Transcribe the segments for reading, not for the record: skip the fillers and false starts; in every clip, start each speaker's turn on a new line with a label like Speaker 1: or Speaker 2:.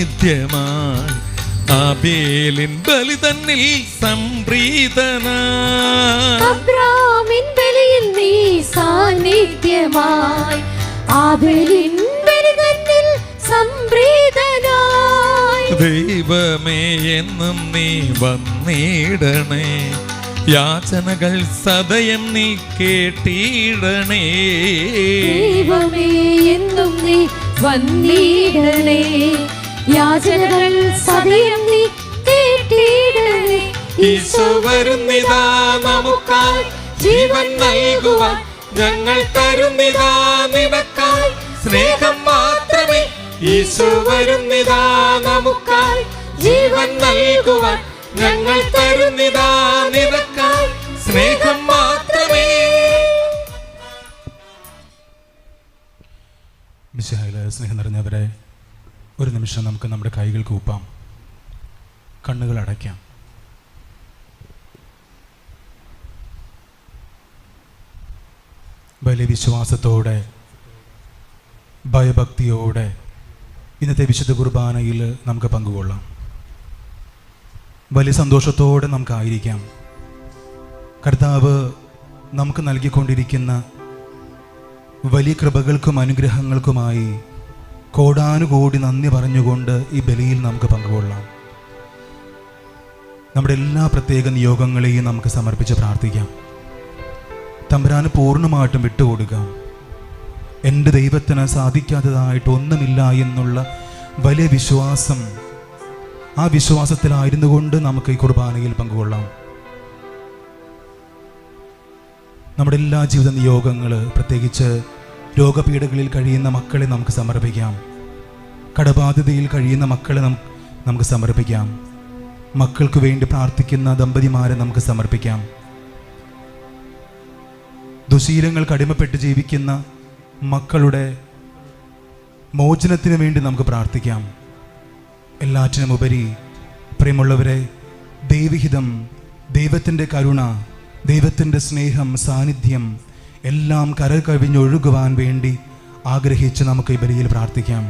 Speaker 1: സാന്നിധ്യമായി ആബേലിൻ ബലി തന്നിൽ സംപ്രീതനായി.
Speaker 2: അബ്രാമിൻ ബലിയിൽ നീ സാന്നിധ്യമായി ആബേലിൻ ബലി തന്നിൽ സംപ്രീതനായി.
Speaker 1: ദൈവമേ എന്നും നീ വന്നിടണേ, യാചനകൾ സദയം നീ കേട്ടിടണേ.
Speaker 2: ദൈവമേ എന്നും നീ വന്നിടണേ, യാചനകൾ സദയം നീ കേട്ടിടണേ.
Speaker 1: ഈശോ വരുന്നിതാ നമുക്കായി ജീവൻ നൽകുവാൻ, ഞങ്ങൾ തരുന്നിതാ നിനക്കായി സ്നേഹം മാത്രമേ. ഈശോ വരുന്നിതാ നമുക്കായി ജീവൻ നൽകുവാൻ, ഞങ്ങൾ തരുന്നിതാ നിനക്കായി സ്നേഹം മാത്രമേ.
Speaker 3: മിശിഹായിലെ സ്നേഹം നിറഞ്ഞവരെ, ഒരു നിമിഷം നമുക്ക് നമ്മുടെ കൈകൾ കൂപ്പാം, കണ്ണുകൾ അടയ്ക്കാം. വലിയ വിശ്വാസത്തോടെ ഭയഭക്തിയോടെ ഇന്നത്തെ വിശുദ്ധ കുർബാനയിൽ നമുക്ക് പങ്കുകൊള്ളാം. വലിയ സന്തോഷത്തോടെ നമുക്കായിരിക്കാം. കർത്താവ് നമുക്ക് നൽകിക്കൊണ്ടിരിക്കുന്ന വലിയ കൃപകൾക്കും അനുഗ്രഹങ്ങൾക്കുമായി കോടാനുകോടി നന്ദി പറഞ്ഞുകൊണ്ട് ഈ ബലിയിൽ നമുക്ക് പങ്കുകൊള്ളാം. നമ്മുടെ എല്ലാ പ്രത്യേക നിയോഗങ്ങളെയും നമുക്ക് സമർപ്പിച്ച് പ്രാർത്ഥിക്കാം. തമ്പുരാന് പൂർണ്ണമായിട്ടും വിട്ടുകൊടുക്കാം. എൻ്റെ ദൈവത്തിന് സാധിക്കാത്തതായിട്ട് ഒന്നുമില്ല എന്നുള്ള വലിയ വിശ്വാസം, ആ വിശ്വാസത്തിലായിരുന്നു കൊണ്ട് നമുക്ക് ഈ കുർബാനയിൽ പങ്കുകൊള്ളാം. നമ്മുടെ എല്ലാ ജീവിത നിയോഗങ്ങൾ, പ്രത്യേകിച്ച് രോഗപീഠകളിൽ കഴിയുന്ന മക്കളെ നമുക്ക് സമർപ്പിക്കാം. കടബാധ്യതയിൽ കഴിയുന്ന മക്കളെ നമുക്ക് സമർപ്പിക്കാം. മക്കൾക്ക് വേണ്ടി പ്രാർത്ഥിക്കുന്ന ദമ്പതിമാരെ നമുക്ക് സമർപ്പിക്കാം. ദുശീലങ്ങൾക്ക് അടിമപ്പെട്ട് ജീവിക്കുന്ന മക്കളുടെ മോചനത്തിന് വേണ്ടി നമുക്ക് പ്രാർത്ഥിക്കാം. എല്ലാറ്റിനുമുപരി പ്രിയമുള്ളവരെ, ദൈവഹിതം, ദൈവത്തിൻ്റെ കരുണ, ദൈവത്തിൻ്റെ സ്നേഹം, സാന്നിധ്യം എല്ലാം കര കവിഞ്ഞൊഴുകുവാൻ വേണ്ടി ആഗ്രഹിച്ച് നമുക്ക് ഈ ബലിയിൽ പ്രാർത്ഥിക്കാം.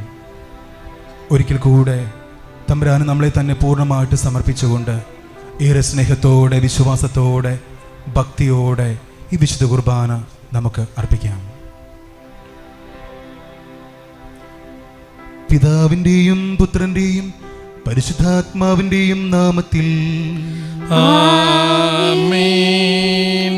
Speaker 3: ഒരിക്കൽ കൂടെ തമ്പുരാന് നമ്മളെ തന്നെ പൂർണ്ണമായിട്ട് സമർപ്പിച്ചുകൊണ്ട് ഏറെ സ്നേഹത്തോടെ, വിശ്വാസത്തോടെ, ഭക്തിയോടെ ഈ വിശുദ്ധ കുർബാന നമുക്ക് അർപ്പിക്കാം. പിതാവിൻ്റെയും പുത്രൻ്റെയും പരിശുദ്ധാത്മാവിൻ്റെയും നാമത്തിൽ
Speaker 1: ആമേൻ.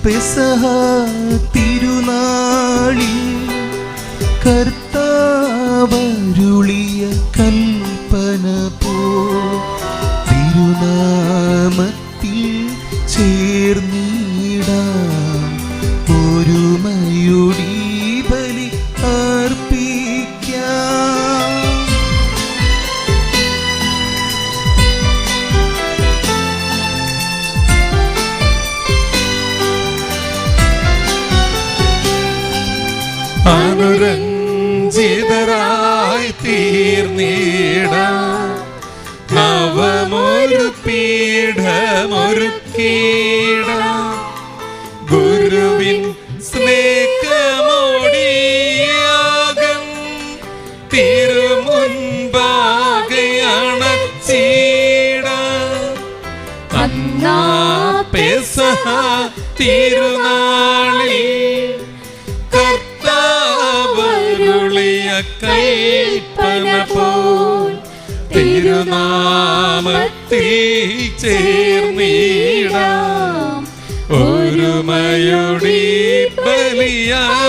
Speaker 3: പെസഹ തിരുനാളിൽ കർത്താവരുളിയ കൽപ്പന പോ തിരുനാമത്തിൽ ചേർന്നിടാം, ഒരുമയോടി ബലി അർപ്പിക്കാം. അനുരഞ്ജിതരായി തീർന്നിടാം, നവമൊരു പീഠമൊരുക്കിടാം. ഗുരുവിൻ സ്നേഹമോടിയാകം തിരുമുൻപാകെ അണച്ചിടാം. അന്നാ പെസഹ തിരുനാളിൽ കൽപ്പന പോൽ തിരുനാമത്തിൽ ചേർന്നിടാം, ഒരുമയോടി ബലിയർപ്പിക്കാം.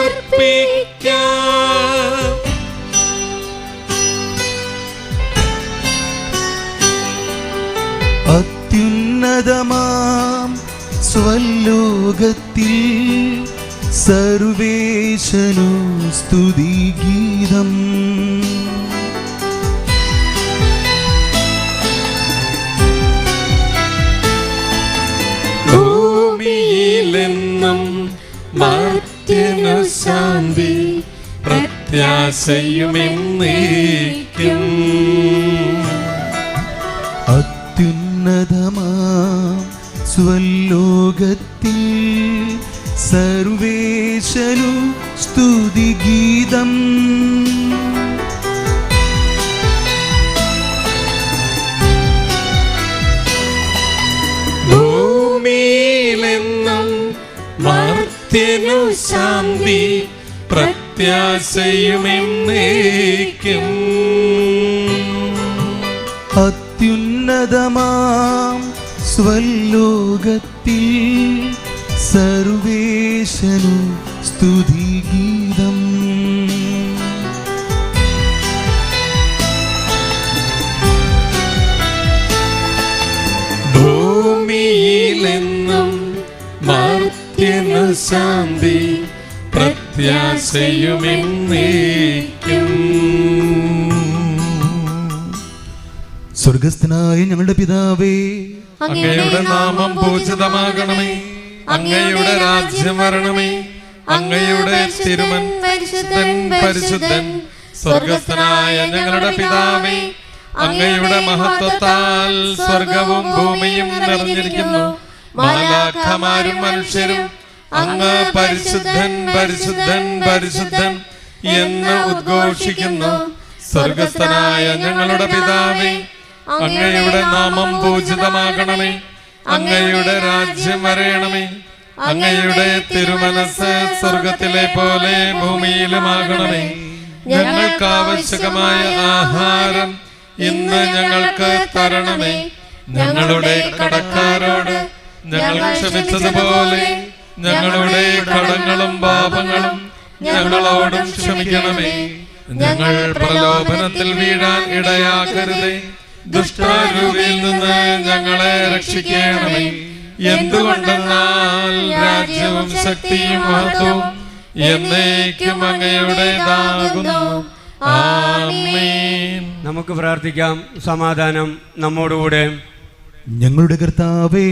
Speaker 3: അത്യുന്നതമാം സ്വലോകത്തിൽ സർവേശനു സ്തുതിഗീതം.
Speaker 1: പ്രത്യാശയുമെന്നേക്കും.
Speaker 3: അത്യുന്നതമാം സ്വലോകത്തിൽ സർവേശനു സ്തുതിഗീതം.
Speaker 1: ഭൂമിയിലെന്നും മർത്യനു ശാന്തി പ്രത്യാശയുമെന്നേക്കും.
Speaker 3: അത്യുന്നതമാം സ്വലോകത്തിൽ സർവേശനു സ്തുതിഗീതം.
Speaker 1: ഭൂമിയിലെന്നും മർത്യനു ശാന്തി പ്രത്യാശയുമെന്നേക്കും.
Speaker 3: സ്വർഗസ്ഥനായ ഞങ്ങളുടെ പിതാവേ,
Speaker 1: അങ്ങയുടെ നാമം പൂജിതമാകണമേ. അങ്ങയുടെ രാജ്യം വരണമേ. അങ്ങയുടെ തിരുമൻ പരിശുദ്ധൻ പരിശുദ്ധൻ. സ്വർഗസ്ഥനായ ഞങ്ങളുടെ പിതാവേ, അങ്ങയുടെ മഹത്വത്താൽ സ്വർഗവും ഭൂമിയും നിറഞ്ഞിരിക്കുന്നു. മാലാഖമാരും മനുഷ്യരും അങ്ങ് പരിശുദ്ധൻ പരിശുദ്ധൻ പരിശുദ്ധൻ എന്ന് ഉദ്ഘോഷിക്കുന്നു. സ്വർഗസ്ഥനായ ഞങ്ങളുടെ പിതാവേ, അങ്ങയുടെ നാമം പൂജിതമാകണമേ. അങ്ങയുടെ രാജ്യം വരയണമേ. അങ്ങയുടെ തിരുമനസ് സ്വർഗത്തിലെ പോലെ ഭൂമിയിലുമാകണമേ. ഞങ്ങൾക്ക് ആവശ്യമായ ആഹാരം ഇന്ന് ഞങ്ങൾക്ക് തരണമേ. ഞങ്ങളുടെ കടക്കാരോട് ഞങ്ങൾ ക്ഷമിച്ചതുപോലെ ഞങ്ങളുടെ കടങ്ങളും പാപങ്ങളും ഞങ്ങളോടും ക്ഷമിക്കണമേ. ഞങ്ങൾ പ്രലോഭനത്തിൽ വീഴാൻ ഇടയാക്കരുതേ. ദുഷ്ടാരൂപിയിൽ നിന്ന് ഞങ്ങളെ രക്ഷിക്കണമേ. എന്തുകൊണ്ടെന്നാൽ രാജ്യവും ശക്തിയും മഹത്വവും എന്നേക്കും അങ്ങയുടേതാകുന്നു. ആമേൻ.
Speaker 4: നമുക്ക് പ്രാർത്ഥിക്കാം. സമാധാനം നമ്മോടുകൂടെ.
Speaker 3: ഞങ്ങളുടെ കർത്താവേ,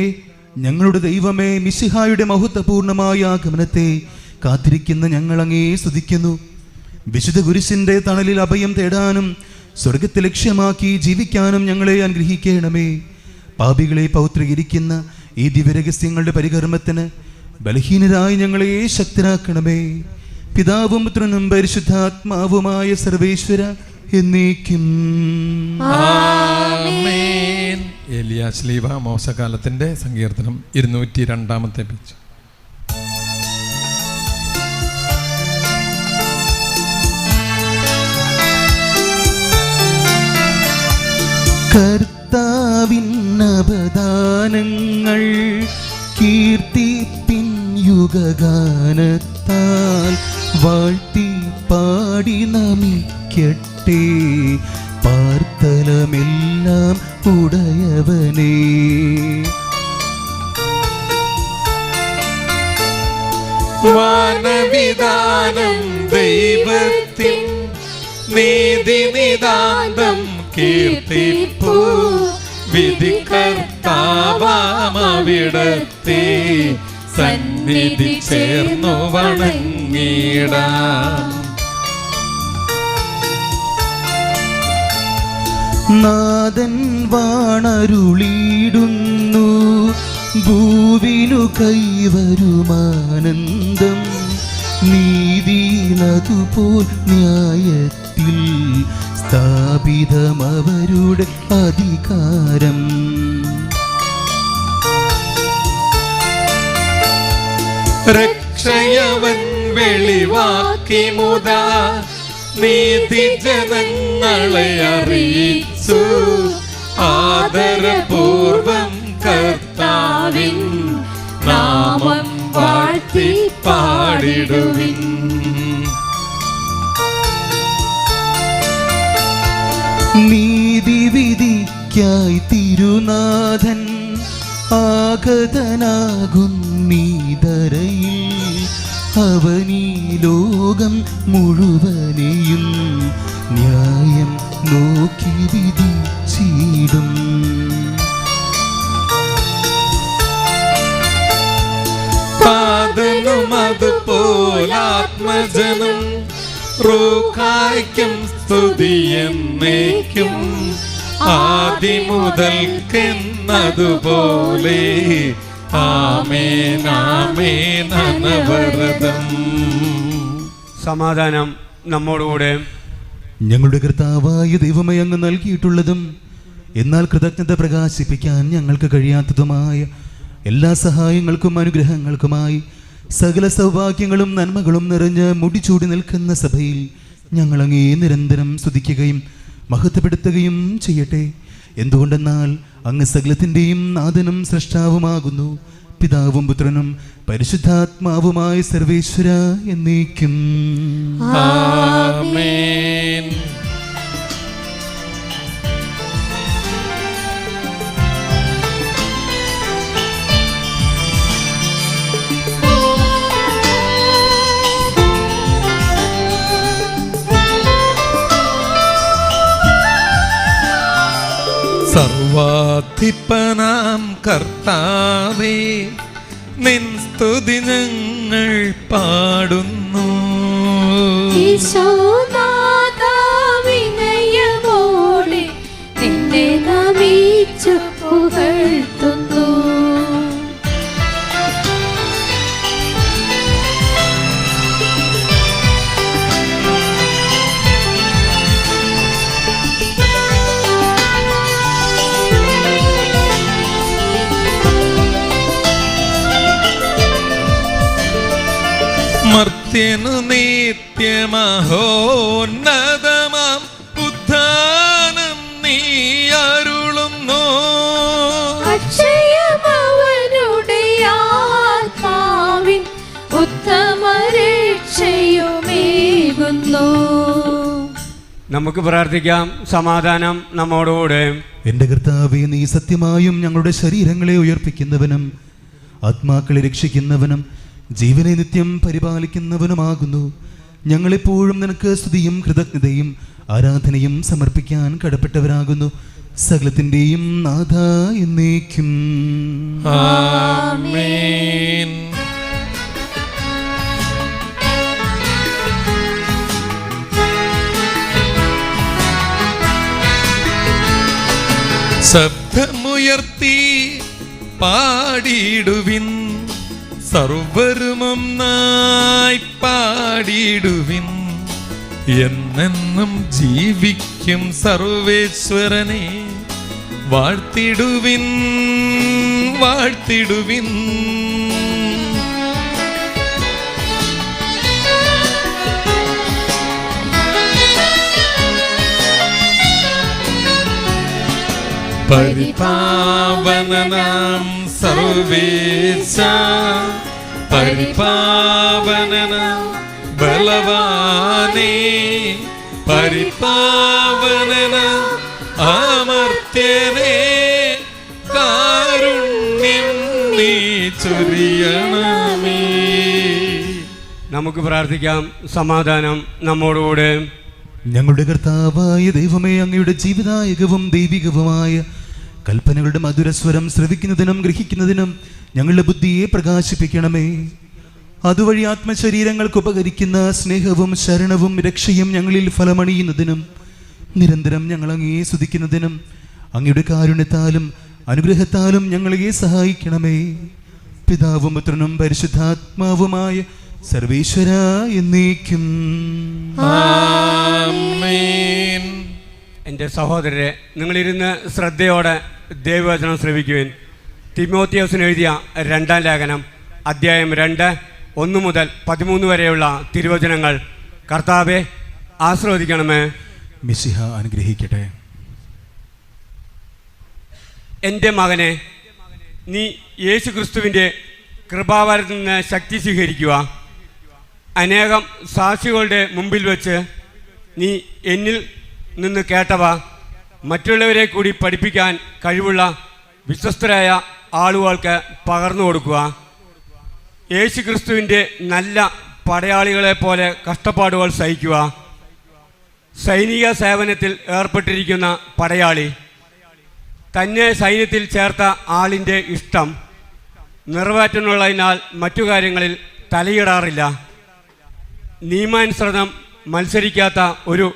Speaker 3: ഞങ്ങളുടെ ദൈവമേ, മിശിഹായുടെ മഹത്വപൂർണമായ ആഗമനത്തെ കാത്തിരിക്കുന്ന ഞങ്ങൾ അങ്ങേ സ്തുതിക്കുന്നു. വിശുദ്ധ കുരിശിന്റെ തണലിൽ അഭയം തേടാനും സ്വർഗത്തെ ലക്ഷ്യമാക്കി ജീവിക്കാനും ഞങ്ങളെ അനുഗ്രഹിക്കണമേ. പാപികളെ പൗത്രീകരിക്കുന്ന ഈ ദിവ്യരഹസ്യങ്ങളുടെ പരികർമ്മത്തിന് ബലഹീനരായി ഞങ്ങളെ ശക്തരാക്കണമേ. പിതാവും പുത്രനും പരിശുദ്ധാത്മാവുമായ സർവേശ്വര എന്നേക്കും
Speaker 1: ആമേൻ. ഏലിയാ ശ്ലീഹ മോശകാലത്തിന്റെ സങ്കീർത്തനം 202 പേജ്.
Speaker 3: കർത്താവിൻ അപദാനങ്ങൾ കീർത്തിപ്പിൻ യുഗഗാനത്താൽ വാഴ്ത്തി പാടി നമിക്കട്ടെ. പാർത്തലമെല്ലാം ഉടയവനേ,
Speaker 1: വാനവിധാനം ദൈവത്തിൻ നീതി നിതാന്തം കീർത്തിപ്പൂ. വിധികർത്താവാമവിടത്തെ സന്നിധി ചേർന്നു വണങ്ങിടാം.
Speaker 3: നാഥൻ വാണരുളിയിടുന്നു, ഭൂവിനു കൈവരുമാനന്ദം. നീതിയിലതുപോൽ ന്യായത്തിൽ സ്ഥാപിതമവരുടെ അധികാരം.
Speaker 1: രക്ഷയവൻ വെളിവാക്കി മുതാ നീതി ജനങ്ങളെ അറിയിച്ചു. ആദരപൂർവം കർത്താവിൻ നാമം വാഴ്ത്തി പാടിടുവിൻ.
Speaker 3: നീതി വിധിക്കായി തിരുനാഥൻ ആഗതനാകുന്നീതരയിൽ. അവനീ ലോകം മുഴുവനെയും ന്യായം നോക്കി വിധിച്ചിടും.
Speaker 1: പാദനും അതുപോലാത്മജനും റൂഹായ്ക്കും സ്തുതിയെന്നേക്കും ആദിമുതൽക്കെന്നതുപോലെ ആമേൻ ആമേൻ അനവരതം.
Speaker 4: സമാധാനം നമ്മോടുകൂടെ.
Speaker 3: ഞങ്ങളുടെ കർത്താവായ ദൈവമേ, അങ്ങ് നൽകിയിട്ടുള്ളതും എന്നാൽ കൃതജ്ഞത പ്രകാശിപ്പിക്കാൻ ഞങ്ങൾക്ക് കഴിയാത്തതുമായ എല്ലാ സഹായങ്ങൾക്കും അനുഗ്രഹങ്ങൾക്കുമായി സകല സൗഭാഗ്യങ്ങളും നന്മകളും നിറഞ്ഞ് മുടിച്ചൂടി നിൽക്കുന്ന സഭയിൽ ഞങ്ങൾ അങ്ങേ നിരന്തരം സ്തുതിക്കുകയും മഹത്വപ്പെടുത്തുകയും ചെയ്യട്ടെ. എന്തുകൊണ്ടെന്നാൽ അങ്ങ് സകലത്തിൻ്റെയും നാഥനും സൃഷ്ടാവുമാകുന്നു. പിതാവും പുത്രനും പരിശുദ്ധാത്മാവുമായ സർവേശ്വര എന്നേക്കും
Speaker 1: ആമേൻ. സർവാധിപനാം കർത്താവേ, നിൻ സ്തുതി ഞങ്ങൾ പാടുന്നു.
Speaker 2: വിനയമോടെ നിന്നെ നമിച്ചു പുകഴ്ത്തുന്നു.
Speaker 1: മർത്യനു നിത്യമഹോന്നതമാം ഉദ്ധാനം നീ അരുളുന്നു.
Speaker 2: അക്ഷയമവനുടെ ആത്മാവിൻ ഉത്തമരക്ഷയുമേകുന്നു.
Speaker 4: നമുക്ക് പ്രാർത്ഥിക്കാം. സമാധാനം നമ്മോടുകൂടെ.
Speaker 3: എൻ്റെ കർത്താവേ, നീ സത്യമായും ഞങ്ങളുടെ ശരീരങ്ങളെ ഉയർപ്പിക്കുന്നവനും ആത്മാക്കളെ രക്ഷിക്കുന്നവനും ജീവനെ നിത്യം പരിപാലിക്കുന്നവനുമാകുന്നു. ഞങ്ങളെപ്പോഴും നിനക്ക് സ്തുതിയും കൃതജ്ഞതയും ആരാധനയും സമർപ്പിക്കാൻ കടപ്പെട്ടവരാകുന്നു. സകലത്തിൻ്റെയും നാഥ എന്നേക്കും
Speaker 1: ആമേൻ. ശബ്ദമുയർത്തി പാടിടുവിൻ, സർവരുമൊന്നായി പാടിടുവിൻ. എന്നെന്നും ജീവിക്കും സർവേശ്വരനെ വാഴ്ത്തിടുവിൻ, വാഴ്ത്തിടുവിൻ. പരിപാവനനാം സർവേശ, പരിപാവനനാം ബലവാനേ, പരിപാവനനാം അമർത്യനേ, കാരുണ്യം നീ ചൊരിയണമേ.
Speaker 4: നമുക്ക് പ്രാർത്ഥിക്കാം. സമാധാനം നമ്മോടുകൂടെ.
Speaker 3: ഞങ്ങളുടെ കർത്താവായ ദൈവമേ, അങ്ങയുടെ ജീവിതായകവും ദൈവികവുമായ കൽപ്പനകളുടെ മധുരസ്വരം ശ്രവിക്കുന്നതിനും ഗ്രഹിക്കുന്നതിനും ഞങ്ങളുടെ ബുദ്ധിയെ പ്രകാശിപ്പിക്കണമേ. അതുവഴി ആത്മശരീരങ്ങൾക്ക് ഉപകരിക്കുന്ന സ്നേഹവും ശരണവും രക്ഷയും ഞങ്ങളിൽ ഫലമണിയുന്നതിനും നിരന്തരം ഞങ്ങൾ അങ്ങയെ സ്തുതിക്കുന്നതിനും അങ്ങയുടെ കാരുണ്യത്താലും അനുഗ്രഹത്താലും ഞങ്ങളെ സഹായിക്കണമേ. പിതാവും പുത്രനും പരിശുദ്ധാത്മാവുമായ സർവേശ്വര എന്നേക്കും
Speaker 1: ആമേൻ.
Speaker 4: എൻ്റെ സഹോദരരെ, നിങ്ങളിരുന്ന് ശ്രദ്ധയോടെ ദൈവവചനം ശ്രവിക്കുവിൻ. തിമോത്തിയോസിന് എഴുതിയ 2-ാം ലേഖനം അധ്യായം 2, 1 മുതൽ 13 വരെയുള്ള തിരുവചനങ്ങൾ കർത്താവെ ആശീർവദിക്കണമേ.
Speaker 3: മിശിഹ അനുഗ്രഹിക്കട്ടെ.
Speaker 4: എൻ്റെ മകനെ, നീ യേശു ക്രിസ്തുവിൻ്റെ കൃപാവരത്തിൽ നിന്ന് ശക്തി സ്വീകരിക്കുക. അനേകം സാക്ഷികളുടെ മുമ്പിൽ വെച്ച് നീ എന്നിൽ നിന്ന് കേട്ടവ മറ്റുള്ളവരെ കൂടി പഠിപ്പിക്കാൻ കഴിവുള്ള വിശ്വസ്തരായ ആളുകൾക്ക് പകർന്നു കൊടുക്കുക. യേശു ക്രിസ്തുവിൻ്റെ നല്ല പടയാളികളെ പോലെ കഷ്ടപ്പാടുകൾ സഹിക്കുക. സൈനിക സേവനത്തിൽ ഏർപ്പെട്ടിരിക്കുന്ന പടയാളി തന്നെ സൈന്യത്തിൽ ചേർത്ത ആളിൻ്റെ ഇഷ്ടം നിറവേറ്റാനുള്ളതിനാൽ മറ്റു കാര്യങ്ങളിൽ തലയിടാറില്ല. നിയമാനുസൃതം മത്സരിക്കാത്ത ഒരു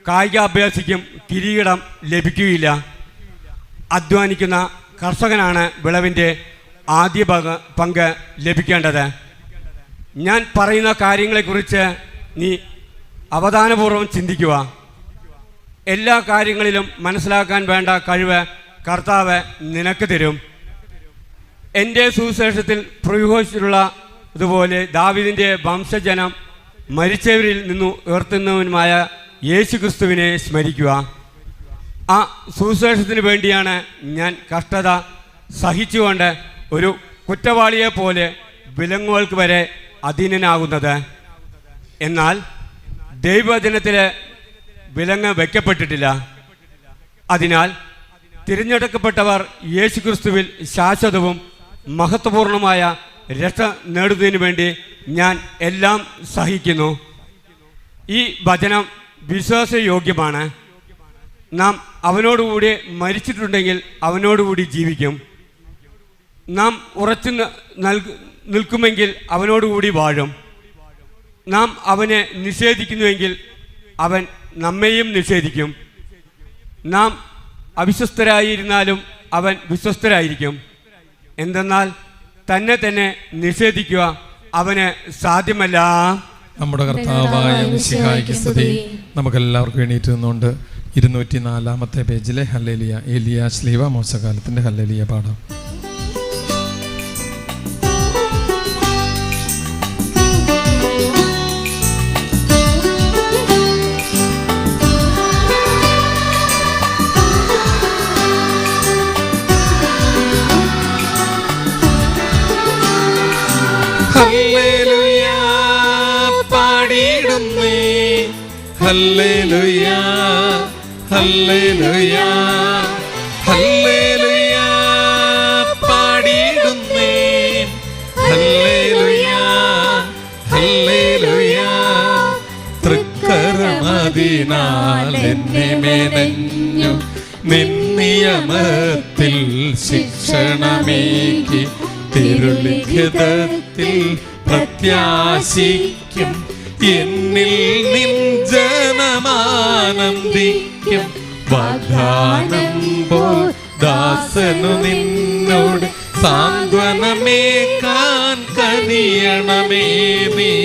Speaker 4: കായികാഭ്യാസിക്കും കിരീടം ലഭിക്കുകയില്ല. അധ്വാനിക്കുന്ന കർഷകനാണ് വിളവിൻ്റെ ആദ്യ പങ്ക് ലഭിക്കേണ്ടത്. ഞാൻ പറയുന്ന കാര്യങ്ങളെക്കുറിച്ച് നീ അവധാനപൂർവ്വം ചിന്തിക്കുക. എല്ലാ കാര്യങ്ങളിലും മനസ്സിലാക്കാൻ വേണ്ട കഴിവ് കർത്താവ് നിനക്ക് തരും. എൻ്റെ സുവിശേഷത്തിൽ പ്രയോഗിച്ചിട്ടുള്ള ഇതുപോലെ ദാവീദിൻ്റെ വംശജനം മരിച്ചവരിൽ നിന്നു ഉയർത്തുന്നവനുമായ യേശു ക്രിസ്തുവിനെ സ്മരിക്കുക. ആ സുവിശേഷത്തിന് വേണ്ടിയാണ് ഞാൻ കഷ്ടത സഹിച്ചുകൊണ്ട് ഒരു കുറ്റവാളിയെ പോലെ വിലങ്ങുകൾക്ക് വരെ അധീനനാകുന്നത്. എന്നാൽ ദൈവവചനത്തിൽ വിലങ്ങ് വയ്ക്കപ്പെട്ടിട്ടില്ല. അതിനാൽ തിരഞ്ഞെടുക്കപ്പെട്ടവർ യേശു ക്രിസ്തുവിൽ ശാശ്വതവും മഹത്വപൂർണമായ രക്ഷ നേടുന്നതിന് വേണ്ടി ഞാൻ എല്ലാം സഹിക്കുന്നു. ഈ വചനം വിശ്വാസയോഗ്യമാണ്. നാം അവനോടുകൂടി മരിച്ചിട്ടുണ്ടെങ്കിൽ അവനോടുകൂടി ജീവിക്കും. നാം ഉറച്ചു നിൽക്കുമെങ്കിൽ അവനോടുകൂടി വാഴും. നാം അവനെ നിഷേധിക്കുന്നുവെങ്കിൽ അവൻ നമ്മെയും നിഷേധിക്കും. നാം അവിശ്വസ്തരായിരുന്നാലും അവൻ വിശ്വസ്തരായിരിക്കും. എന്തെന്നാൽ തന്നെ തന്നെ നിഷേധിക്കുക അവന് സാധ്യമല്ല.
Speaker 1: നമ്മുടെ കർത്താവായ മിശിഹായ്ക്ക് സ്തുതി. നമുക്കെല്ലാവർക്കും എണീറ്റ് നിന്നുകൊണ്ട് 204-ാമത്തെ പേജിലെ ഹല്ലേലൂയ ഏലിയാ ശ്ലീവ മോശകാലത്തിൻ്റെ ഹല്ലേലൂയ പാടാം. ഹല്ലേലൂയ പാടിയിടുന്നേ, ഹല്ലേലൂയ ഹല്ലേലൂയ ഹല്ലേലൂയ പാടിയിടുന്നേ, ഹല്ലേലൂയ ഹല്ലേലൂയ. തൃക്കരമതിനാൽ എന്നെ മെനഞ്ഞു, നിന്നിയമത്തിൽ ശിക്ഷണമേകി, തിരുലിഖിതത്തിൽ പ്രത്യാശിക്കും, എന്നിൽ നിൻ ജനമാനന്ദിക്കും. വാഗ്ദാനം പോൽ ദാസനു നിന്നോട് സാന്ത്വനമേകാൻ കനിയണമേ നീ.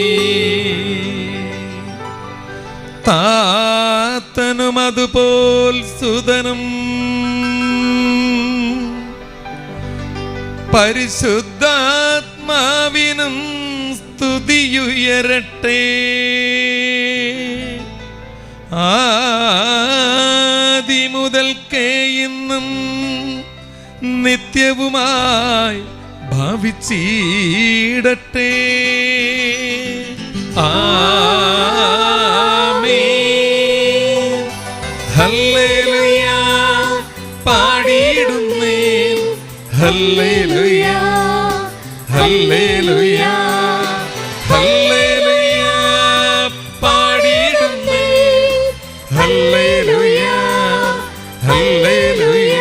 Speaker 1: താത്തനും അതുപോൽ സുതനും പരിശുദ്ധാത്മാവിനും സ്തുതിയുയരട്ടെ. ആദിമുതൽക്കേ ഇന്നും നിത്യവുമായി ഭാവിച്ചിടട്ടെ. ആമേൻ. ഹല്ലേലൂയ പാടിയിടുന്നേ, ഹല്ലേലൂയ ഹല്ലേലൂയ ഹല്ലേലൂയ പാടിയിടുന്നേ, ഹല്ലേലൂയ ഹല്ലേലൂയ.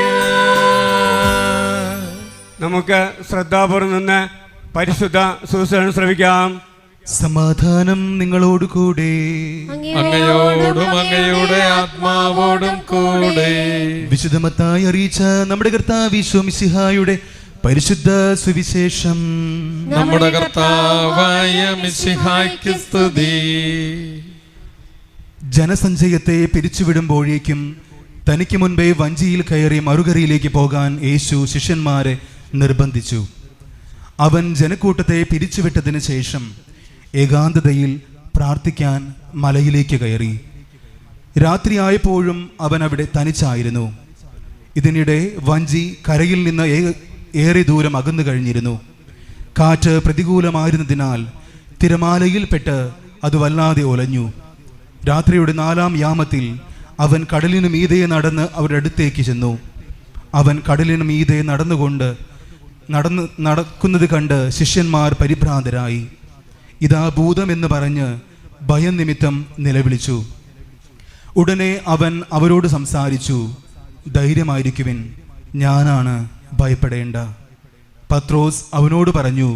Speaker 4: നമുക്ക് ശ്രദ്ധാപൂർവ്വം നിന്ന് പരിശുദ്ധ സുവിശേഷം ശ്രവിക്കാം.
Speaker 3: സമാധാനം നിങ്ങളോടുകൂടെ,
Speaker 1: അങ്ങയോടും അങ്ങയുടെ ആത്മാവോടും കൂടെ.
Speaker 3: വിശുദ്ധ മത്തായി അറിയിച്ച നമ്മുടെ കർത്താവ് യേശു മിശിഹായുടെ പരിശുദ്ധ സുവിശേഷം.
Speaker 1: നമ്മുടെ കർത്താവായ മിശിഹായ്ക്ക് സ്തുതി.
Speaker 3: ജനസഞ്ചയത്തെ പിരിച്ചുവിടുമ്പോഴേക്കും തനിക്ക് മുൻപേ വഞ്ചിയിൽ കയറി മറുകരയിലേക്ക് പോകാൻ യേശു ശിഷ്യന്മാരെ നിർബന്ധിച്ചു. അവൻ ജനക്കൂട്ടത്തെ പിരിച്ചുവിട്ടതിന് ശേഷം ഏകാന്തതയിൽ പ്രാർത്ഥിക്കാൻ മലയിലേക്ക് കയറി. രാത്രിയായപ്പോഴും അവൻ അവിടെ തനിച്ചായിരുന്നു. ഇതിനിടെ വഞ്ചി കരയിൽ നിന്ന് ഏറെ ദൂരം അകന്നു കഴിഞ്ഞിരുന്നു. കാറ്റ് പ്രതികൂലമായിരുന്നതിനാൽ തിരമാലയിൽപ്പെട്ട് അത് വല്ലാതെ ഒലഞ്ഞു. രാത്രിയുടെ 4-ാം യാമത്തിൽ അവൻ കടലിനു മീതെ നടന്ന് അവരുടെ അടുത്തേക്ക് ചെന്നു. അവൻ കടലിനു മീതെ നടക്കുന്നത് കണ്ട് ശിഷ്യന്മാർ പരിഭ്രാന്തരായി. ഇതാ ഭൂതമെന്ന് പറഞ്ഞ് ഭയം നിമിത്തം നിലവിളിച്ചു. ഉടനെ അവൻ അവരോട് സംസാരിച്ചു, ധൈര്യമായിരിക്കുവിൻ, ഞാനാണ്, ഭയപ്പെടേണ്ട. പത്രോസ് അവനോട് പറഞ്ഞു,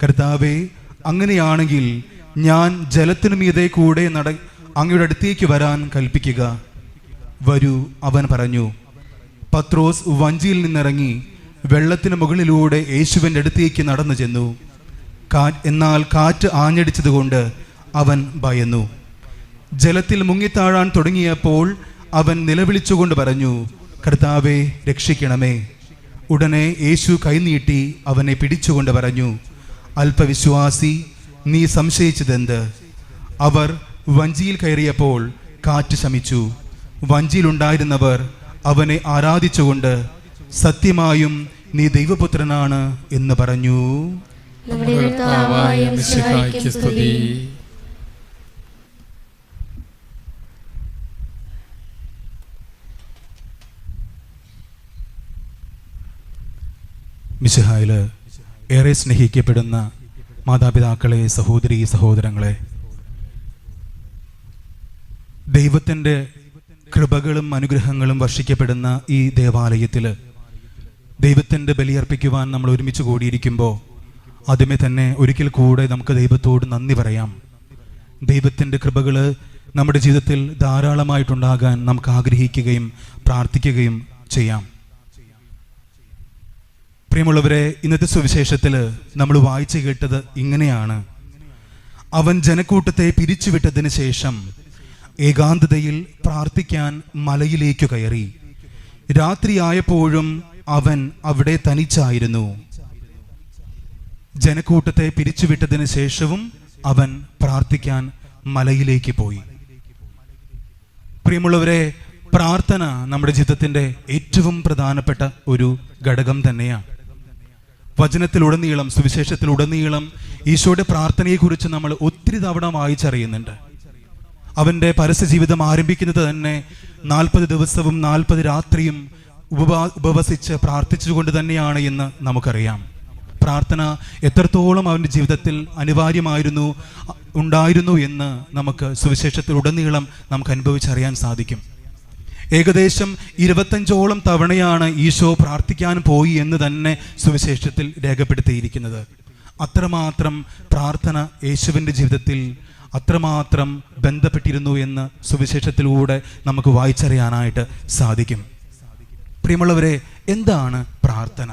Speaker 3: കർത്താവേ, അങ്ങനെയാണെങ്കിൽ ഞാൻ ജലത്തിനു മീതെ കൂടെ അങ്ങയുടെ അടുത്തേക്ക് വരാൻ കൽപ്പിക്കുക. വരൂ, അവൻ പറഞ്ഞു. പത്രോസ് വഞ്ചിയിൽ നിന്നിറങ്ങി വെള്ളത്തിന് മുകളിലൂടെ യേശുവിൻ്റെ അടുത്തേക്ക് നടന്നു ചെന്നു. എന്നാൽ കാറ്റ് ആഞ്ഞടിച്ചതുകൊണ്ട് അവൻ ഭയന്നു. ജലത്തിൽ മുങ്ങിത്താഴാൻ തുടങ്ങിയപ്പോൾ അവൻ നിലവിളിച്ചുകൊണ്ട് പറഞ്ഞു, കർത്താവേ, രക്ഷിക്കണമേ. ഉടനെ യേശു കൈനീട്ടി അവനെ പിടിച്ചുകൊണ്ട് പറഞ്ഞു, അല്പവിശ്വാസി, നീ സംശയിച്ചതെന്ത്? അവർ വഞ്ചിയിൽ കയറിയപ്പോൾ കാറ്റ് ശമിച്ചു. വഞ്ചിയിലുണ്ടായിരുന്നവർ അവനെ ആരാധിച്ചുകൊണ്ട്, സത്യമായും നീ ദൈവപുത്രനാണ് എന്ന് പറഞ്ഞു.
Speaker 2: നമ്മുടെ കർത്താവായ മിശിഹായ്ക്ക് സ്തുതി.
Speaker 3: മിശിഹായിൽ ഏറെ സ്നേഹിക്കപ്പെടുന്ന മാതാപിതാക്കളെ, സഹോദരീ സഹോദരങ്ങളെ, ദൈവത്തിൻ്റെ കൃപകളും അനുഗ്രഹങ്ങളും വർഷിക്കപ്പെടുന്ന ഈ ദേവാലയത്തിൽ ദൈവത്തിൻ്റെ ബലിയർപ്പിക്കുവാൻ നമ്മൾ ഒരുമിച്ച് കൂടിയിരിക്കുമ്പോൾ ആദ്യമേ തന്നെ ഒരിക്കൽ കൂടെ നമുക്ക് ദൈവത്തോട് നന്ദി പറയാം. ദൈവത്തിൻ്റെ കൃപകൾ നമ്മുടെ ജീവിതത്തിൽ ധാരാളമായിട്ടുണ്ടാകാൻ നമുക്ക് ആഗ്രഹിക്കുകയും പ്രാർത്ഥിക്കുകയും ചെയ്യാം. പ്രിയമുള്ളവരെ, ഇന്നത്തെ സുവിശേഷത്തിൽ നമ്മൾ വായിച്ചു കേട്ടത് ഇങ്ങനെയാണ്. അവൻ ജനക്കൂട്ടത്തെ പിരിച്ചുവിട്ടതിന് ശേഷം ഏകാന്തതയിൽ പ്രാർത്ഥിക്കാൻ മലയിലേക്ക് കയറി. രാത്രിയായപ്പോഴും അവൻ അവിടെ തനിച്ചായിരുന്നു. ജനക്കൂട്ടത്തെ പിരിച്ചുവിട്ടതിന് ശേഷവും അവൻ പ്രാർത്ഥിക്കാൻ മലയിലേക്ക് പോയി. പ്രിയമുള്ളവരെ, പ്രാർത്ഥന നമ്മുടെ ജീവിതത്തിൻ്റെ ഏറ്റവും പ്രധാനപ്പെട്ട ഒരു ഘടകം തന്നെയാണ്. വചനത്തിലുടനീളം, സുവിശേഷത്തിലുടനീളം ഈശോയുടെ പ്രാർത്ഥനയെക്കുറിച്ച് നമ്മൾ ഒത്തിരി തവണ വായിച്ചറിയുന്നുണ്ട്. അവൻ്റെ പരസ്യ ജീവിതം ആരംഭിക്കുന്നത് തന്നെ 40 ദിവസവും 40 രാത്രിയും ഉപവസിച്ച് പ്രാർത്ഥിച്ചുകൊണ്ട് തന്നെയാണ് എന്ന് നമുക്കറിയാം. പ്രാർത്ഥന എത്രത്തോളം അവൻ്റെ ജീവിതത്തിൽ ഉണ്ടായിരുന്നു എന്ന് നമുക്ക് സുവിശേഷത്തിലുടനീളം നമുക്ക് അനുഭവിച്ചറിയാൻ സാധിക്കും. ഏകദേശം 25ഓളം തവണയാണ് ഈശോ പ്രാർത്ഥിക്കാൻ പോയി എന്ന് തന്നെ സുവിശേഷത്തിൽ രേഖപ്പെടുത്തിയിരിക്കുന്നത്. അത്രമാത്രം പ്രാർത്ഥന യേശുവിൻ്റെ ജീവിതത്തിൽ അത്രമാത്രം ബന്ധപ്പെട്ടിരുന്നു എന്ന് സുവിശേഷത്തിലൂടെ നമുക്ക് വായിച്ചറിയാനായിട്ട് സാധിക്കും. പ്രിയമുള്ളവരെ, എന്താണ് പ്രാർത്ഥന?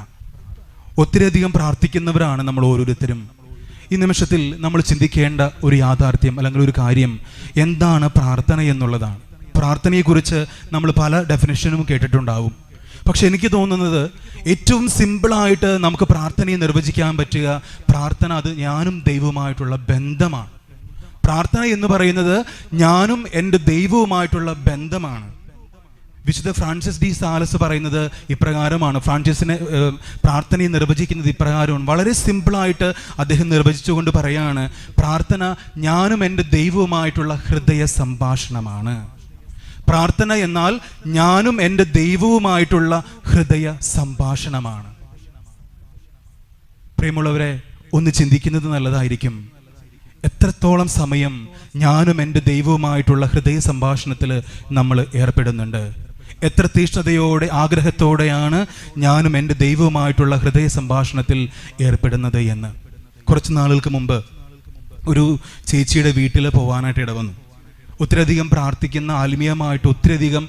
Speaker 3: ഒത്തിരിയധികം പ്രാർത്ഥിക്കുന്നവരാണ് നമ്മൾ ഓരോരുത്തരും. ഈ നിമിഷത്തിൽ നമ്മൾ ചിന്തിക്കേണ്ട ഒരു യാഥാർത്ഥ്യം അല്ലെങ്കിൽ ഒരു കാര്യം എന്താണ് പ്രാർത്ഥന എന്നുള്ളതാണ്. പ്രാർത്ഥനയെക്കുറിച്ച് നമ്മൾ പല ഡെഫിനിഷനും കേട്ടിട്ടുണ്ടാവും. പക്ഷെ എനിക്ക് തോന്നുന്നത് ഏറ്റവും സിമ്പിളായിട്ട് നമുക്ക് പ്രാർത്ഥനയെ നിർവചിക്കാൻ പറ്റുക, പ്രാർത്ഥന അത് ഞാനും ദൈവവുമായിട്ടുള്ള ബന്ധമാണ്. പ്രാർത്ഥന എന്ന് പറയുന്നത് ഞാനും എൻ്റെ ദൈവവുമായിട്ടുള്ള ബന്ധമാണ്. വിശുദ്ധ ഫ്രാൻസിസ് ഡി സാലസ് പറയുന്നത് ഇപ്രകാരമാണ്. ഫ്രാൻസിസിനെ പ്രാർത്ഥനയെ നിർവചിക്കുന്നത് ഇപ്രകാരമാണ്. വളരെ സിമ്പിളായിട്ട് അദ്ദേഹം നിർവചിച്ചുകൊണ്ട് പറയാണ്, പ്രാർത്ഥന ഞാനും എൻ്റെ ദൈവവുമായിട്ടുള്ള ഹൃദയ സംഭാഷണമാണ്. പ്രാർത്ഥന എന്നാൽ ഞാനും എൻ്റെ ദൈവവുമായിട്ടുള്ള ഹൃദയ സംഭാഷണമാണ്. പ്രിയമുള്ളവരെ, ഒന്ന് ചിന്തിക്കുന്നത് നല്ലതായിരിക്കും. എത്രത്തോളം സമയം ഞാനും എൻ്റെ ദൈവവുമായിട്ടുള്ള ഹൃദയ സംഭാഷണത്തിൽ നമ്മൾ ഏർപ്പെടുന്നുണ്ട്? എത്ര തീഷ്ണതയോടെ ആഗ്രഹത്തോടെയാണ് ഞാനും എൻ്റെ ദൈവവുമായിട്ടുള്ള ഹൃദയ സംഭാഷണത്തിൽ ഏർപ്പെടുന്നത് എന്ന്. കുറച്ച് നാളുകൾക്ക് മുമ്പ് ഒരു ചേച്ചിയുടെ വീട്ടിൽ പോകാനായിട്ട് ഇടവന്നു. ഒത്തിരിയധികം പ്രാർത്ഥിക്കുന്ന, ആത്മീയമായിട്ട് ഒത്തിരിയധികം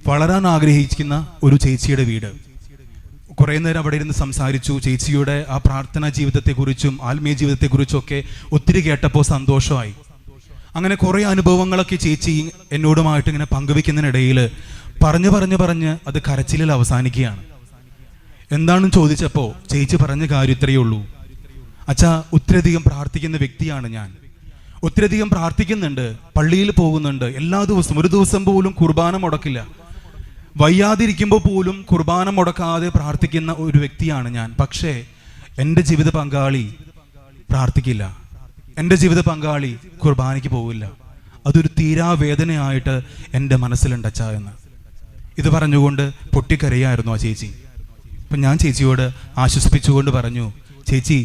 Speaker 3: വളരാൻ ആഗ്രഹിക്കുന്ന ഒരു ചേച്ചിയുടെ വീട്. കുറേ നേരം അവിടെ ഇരുന്ന് സംസാരിച്ചു. ചേച്ചിയുടെ ആ പ്രാർത്ഥനാ ജീവിതത്തെക്കുറിച്ചും ആത്മീയ ജീവിതത്തെക്കുറിച്ചും ഒക്കെ ഒത്തിരി കേട്ടപ്പോൾ സന്തോഷമായി. അങ്ങനെ കുറേ അനുഭവങ്ങളൊക്കെ ചേച്ചി എന്നോടുമായിട്ട് ഇങ്ങനെ പങ്കുവെക്കുന്നതിനിടയിൽ പറഞ്ഞ് അത് കരച്ചിലിൽ അവസാനിക്കുകയാണ്. എന്താണെന്ന് ചോദിച്ചപ്പോൾ ചേച്ചി പറഞ്ഞ കാര്യം ഇത്രയേ ഉള്ളൂ: അച്ഛാ, ഒത്തിരിയധികം പ്രാർത്ഥിക്കുന്ന വ്യക്തിയാണ് ഞാൻ. ഒത്തിരിയധികം പ്രാർത്ഥിക്കുന്നുണ്ട്, പള്ളിയിൽ പോകുന്നുണ്ട് എല്ലാ ദിവസവും. ഒരു ദിവസം പോലും കുർബാന മുടക്കില്ല. വയ്യാതിരിക്കുമ്പോൾ പോലും കുർബാന മുടക്കാതെ പ്രാർത്ഥിക്കുന്ന ഒരു വ്യക്തിയാണ് ഞാൻ. പക്ഷേ എൻ്റെ ജീവിത പങ്കാളി പ്രാർത്ഥിക്കില്ല, എൻ്റെ ജീവിത പങ്കാളി കുർബാനയ്ക്ക് പോവില്ല. അതൊരു തീരാവേദനയായിട്ട് എൻ്റെ മനസ്സിലുണ്ട് അച്ഛാ എന്ന്. ഇത് പറഞ്ഞുകൊണ്ട് പൊട്ടിക്കരയായിരുന്നു ആ ചേച്ചി. അപ്പം ഞാൻ ചേച്ചിയോട് ആശ്വസിപ്പിച്ചുകൊണ്ട് പറഞ്ഞു, ചേച്ചി,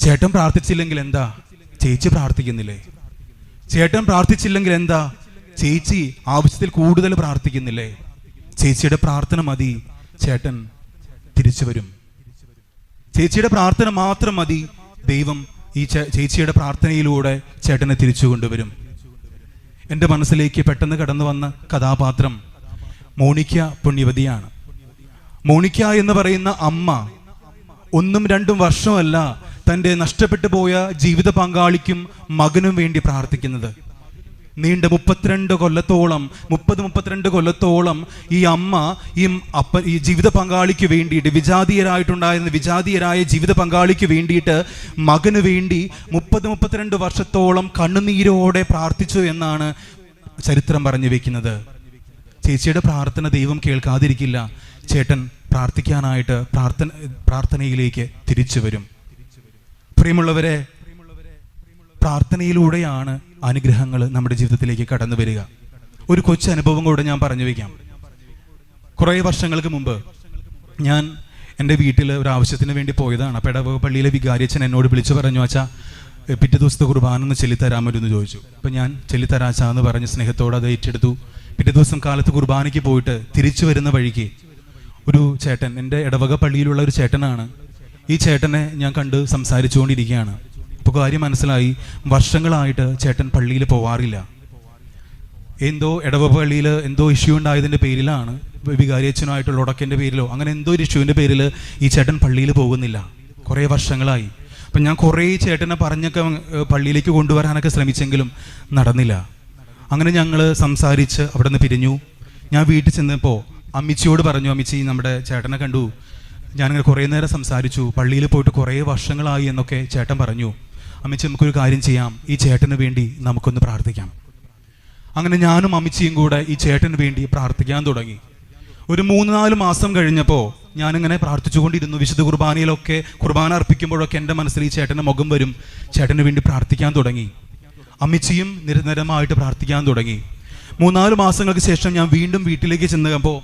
Speaker 3: ചേട്ടൻ പ്രാർത്ഥിച്ചില്ലെങ്കിൽ എന്താ, ചേച്ചി പ്രാർത്ഥിക്കുന്നില്ലേ? ചേട്ടൻ പ്രാർത്ഥിച്ചില്ലെങ്കിൽ എന്താ, ചേച്ചി ആവശ്യത്തിൽ കൂടുതൽ പ്രാർത്ഥിക്കുന്നില്ലേ? ചേച്ചിയുടെ പ്രാർത്ഥന മതി, ചേട്ടൻ തിരിച്ചു വരും. ചേച്ചിയുടെ പ്രാർത്ഥന മാത്രം മതി, ദൈവം ഈ ചേച്ചിയുടെ പ്രാർത്ഥനയിലൂടെ ചേട്ടനെ തിരിച്ചു കൊണ്ടുവരും. എൻ്റെ മനസ്സിലേക്ക് പെട്ടെന്ന് കടന്നു വന്ന കഥാപാത്രം മോണിക്ക പുണ്യവതിയാണ്. മോണിക്ക എന്ന് പറയുന്ന അമ്മ 1-2 വർഷമല്ല തൻ്റെ നഷ്ടപ്പെട്ടു പോയ ജീവിത പങ്കാളിക്കും മകനും വേണ്ടി പ്രാർത്ഥിക്കുന്നത്. നീണ്ട 32 കൊല്ലത്തോളം 30-32 കൊല്ലത്തോളം ഈ അമ്മ ഈ ജീവിത പങ്കാളിക്ക് വേണ്ടിയിട്ട് വിജാതീയരായ ജീവിത പങ്കാളിക്ക് വേണ്ടിയിട്ട് മകന് വേണ്ടി 30-32 വർഷത്തോളം കണ്ണുനീരോടെ പ്രാർത്ഥിച്ചു എന്നാണ് ചരിത്രം പറഞ്ഞു വെക്കുന്നത്. ചേച്ചിയുടെ പ്രാർത്ഥന ദൈവം കേൾക്കാതിരിക്കില്ല. ചേട്ടൻ പ്രാർത്ഥിക്കാനായിട്ട് പ്രാർത്ഥനയിലേക്ക് തിരിച്ചു വരും. പ്രിയമുള്ളവരെ, പ്രാർത്ഥനയിലൂടെയാണ് അനുഗ്രഹങ്ങൾ നമ്മുടെ ജീവിതത്തിലേക്ക് കടന്നു വരിക. ഒരു കൊച്ചു അനുഭവം കൂടെ ഞാൻ പറഞ്ഞു വയ്ക്കാം. കുറേ വർഷങ്ങൾക്ക് മുമ്പ് ഞാൻ എൻ്റെ വീട്ടിൽ ഒരു ആവശ്യത്തിന് വേണ്ടി പോയതാണ്. അപ്പോൾ ഇടവക പള്ളിയിലെ വികാരിയച്ഛൻ എന്നോട് വിളിച്ചു പറഞ്ഞു, അച്ഛാ പിറ്റേ ദിവസത്തെ കുർബാന ഒന്ന് ചൊല്ലിത്തരാമല്ലോ ചോദിച്ചു. അപ്പം ഞാൻ ചൊല്ലിത്തരാച്ചാന്ന് പറഞ്ഞ് സ്നേഹത്തോടെ അത് ഏറ്റെടുത്തു. പിറ്റേ ദിവസം കാലത്ത് കുർബാനയ്ക്ക് പോയിട്ട് തിരിച്ചു വരുന്ന വഴിക്ക് ഒരു ചേട്ടൻ, എൻ്റെ ഇടവക പള്ളിയിലുള്ള ഒരു ചേട്ടനാണ്. ഈ ചേട്ടനെ ഞാൻ കണ്ട് സംസാരിച്ചുകൊണ്ടിരിക്കുകയാണ്. അപ്പോൾ കാര്യം മനസ്സിലായി, വർഷങ്ങളായിട്ട് ചേട്ടൻ പള്ളിയിൽ പോവാറില്ല. എന്തോ ഇടവക പള്ളിയിൽ എന്തോ ഇഷ്യൂ ഉണ്ടായതിൻ്റെ പേരിലാണ്, വികാരിയച്ഛനുമായിട്ടുള്ള ഉടക്കൻ്റെ പേരിലോ അങ്ങനെ എന്തോ ഒരു ഇഷ്യൂവിൻ്റെ പേരിൽ ഈ ചേട്ടൻ പള്ളിയിൽ പോകുന്നില്ല. കുറേ വർഷങ്ങളായി. അപ്പം ഞാൻ കുറേ ചേട്ടനെ പറഞ്ഞൊക്കെ പള്ളിയിലേക്ക് കൊണ്ടുവരാനൊക്കെ ശ്രമിച്ചെങ്കിലും നടന്നില്ല. അങ്ങനെ ഞങ്ങൾ സംസാരിച്ച് അവിടെ നിന്ന് പിരിഞ്ഞു. ഞാൻ വീട്ടിൽ ചെന്നപ്പോൾ അമ്മിച്ചിയോട് പറഞ്ഞു, അമ്മിച്ചി നമ്മുടെ ചേട്ടനെ കണ്ടു, ഞാനിങ്ങനെ കുറേ നേരം സംസാരിച്ചു, പള്ളിയിൽ പോയിട്ട് കുറേ വർഷങ്ങളായി എന്നൊക്കെ ചേട്ടൻ പറഞ്ഞു. അമ്മിച്ചി, നമുക്കൊരു കാര്യം ചെയ്യാം, ഈ ചേട്ടന് വേണ്ടി നമുക്കൊന്ന് പ്രാർത്ഥിക്കാം. അങ്ങനെ ഞാനും അമ്മിച്ചിയും കൂടെ ഈ ചേട്ടന് വേണ്ടി പ്രാർത്ഥിക്കാൻ തുടങ്ങി. ഒരു 3-4 മാസം കഴിഞ്ഞപ്പോൾ ഞാനിങ്ങനെ പ്രാർത്ഥിച്ചുകൊണ്ടിരുന്നു. വിശുദ്ധ കുർബാനയിലൊക്കെ കുർബാന അർപ്പിക്കുമ്പോഴൊക്കെ എൻ്റെ മനസ്സിൽ ഈ ചേട്ടൻ്റെ മുഖം വരും. ചേട്ടന് വേണ്ടി പ്രാർത്ഥിക്കാൻ തുടങ്ങി. അമ്മിച്ചിയും നിരന്തരമായിട്ട് പ്രാർത്ഥിക്കാൻ തുടങ്ങി. 3-4 മാസങ്ങൾക്ക് ശേഷം ഞാൻ വീണ്ടും വീട്ടിലേക്ക് ചെന്നപ്പോൾ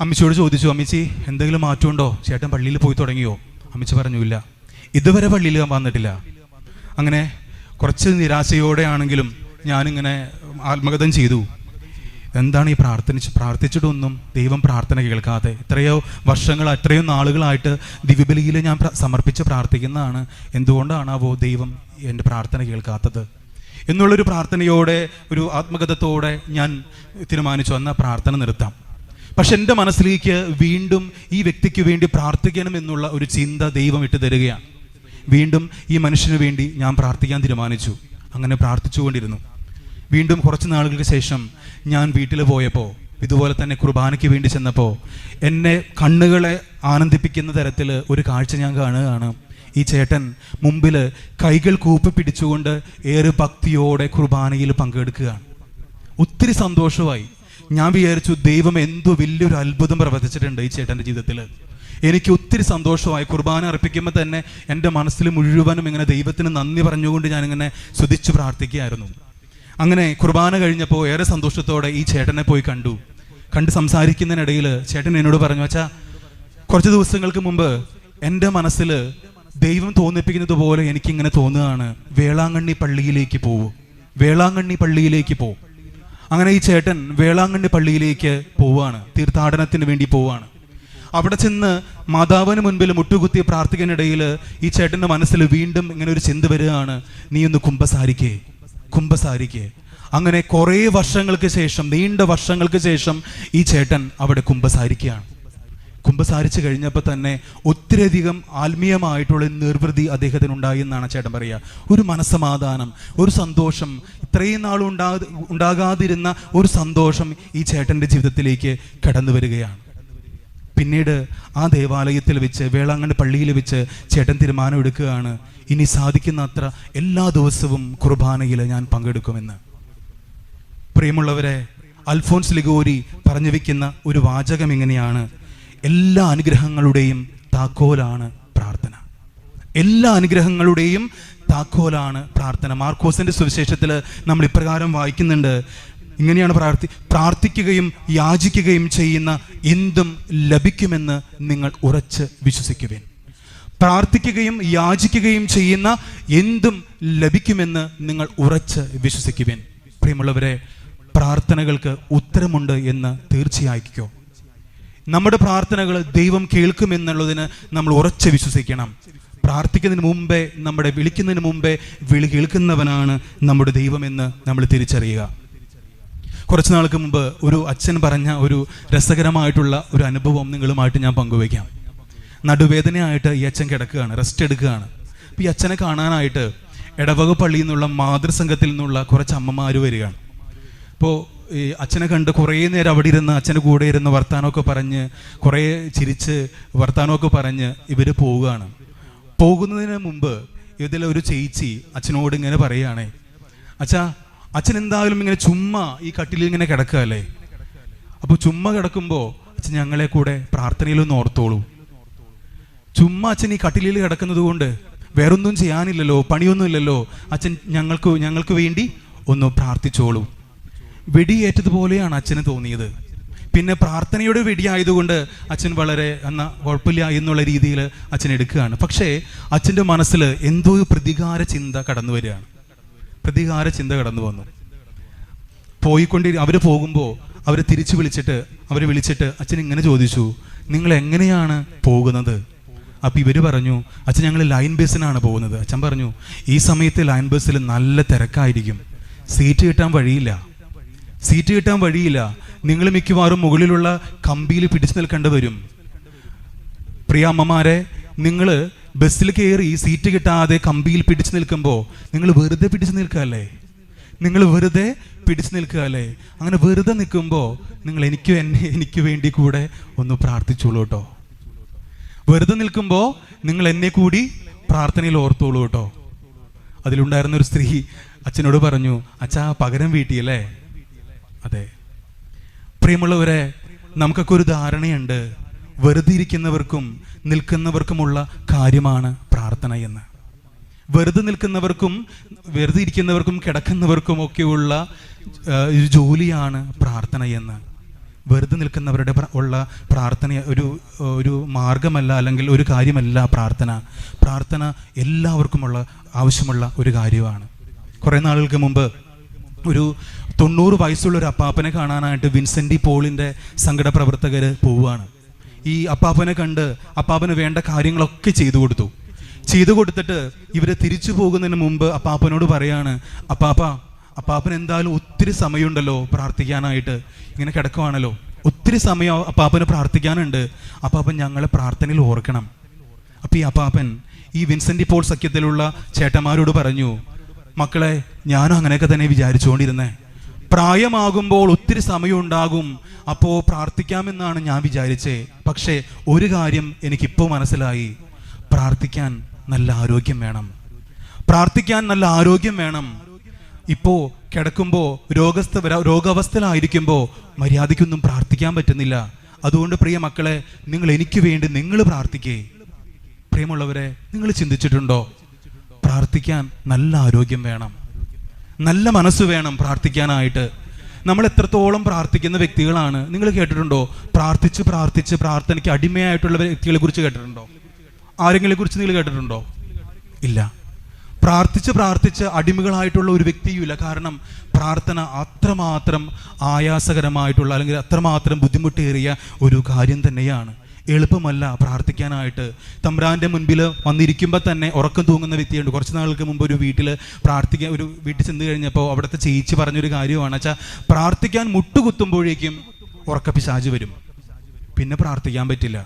Speaker 3: അമ്മിച്ചിയോട് ചോദിച്ചു, അമ്മിച്ചി എന്തെങ്കിലും മാറ്റമുണ്ടോ, ചേട്ടൻ പള്ളിയിൽ പോയി തുടങ്ങിയോ? അമ്മിച്ചി പറഞ്ഞു, ഇല്ല, ഇതുവരെ പള്ളിയിൽ വന്നിട്ടില്ല. അങ്ങനെ കുറച്ച് നിരാശയോടെയാണെങ്കിലും ഞാനിങ്ങനെ ആത്മഗതം ചെയ്തു. എന്താണ് ഈ പ്രാർത്ഥിച്ചിട്ടൊന്നും ദൈവം പ്രാർത്ഥന കേൾക്കാതെ? എത്രയോ നാളുകളായിട്ട് ദിവ്യബലിയിൽ ഞാൻ സമർപ്പിച്ച് പ്രാർത്ഥിക്കുന്നതാണ്, എന്തുകൊണ്ടാണാവോ ദൈവം എൻ്റെ പ്രാർത്ഥന കേൾക്കാത്തത് എന്നുള്ളൊരു പ്രാർത്ഥനയോടെ, ഒരു ആത്മഗതത്തോടെ ഞാൻ തീരുമാനിച്ചു, എന്നാൽ പ്രാർത്ഥന നിർത്താം. പക്ഷെ എൻ്റെ മനസ്സിലേക്ക് വീണ്ടും ഈ വ്യക്തിക്ക് വേണ്ടി പ്രാർത്ഥിക്കണം എന്നുള്ള ഒരു ചിന്ത ദൈവം ഇട്ട് തരികയാണ്. വീണ്ടും ഈ മനുഷ്യന് വേണ്ടി ഞാൻ പ്രാർത്ഥിക്കാൻ തീരുമാനിച്ചു. അങ്ങനെ പ്രാർത്ഥിച്ചുകൊണ്ടിരുന്നു. വീണ്ടും കുറച്ച് നാളുകൾക്ക് ശേഷം ഞാൻ വീട്ടിൽ പോയപ്പോൾ ഇതുപോലെ തന്നെ കുർബാനയ്ക്ക് വേണ്ടി ചെന്നപ്പോൾ എന്നെ കണ്ണുകളെ ആനന്ദിപ്പിക്കുന്ന തരത്തിൽ ഒരു കാഴ്ച ഞാൻ കാണുകയാണ്. ഈ ചേട്ടൻ മുമ്പിൽ കൈകൾ കൂപ്പി പിടിച്ചുകൊണ്ട് ഏറെ ഭക്തിയോടെ കുർബാനയിൽ പങ്കെടുക്കുകയാണ്. ഒത്തിരി സന്തോഷമായി. ഞാൻ വിചാരിച്ചു, ദൈവം എന്തോ വലിയൊരു അത്ഭുതം പ്രവർത്തിച്ചിട്ടുണ്ട് ഈ ചേട്ടൻ്റെ ജീവിതത്തിൽ. എനിക്ക് ഒത്തിരി സന്തോഷമായി. കുർബാന അർപ്പിക്കുമ്പോൾ തന്നെ എൻ്റെ മനസ്സിൽ മുഴുവനും ഇങ്ങനെ ദൈവത്തിന് നന്ദി പറഞ്ഞുകൊണ്ട് ഞാനിങ്ങനെ സ്തുതിച്ച് പ്രാർത്ഥിക്കുകയായിരുന്നു. അങ്ങനെ കുർബാന കഴിഞ്ഞപ്പോൾ ഏറെ സന്തോഷത്തോടെ ഈ ചേട്ടനെ പോയി കണ്ട് സംസാരിക്കുന്നതിനിടയിൽ ചേട്ടൻ എന്നോട് പറഞ്ഞു, അച്ഛാ കുറച്ച് ദിവസങ്ങൾക്ക് മുമ്പ് എൻ്റെ മനസ്സിൽ ദൈവം തോന്നിപ്പിക്കുന്നത് പോലെ എനിക്കിങ്ങനെ തോന്നുകയാണ്, വേളാങ്കണ്ണി പള്ളിയിലേക്ക് പോവും. അങ്ങനെ ഈ ചേട്ടൻ വേളാങ്കണ്ണി പള്ളിയിലേക്ക് പോവുകയാണ്, തീർത്ഥാടനത്തിന് വേണ്ടി പോവുകയാണ്. അവിടെ ചെന്ന് മാതാവിന് മുൻപിൽ മുട്ടുകുത്തി പ്രാർത്ഥിക്കാനിടയിൽ ഈ ചേട്ടൻ്റെ മനസ്സിൽ വീണ്ടും ഇങ്ങനെ ഒരു ചിന്ത വരികയാണ്, നീ ഒന്ന് കുമ്പസാരിക്കേ. അങ്ങനെ കുറേ വർഷങ്ങൾക്ക് ശേഷം, നീണ്ട വർഷങ്ങൾക്ക് ശേഷം ഈ ചേട്ടൻ അവിടെ കുമ്പസാരിക്കുകയാണ്. കുമ്പസാരിച്ച് കഴിഞ്ഞപ്പോൾ തന്നെ ഒത്തിരിയധികം ആത്മീയമായിട്ടുള്ള നിർവൃതി അദ്ദേഹത്തിനുണ്ടായി എന്നാണ് ചേട്ടൻ പറയുക. ഒരു മനസ്സമാധാനം, ഒരു സന്തോഷം, ഇത്രയും നാളും ഉണ്ടാകാതിരുന്ന ഒരു സന്തോഷം ഈ ചേട്ടൻ്റെ ജീവിതത്തിലേക്ക് കടന്നു വരികയാണ്. പിന്നീട് ആ ദേവാലയത്തിൽ വെച്ച്, വേളാങ്കണ്ണി പള്ളിയിൽ വെച്ച് ചേട്ടൻ തീരുമാനം എടുക്കുകയാണ്, ഇനി സാധിക്കുന്ന അത്ര എല്ലാ ദിവസവും കുർബാനയിൽ ഞാൻ പങ്കെടുക്കുമെന്ന്. പ്രിയമുള്ളവരെ, അൽഫോൻസ് ലിഗോരി പറഞ്ഞു വയ്ക്കുന്ന ഒരു വാചകം ഇങ്ങനെയാണ്, എല്ലാ അനുഗ്രഹങ്ങളുടെയും താക്കോലാണ് പ്രാർത്ഥന. എല്ലാ അനുഗ്രഹങ്ങളുടെയും താക്കോലാണ് പ്രാർത്ഥന. മാർക്കോസിന്റെ സുവിശേഷത്തിൽ നമ്മൾ ഇപ്രകാരം വായിക്കുന്നുണ്ട്, ഇങ്ങനെയാണ് പ്രാർത്ഥിക്കുകയും യാചിക്കുകയും ചെയ്യുന്ന എന്തും ലഭിക്കുമെന്ന് നിങ്ങൾ ഉറച്ച് വിശ്വസിക്കുവിൻ. പ്രാർത്ഥിക്കുകയും യാചിക്കുകയും ചെയ്യുന്ന എന്തും ലഭിക്കുമെന്ന് നിങ്ങൾ ഉറച്ച് വിശ്വസിക്കുവിൻ. പ്രിയമുള്ളവരെ, പ്രാർത്ഥനകൾക്ക് ഉത്തരമുണ്ട് എന്ന് തീർച്ചയായിക്കോ. നമ്മുടെ പ്രാർത്ഥനകൾ ദൈവം കേൾക്കുമെന്നുള്ളതിന് നമ്മൾ ഉറച്ച് വിശ്വസിക്കണം. പ്രാർത്ഥിക്കുന്നതിന് മുമ്പേ, വിളിക്കുന്നതിന് മുമ്പേ വിളി കേൾക്കുന്നവനാണ് നമ്മുടെ ദൈവമെന്ന് നമ്മൾ തിരിച്ചറിയുക. കുറച്ച് നാൾക്ക് മുമ്പ് ഒരു അച്ഛൻ പറഞ്ഞ ഒരു രസകരമായിട്ടുള്ള ഒരു അനുഭവം നിങ്ങളുമായിട്ട് ഞാൻ പങ്കുവയ്ക്കാം. നടുവേദനയായിട്ട് ഈ അച്ഛൻ കിടക്കുകയാണ്, റെസ്റ്റ് എടുക്കുകയാണ്. അപ്പോൾ ഈ അച്ഛനെ കാണാനായിട്ട് ഇടവക പള്ളിയിൽ നിന്നുള്ള മാതൃസംഘത്തിൽ നിന്നുള്ള കുറച്ച് അമ്മമാർ വരികയാണ്. അപ്പോൾ ഈ അച്ഛനെ കണ്ട് കുറേ നേരം അവിടെ ഇരുന്ന് അച്ഛൻ്റെ കൂടെ ഇരുന്ന് വർത്താനമൊക്കെ പറഞ്ഞ് കുറേ ചിരിച്ച് വർത്താനമൊക്കെ പറഞ്ഞ് ഇവർ പോവുകയാണ്. പോകുന്നതിന് മുമ്പ് ഇതിലൊരു ചേച്ചി അച്ഛനോട് ഇങ്ങനെ പറയുകയാണേ, അച്ഛൻ എന്തായാലും ഇങ്ങനെ ചുമ്മാ ഈ കട്ടിലിൽ ഇങ്ങനെ കിടക്കുകയല്ലേ, അപ്പോൾ ചുമ്മാ കിടക്കുമ്പോൾ അച്ഛൻ ഞങ്ങളെ കൂടെ പ്രാർത്ഥനയിലൊന്ന് ഓർത്തോളൂ. ചുമ്മാ അച്ഛൻ ഈ കട്ടിലിൽ കിടക്കുന്നത് കൊണ്ട് വേറൊന്നും ചെയ്യാനില്ലല്ലോ, പണിയൊന്നുമില്ലല്ലോ, അച്ഛൻ ഞങ്ങൾക്ക് വേണ്ടി ഒന്ന് പ്രാർത്ഥിച്ചോളൂ. വെടിയേറ്റതുപോലെയാണ് അച്ഛന് തോന്നിയത്. പിന്നെ പ്രാർത്ഥനയുടെ വെടിയായതുകൊണ്ട് അച്ഛൻ വളരെ എന്നാൽ കുഴപ്പമില്ല എന്നുള്ള രീതിയിൽ അച്ഛൻ എടുക്കുകയാണ്. പക്ഷേ അച്ഛൻ്റെ മനസ്സിൽ എന്തോ പ്രതികാര ചിന്ത കടന്നു വരികയാണ്. പ്രതികാര ചിന്ത കടന്നു വന്നു. അവർ പോകുമ്പോൾ അവരെ തിരിച്ചു വിളിച്ചിട്ട് അച്ഛൻ ഇങ്ങനെ ചോദിച്ചു, നിങ്ങൾ എങ്ങനെയാണ് പോകുന്നത്? അപ്പോൾ ഇവർ പറഞ്ഞു, അച്ഛൻ ഞങ്ങൾ ലൈൻ ബസ്സിനാണ് പോകുന്നത്. അച്ഛൻ പറഞ്ഞു, ഈ സമയത്ത് ലൈൻ ബസ്സിൽ നല്ല തിരക്കായിരിക്കും, സീറ്റ് കിട്ടാൻ വഴിയില്ല, നിങ്ങൾ മിക്കവാറും മുകളിലുള്ള കമ്പിയിൽ പിടിച്ചു നിൽക്കേണ്ടി വരും. പ്രിയ അമ്മമാരെ, നിങ്ങൾ ബസ്സിൽ കയറി സീറ്റ് കിട്ടാതെ കമ്പിയിൽ പിടിച്ചു നിൽക്കുമ്പോൾ നിങ്ങൾ വെറുതെ പിടിച്ചു നിൽക്കുകയല്ലേ? അങ്ങനെ വെറുതെ നിൽക്കുമ്പോൾ നിങ്ങൾ എനിക്ക് വേണ്ടി കൂടെ ഒന്ന് പ്രാർത്ഥിച്ചോളൂ കേട്ടോ. വെറുതെ നിൽക്കുമ്പോൾ നിങ്ങൾ എന്നെ കൂടി പ്രാർത്ഥനയിൽ ഓർത്തോളൂ കേട്ടോ. അതിലുണ്ടായിരുന്നൊരു സ്ത്രീ അച്ഛനോട് പറഞ്ഞു, അച്ഛാ പകരം വീട്ടിയല്ലേ? അതെ പ്രിയമുള്ളവരെ, നമുക്കൊക്കെ ഒരു ധാരണയുണ്ട്, വെറുതെ ഇരിക്കുന്നവർക്കും നിൽക്കുന്നവർക്കുമുള്ള കാര്യമാണ് പ്രാർത്ഥന എന്ന്. വെറുതെ ഇരിക്കുന്നവർക്കും കിടക്കുന്നവർക്കും ഒക്കെയുള്ള ജോലിയാണ് പ്രാർത്ഥന എന്ന്. വെറുതെ നിൽക്കുന്നവരുടെ ഉള്ള പ്രാർത്ഥന ഒരു മാർഗമല്ല, അല്ലെങ്കിൽ ഒരു കാര്യമല്ല പ്രാർത്ഥന എല്ലാവർക്കുമുള്ള ആവശ്യമുള്ള ഒരു കാര്യമാണ്. കുറേ നാളുകൾക്ക് മുമ്പ് ഒരു 90 വയസ്സുള്ള ഒരു അപ്പാപ്പനെ കാണാനായിട്ട് വിൻസെൻ്റ് പോളിൻ്റെ സങ്കട പ്രവർത്തകർ പോവുകയാണ്. ഈ അപ്പാപ്പനെ കണ്ട് അപ്പാപ്പന് വേണ്ട കാര്യങ്ങളൊക്കെ ചെയ്തു കൊടുത്തിട്ട് ഇവർ തിരിച്ചു പോകുന്നതിന് മുമ്പ് അപ്പാപ്പനോട് പറയാണ്, അപ്പാപ്പന് എന്തായാലും ഒത്തിരി സമയമുണ്ടല്ലോ പ്രാർത്ഥിക്കാനായിട്ട്, ഇങ്ങനെ കിടക്കുവാണല്ലോ, ഒത്തിരി സമയം അപ്പാപ്പന് പ്രാർത്ഥിക്കാനുണ്ട്, അപ്പാപ്പൻ ഞങ്ങളെ പ്രാർത്ഥനയിൽ ഓർക്കണം. അപ്പോൾ ഈ അപ്പാപ്പൻ ഈ വിൻസെൻ്റ് പോൾ സഖ്യത്തിലുള്ള ചേട്ടന്മാരോട് പറഞ്ഞു, മക്കളെ, ഞാനും അങ്ങനെയൊക്കെ തന്നെ വിചാരിച്ചുകൊണ്ടിരുന്നേ, പ്രായമാകുമ്പോൾ ഒത്തിരി സമയം ഉണ്ടാകും, അപ്പോൾ പ്രാർത്ഥിക്കാമെന്നാണ് ഞാൻ വിചാരിച്ചേ. പക്ഷേ ഒരു കാര്യം എനിക്കിപ്പോൾ മനസ്സിലായി, പ്രാർത്ഥിക്കാൻ നല്ല ആരോഗ്യം വേണം. ഇപ്പോൾ കിടക്കുമ്പോൾ രോഗാവസ്ഥയിലായിരിക്കുമ്പോൾ മര്യാദയ്ക്കൊന്നും പ്രാർത്ഥിക്കാൻ പറ്റുന്നില്ല. അതുകൊണ്ട് പ്രിയ മക്കളെ, നിങ്ങൾ എനിക്ക് വേണ്ടി നിങ്ങൾ പ്രാർത്ഥിക്കേ. പ്രിയമുള്ളവരെ, നിങ്ങൾ ചിന്തിച്ചിട്ടുണ്ടോ? പ്രാർത്ഥിക്കാൻ നല്ല ആരോഗ്യം വേണം, നല്ല മനസ്സ് വേണം പ്രാർത്ഥിക്കാനായിട്ട്. നമ്മൾ എത്രത്തോളം പ്രാർത്ഥിക്കുന്ന വ്യക്തികളാണ്? നിങ്ങൾ കേട്ടിട്ടുണ്ടോ? പ്രാർത്ഥിച്ച് പ്രാർത്ഥനയ്ക്ക് അടിമയായിട്ടുള്ള വ്യക്തികളെ കുറിച്ച് കേട്ടിട്ടുണ്ടോ? ആരെങ്കിലും കുറിച്ച് നിങ്ങൾ കേട്ടിട്ടുണ്ടോ? ഇല്ല. പ്രാർത്ഥിച്ച് അടിമകളായിട്ടുള്ള ഒരു വ്യക്തിയുമില്ല. കാരണം പ്രാർത്ഥന അത്രമാത്രം ആയാസകരമായിട്ടുള്ള, അല്ലെങ്കിൽ അത്രമാത്രം ബുദ്ധിമുട്ടേറിയ ഒരു കാര്യം തന്നെയാണ്. എളുപ്പമല്ല പ്രാർത്ഥിക്കാനായിട്ട്. തമ്പുരാൻ്റെ മുൻപിൽ വന്നിരിക്കുമ്പോൾ തന്നെ ഉറക്കം തൂങ്ങുന്ന വ്യക്തിയുണ്ട്. കുറച്ച് നാൾക്ക് മുമ്പ് ഒരു വീട്ടിൽ ചെന്ന് കഴിഞ്ഞപ്പോൾ അവിടുത്തെ ചേച്ചി പറഞ്ഞൊരു കാര്യമാണ്, വെച്ചാൽ പ്രാർത്ഥിക്കാൻ മുട്ടുകുത്തുമ്പോഴേക്കും ഉറക്കപ്പിശാച് വരും, പിന്നെ പ്രാർത്ഥിക്കാൻ പറ്റില്ല.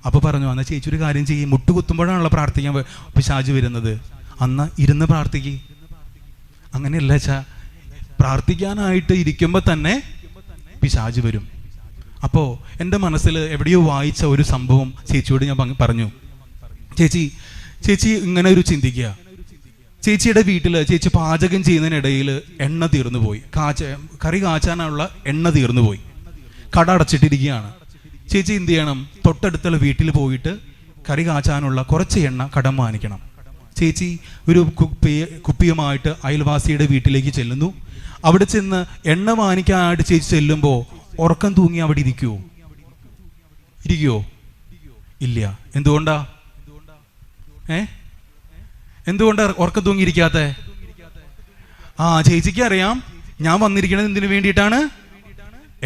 Speaker 3: അപ്പോൾ പറഞ്ഞു, എന്നാൽ ചേച്ചി ഒരു കാര്യം ചെയ്യും, മുട്ടുകുത്തുമ്പോഴാണല്ലോ പ്രാർത്ഥിക്കാൻ പിശാച് വരുന്നത്, അന്ന് ഇരുന്ന് പ്രാർത്ഥിക്കുക. അങ്ങനെയല്ല വെച്ചാൽ പ്രാർത്ഥിക്കാനായിട്ട് ഇരിക്കുമ്പോൾ തന്നെ പിശാച് വരും. അപ്പോൾ എൻ്റെ മനസ്സിൽ എവിടെയോ വായിച്ച ഒരു സംഭവം ചേച്ചിയോട് ഞാൻ പറഞ്ഞു. ചേച്ചി ഇങ്ങനെ ഒരു ചിന്തിക്കുക. ചേച്ചിയുടെ വീട്ടിൽ ചേച്ചി പാചകം ചെയ്യുന്നതിനിടയിൽ എണ്ണ തീർന്നു പോയി, കറി കാച്ചാനുള്ള എണ്ണ തീർന്നു പോയി, കട അടച്ചിട്ടിരിക്കുകയാണ്. ചേച്ചി എന്ത് ചെയ്യണം? തൊട്ടടുത്തുള്ള വീട്ടിൽ പോയിട്ട് കറി കാച്ചാനുള്ള കുറച്ച് എണ്ണ കടം വാങ്ങിക്കണം. ചേച്ചി ഒരു കുപ്പിയുമായിട്ട് അയൽവാസിയുടെ വീട്ടിലേക്ക് ചെല്ലുന്നു. അവിടെ ചെന്ന് എണ്ണ വാങ്ങിക്കാനായിട്ട് ചേച്ചി ചെല്ലുമ്പോൾ ഉറക്കം തൂങ്ങി അവിടെ ഇരിക്കുവോ? ഇല്ല. എന്തുകൊണ്ടാ ഉറക്കം തൂങ്ങിയിരിക്കാത്ത? ചേച്ചിക്ക് അറിയാം ഞാൻ വന്നിരിക്കണത് എന്തിനു വേണ്ടിയിട്ടാണ്?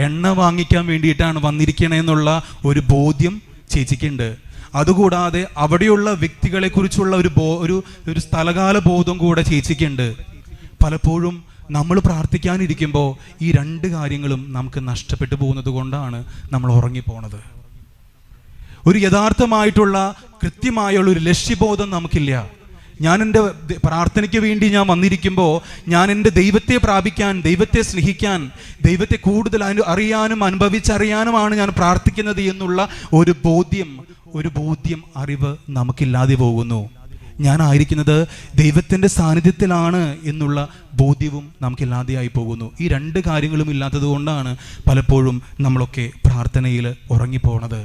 Speaker 3: എണ്ണ വാങ്ങിക്കാൻ വേണ്ടിയിട്ടാണ് വന്നിരിക്കണെന്നുള്ള ഒരു ബോധ്യം ചേച്ചിക്കുണ്ട്. അതുകൂടാതെ അവിടെയുള്ള വ്യക്തികളെ കുറിച്ചുള്ള ഒരു സ്ഥലകാല ബോധം കൂടെ ചേച്ചിക്കുണ്ട്. പലപ്പോഴും നമ്മൾ പ്രാർത്ഥിക്കാനിരിക്കുമ്പോൾ ഈ രണ്ട് കാര്യങ്ങളും നമുക്ക് നഷ്ടപ്പെട്ടു പോകുന്നത് കൊണ്ടാണ് നമ്മൾ ഉറങ്ങിപ്പോണത്. ഒരു യഥാർത്ഥമായിട്ടുള്ള കൃത്യമായുള്ള ഒരു ലക്ഷ്യബോധം നമുക്കില്ല. ഞാൻ എൻ്റെ പ്രാർത്ഥനയ്ക്ക് വേണ്ടി ഞാൻ വന്നിരിക്കുമ്പോൾ ഞാൻ എൻ്റെ ദൈവത്തെ പ്രാപിക്കാൻ, ദൈവത്തെ സ്നേഹിക്കാൻ, ദൈവത്തെ കൂടുതൽ അറിയാനും അനുഭവിച്ചറിയാനുമാണ് ഞാൻ പ്രാർത്ഥിക്കുന്നത് എന്നുള്ള ഒരു ബോധ്യം അറിവ് നമുക്കില്ലാതെ പോകുന്നു. ഞാനായിരിക്കുന്നത് ദൈവത്തിൻ്റെ സാന്നിധ്യത്തിലാണ് എന്നുള്ള ബോധ്യവും നമുക്കില്ലാതെയായി പോകുന്നു. ഈ രണ്ട് കാര്യങ്ങളും ഇല്ലാത്തത് കൊണ്ടാണ് പലപ്പോഴും നമ്മളൊക്കെ പ്രാർത്ഥനയിൽ ഉറങ്ങിപ്പോണത്.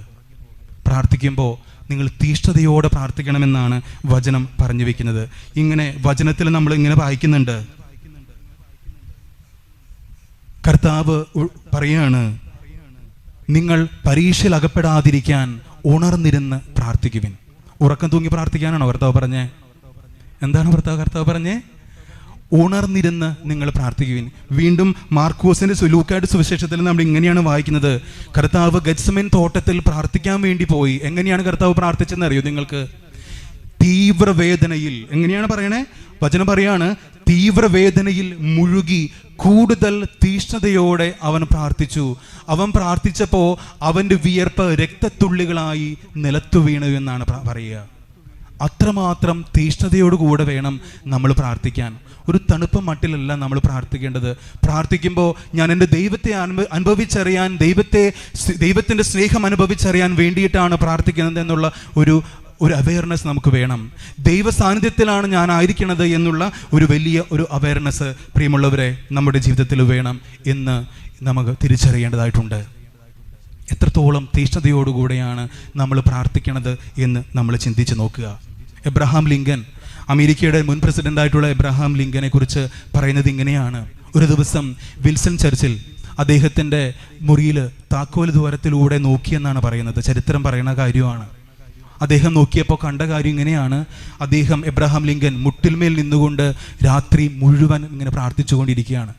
Speaker 3: പ്രാർത്ഥിക്കുമ്പോൾ നിങ്ങൾ തീഷ്ണതയോടെ പ്രാർത്ഥിക്കണമെന്നാണ് വചനം പറഞ്ഞു വെക്കുന്നത്. ഇങ്ങനെ വചനത്തിൽ നമ്മൾ ഇങ്ങനെ വായിക്കുന്നുണ്ട്, കർത്താവ് പറയാണ്, നിങ്ങൾ പരീക്ഷയിൽ അകപ്പെടാതിരിക്കാൻ ഉണർന്നിരുന്ന് പ്രാർത്ഥിക്കുവിൻ. ഉറക്കം തൂങ്ങി പ്രാർത്ഥിക്കാനാണോ കർത്താവ് പറഞ്ഞേ? എന്താണ് കർത്താവ് പറഞ്ഞേ? ഉണർന്നിരുന്ന് നിങ്ങൾ പ്രാർത്ഥിക്കുവിൻ. വീണ്ടും മാർക്കോസിന്റെ ലൂക്കായുടെ സുവിശേഷത്തിൽ നമ്മൾ ഇങ്ങനെയാണ് വായിക്കുന്നത്, കർത്താവ് ഗെത്സമേൻ തോട്ടത്തിൽ പ്രാർത്ഥിക്കാൻ വേണ്ടി പോയി. എങ്ങനെയാണ് കർത്താവ് പ്രാർത്ഥിച്ചെന്ന് അറിയോ നിങ്ങൾക്ക്? തീവ്രവേദനയിൽ. എങ്ങനെയാണ് പറയണേ? വചനം പറയാണ്, തീവ്രവേദനയിൽ മുഴുകി കൂടുതൽ തീഷ്ണതയോടെ അവൻ പ്രാർത്ഥിച്ചു. അവൻ പ്രാർത്ഥിച്ചപ്പോൾ അവൻ്റെ വിയർപ്പ് രക്തത്തുള്ളികളായി നിലത്തു വീണു എന്നാണ് പറയുക. അത്രമാത്രം തീഷ്ണതയോടുകൂടെ വേണം നമ്മൾ പ്രാർത്ഥിക്കാൻ. ഒരു തണുപ്പ് മട്ടിലല്ല നമ്മൾ പ്രാർത്ഥിക്കേണ്ടത്. പ്രാർത്ഥിക്കുമ്പോൾ ഞാൻ എൻ്റെ ദൈവത്തെ അനുഭവിച്ചറിയാൻ, ദൈവത്തിൻ്റെ സ്നേഹം അനുഭവിച്ചറിയാൻ വേണ്ടിയിട്ടാണ് പ്രാർത്ഥിക്കുന്നത് എന്നുള്ള ഒരു അവയർനെസ് നമുക്ക് വേണം. ദൈവ സാന്നിധ്യത്തിലാണ് ഞാൻ ആയിരിക്കുന്നത് എന്നുള്ള ഒരു വലിയ ഒരു അവയർനെസ് പ്രിയമുള്ളവരെ നമ്മുടെ ജീവിതത്തിൽ വേണം എന്ന് നമുക്ക് തിരിച്ചറിയേണ്ടതായിട്ടുണ്ട്. എത്രത്തോളം തീഷ്ണതയോടുകൂടെയാണ് നമ്മൾ പ്രാർത്ഥിക്കണത് എന്ന് നമ്മൾ ചിന്തിച്ച് നോക്കുക. എബ്രഹാം ലിങ്കൻ, അമേരിക്കയുടെ മുൻ പ്രസിഡൻ്റായിട്ടുള്ള എബ്രഹാം ലിങ്കനെ കുറിച്ച് പറയുന്നത് ഇങ്ങനെയാണ്. ഒരു ദിവസം വിൽസൺ ചർച്ചിൽ അദ്ദേഹത്തിൻ്റെ മുറിയിൽ താക്കോൽ ദ്വാരത്തിലൂടെ നോക്കിയെന്നാണ് പറയുന്നത്. ചരിത്രം പറയുന്ന കാര്യമാണ്. അദ്ദേഹം നോക്കിയപ്പോൾ കണ്ട കാര്യം ഇങ്ങനെയാണ്. എബ്രഹാം ലിങ്കൻ മുട്ടിൽമേൽ നിന്നുകൊണ്ട് രാത്രി മുഴുവൻ ഇങ്ങനെ പ്രാർത്ഥിച്ചുകൊണ്ടിരിക്കുകയാണ്.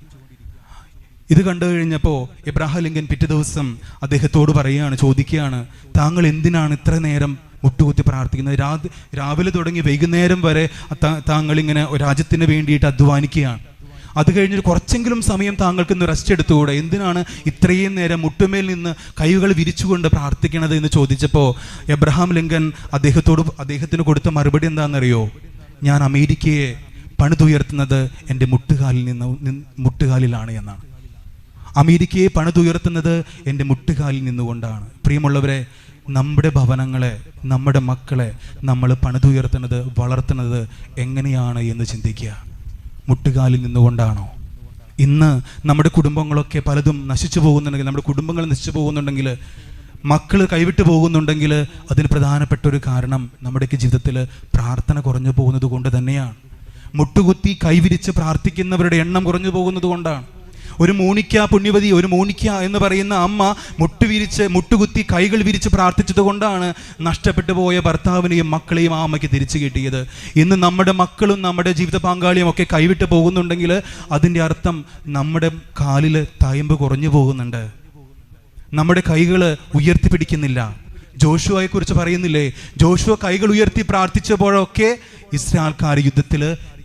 Speaker 3: ഇത് കണ്ടു കഴിഞ്ഞപ്പോൾ എബ്രഹാം ലിങ്കൻ പിറ്റേ ദിവസം അദ്ദേഹത്തോട് ചോദിക്കുകയാണ്, താങ്കൾ എന്തിനാണ് ഇത്ര നേരം മുട്ടുകുത്തി പ്രാർത്ഥിക്കുന്നത്? രാവിലെ തുടങ്ങി വൈകുന്നേരം വരെ താങ്കൾ ഇങ്ങനെ രാജ്യത്തിന് വേണ്ടിയിട്ട് അധ്വാനിക്കുകയാണ്. അത് കഴിഞ്ഞ് കുറച്ചെങ്കിലും സമയം താങ്കൾക്ക് ഇന്ന് റെസ്റ്റ് എടുത്തുകൂടെ? എന്തിനാണ് ഇത്രയും നേരം മുട്ടുമേൽ നിന്ന് കൈകൾ വിരിച്ചുകൊണ്ട് പ്രാർത്ഥിക്കണത് എന്ന് ചോദിച്ചപ്പോൾ എബ്രഹാം ലിങ്കൻ അദ്ദേഹത്തിന് കൊടുത്ത മറുപടി എന്താണെന്നറിയോ? ഞാൻ അമേരിക്കയെ പണിതുയർത്തുന്നത് എൻ്റെ മുട്ടുകാലിലാണ് എന്നാണ്. അമേരിക്കയെ പണിതുയർത്തുന്നത് എൻ്റെ മുട്ടുകാലിൽ നിന്നുകൊണ്ടാണ്. പ്രിയമുള്ളവരെ, നമ്മുടെ ഭവനങ്ങളെ, നമ്മുടെ മക്കളെ നമ്മൾ പണിതുയർത്തുന്നത്, വളർത്തുന്നത് എങ്ങനെയാണ് എന്ന് ചിന്തിക്കുക. മുട്ടുകാലിൽ നിന്നുകൊണ്ടാണോ? ഇന്ന് നമ്മുടെ കുടുംബങ്ങളൊക്കെ പലതും നശിച്ചു പോകുന്നുണ്ടെങ്കിൽ, നമ്മുടെ കുടുംബങ്ങൾ നശിച്ചു പോകുന്നുണ്ടെങ്കിൽ, മക്കൾ കൈവിട്ട് പോകുന്നുണ്ടെങ്കിൽ അതിന് പ്രധാനപ്പെട്ട ഒരു കാരണം നമ്മുടെയൊക്കെ ജീവിതത്തിൽ പ്രാർത്ഥന കുറഞ്ഞു പോകുന്നത് കൊണ്ട് തന്നെയാണ്. മുട്ടുകുത്തി കൈവിരിച്ച് പ്രാർത്ഥിക്കുന്നവരുടെ എണ്ണം കുറഞ്ഞു പോകുന്നത് കൊണ്ടാണ്. ഒരു പുണ്യവതി മോണിക്ക എന്ന് പറയുന്ന അമ്മ മുട്ടുകുത്തി കൈകൾ വിരിച്ച് പ്രാർത്ഥിച്ചത് കൊണ്ടാണ് നഷ്ടപ്പെട്ടു പോയ ഭർത്താവിനെയും മക്കളെയും ആ അമ്മയ്ക്ക് തിരിച്ചു കിട്ടിയത്. ഇന്ന് നമ്മുടെ മക്കളും നമ്മുടെ ജീവിത പങ്കാളിയും ഒക്കെ കൈവിട്ട് പോകുന്നുണ്ടെങ്കിൽ അതിൻ്റെ അർത്ഥം നമ്മുടെ കാലിൽ തയമ്പ് കുറഞ്ഞു പോകുന്നുണ്ട്. നമ്മുടെ കൈകൾ ഉയർത്തിപ്പിടിക്കുന്നില്ല. ജോഷുവയെ കുറിച്ച് പറയുന്നില്ലേ? ജോഷുവ കൈകൾ ഉയർത്തി പ്രാർത്ഥിച്ചപ്പോഴൊക്കെ ഇസ്രായേൽക്കാർ യുദ്ധത്തിൽ